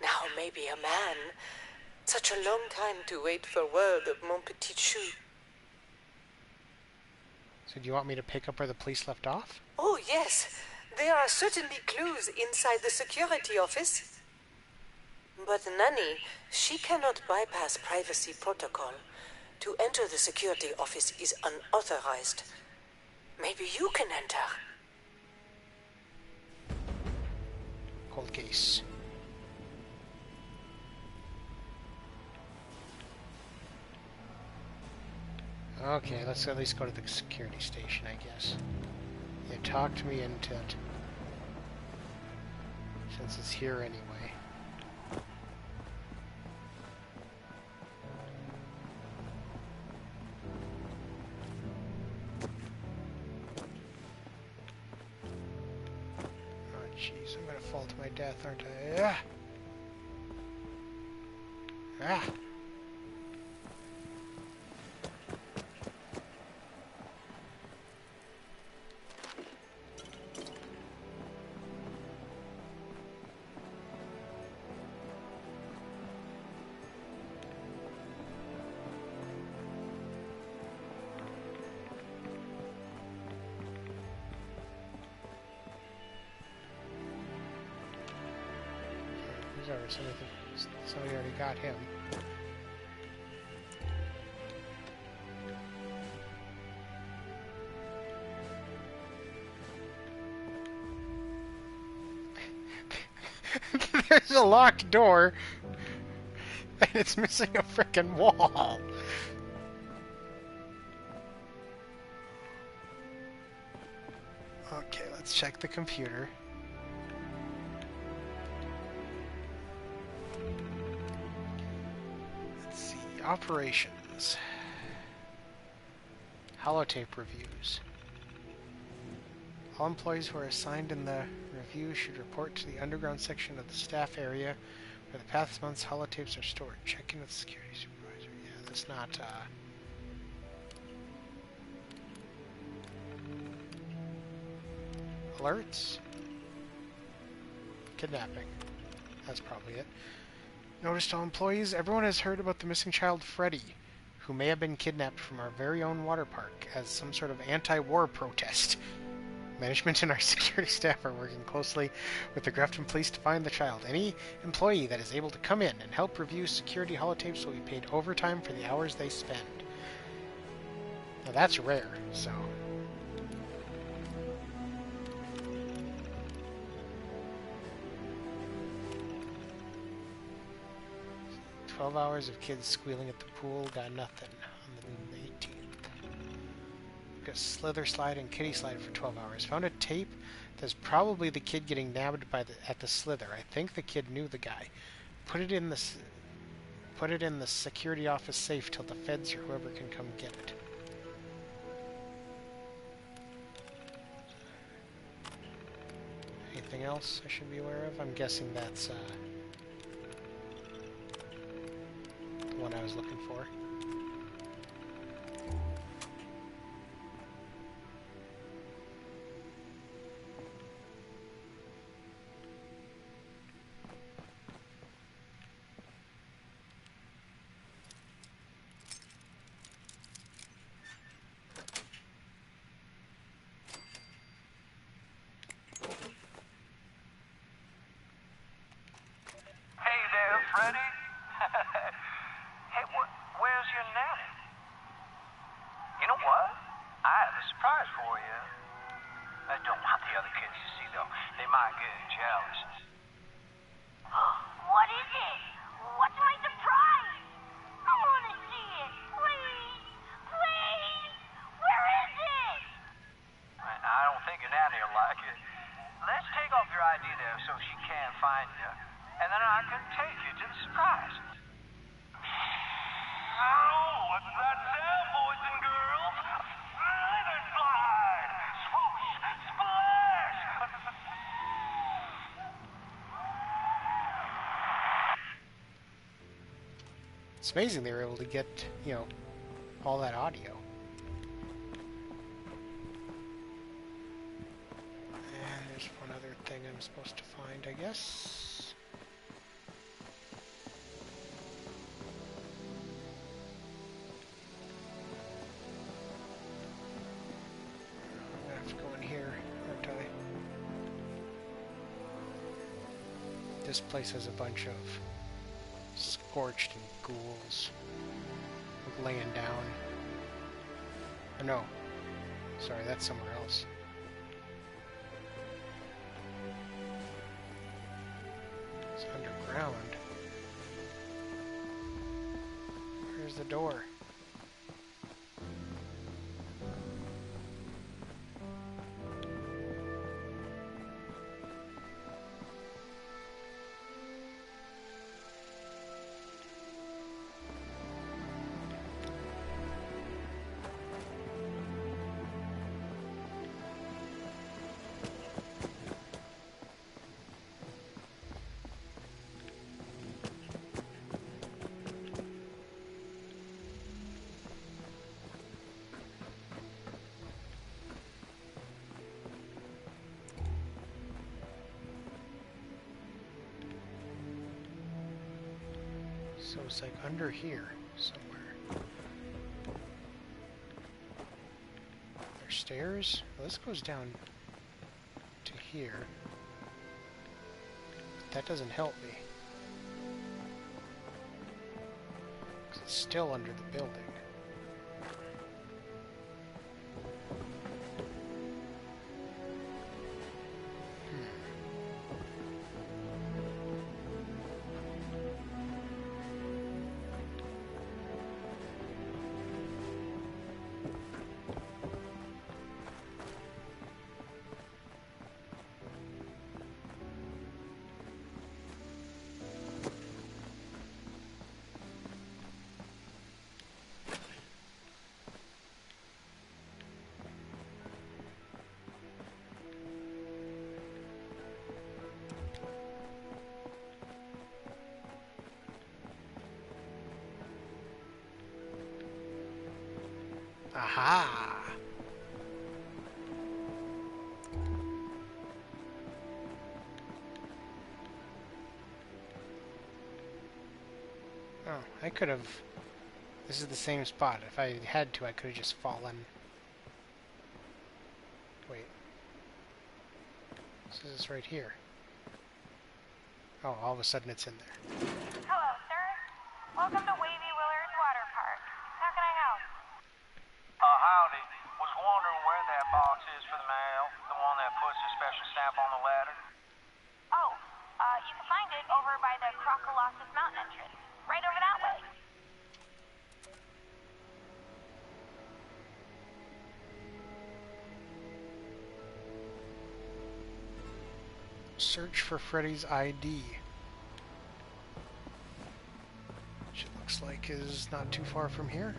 Now maybe a man. Such a long time to wait for word of mon petit chou. So do you want me to pick up where the police left off? Oh, yes. There are certainly clues inside the security office. But Nanny, she cannot bypass privacy protocol. To enter the security office is unauthorized. Maybe you can enter. Cold case. Okay, let's at least go to the security station, I guess. You talked me into it. Since it's here anyway. Oh jeez, I'm gonna fall to my death, aren't I? Ah! Ah! Somebody already got him. There's a locked door, and it's missing a frickin' wall. Okay, let's check the computer. Operations. Holotape reviews. All employees who are assigned in the review should report to the underground section of the staff area where the past month's holotapes are stored. Check in with the security supervisor. Yeah, that's not, alerts? Kidnapping. That's probably it. Notice to all employees, everyone has heard about the missing child Freddy, who may have been kidnapped from our very own water park as some sort of anti-war protest. Management and our security staff are working closely with the Grafton Police to find the child. Any employee that is able to come in and help review security holotapes will be paid overtime for the hours they spend. Now that's rare, so... 12 hours of kids squealing at the pool, got nothing on the 18th. Got Slither Slide and Kitty Slide for 12 hours. Found a tape that's probably the kid getting nabbed at the Slither. I think the kid knew the guy. Put it in the security office safe till the feds or whoever can come get it. Anything else I should be aware of? I'm guessing that's one I was looking for. Hey there, Freddy. Hey, where's your nanny? You know what? I have a surprise for you. Don't want the other kids to see, though. They might get jealous. What is it? What's my surprise? I want to see it. Please. Please. Where is it? I don't think your nanny will like it. Let's take off your ID there so she can't find you. And then I can take you to the surprise. Oh, what's that sound, boys and girls? Slither slide! Swoosh! Splash! It's amazing they were able to get, you know, all that audio. And there's one other thing I'm supposed to find, I guess. I'm gonna have to go in here, aren't I? This place has a bunch of scorched and ghouls like laying down. Oh, no, sorry, that's somewhere else. It's underground. Where's the door? So it's like under here somewhere. There's stairs? Well, this goes down to here. But that doesn't help me. 'Cause it's still under the building. Aha! Oh, I could have... This is the same spot. If I had to, I could have just fallen. Wait. This is right here. Oh, all of a sudden it's in there. Hello, sir. Welcome to Wavy Willard's Water Park. How can I help? Howdy. Was wondering where that box is for the mail. The one that puts a special stamp on the ladder. Oh, you can find it over by the Crocolosis Mountain entrance. Right over that way. Search for Freddy's ID. Which it looks like is not too far from here.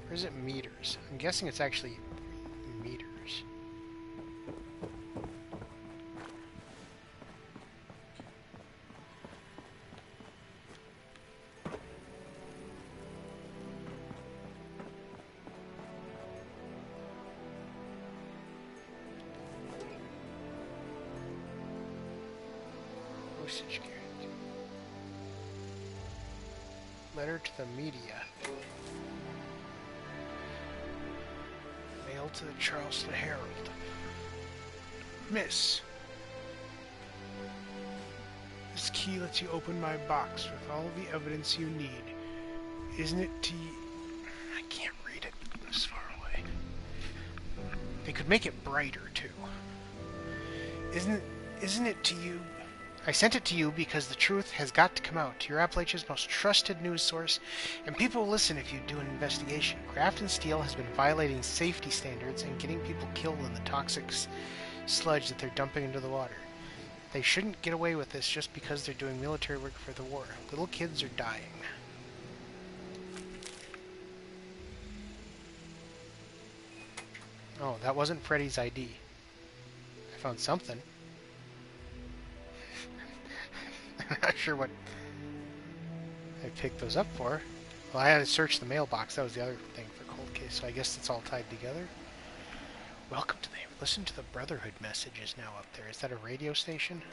Or is it meters? I'm guessing it's actually meters. Postage guarantee. Letter to the media. Mail to the Charleston Herald. Miss, this key lets you open my box with all the evidence you need. Isn't it to... I can't read it this far away. They could make it brighter, too. Isn't it to you? I sent it to you because the truth has got to come out. You're Appalachia's most trusted news source, and people will listen if you do an investigation. Grafton Steel has been violating safety standards and getting people killed in the toxic sludge that they're dumping into the water. They shouldn't get away with this just because they're doing military work for the war. Little kids are dying. Oh, that wasn't Freddy's ID. I found something. I'm not sure what I picked those up for. Well, I had to search the mailbox. That was the other thing for Cold Case, so I guess it's all tied together. Welcome to the... Listen to the Brotherhood messages now up there. Is that a radio station?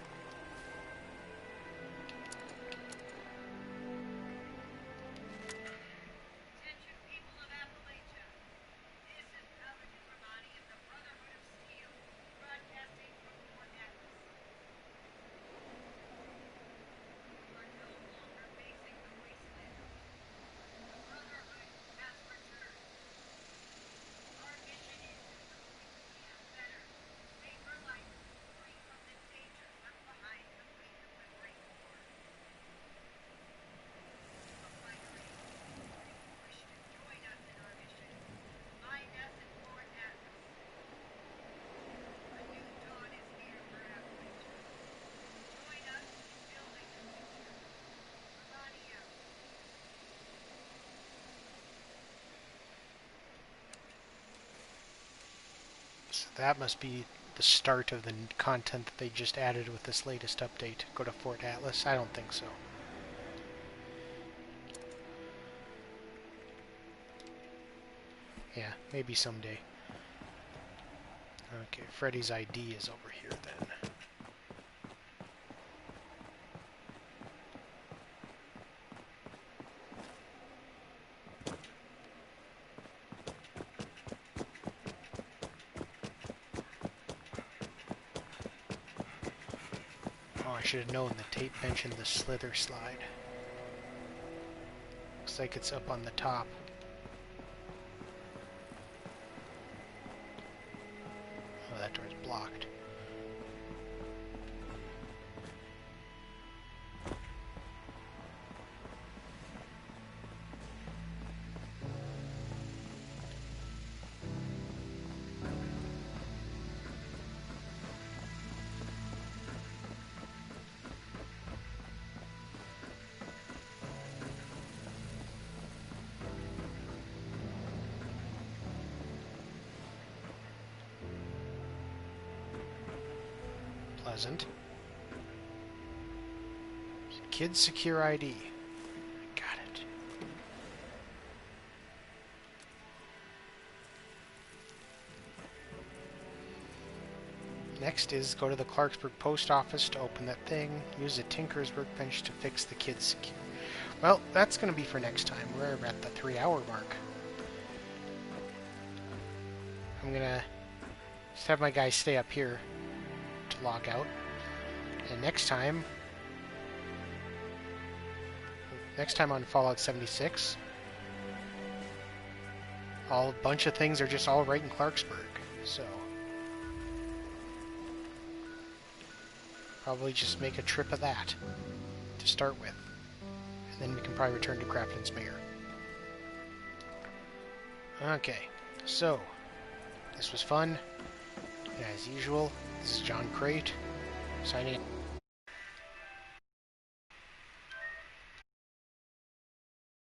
That must be the start of the content that they just added with this latest update. Go to Fort Atlas? I don't think so. Yeah, maybe someday. Okay, Freddy's ID is over here then. I should have known the tape mentioned the slither slide. Looks like it's up on the top. Oh, that door's blocked. Pleasant. Kids Secure ID. Got it. Next is go to the Clarksburg post office to open that thing. Use a Tinker's workbench to fix the Kids Secure. Well, that's going to be for next time. We're at the 3-hour mark. I'm going to just have my guys stay up here to log out. And next time on Fallout 76, a bunch of things are just all right in Clarksburg. So probably just make a trip of that to start with. And then we can probably return to Grafton's Mayor. Okay, so this was fun. As usual, this is John Crate, signing out.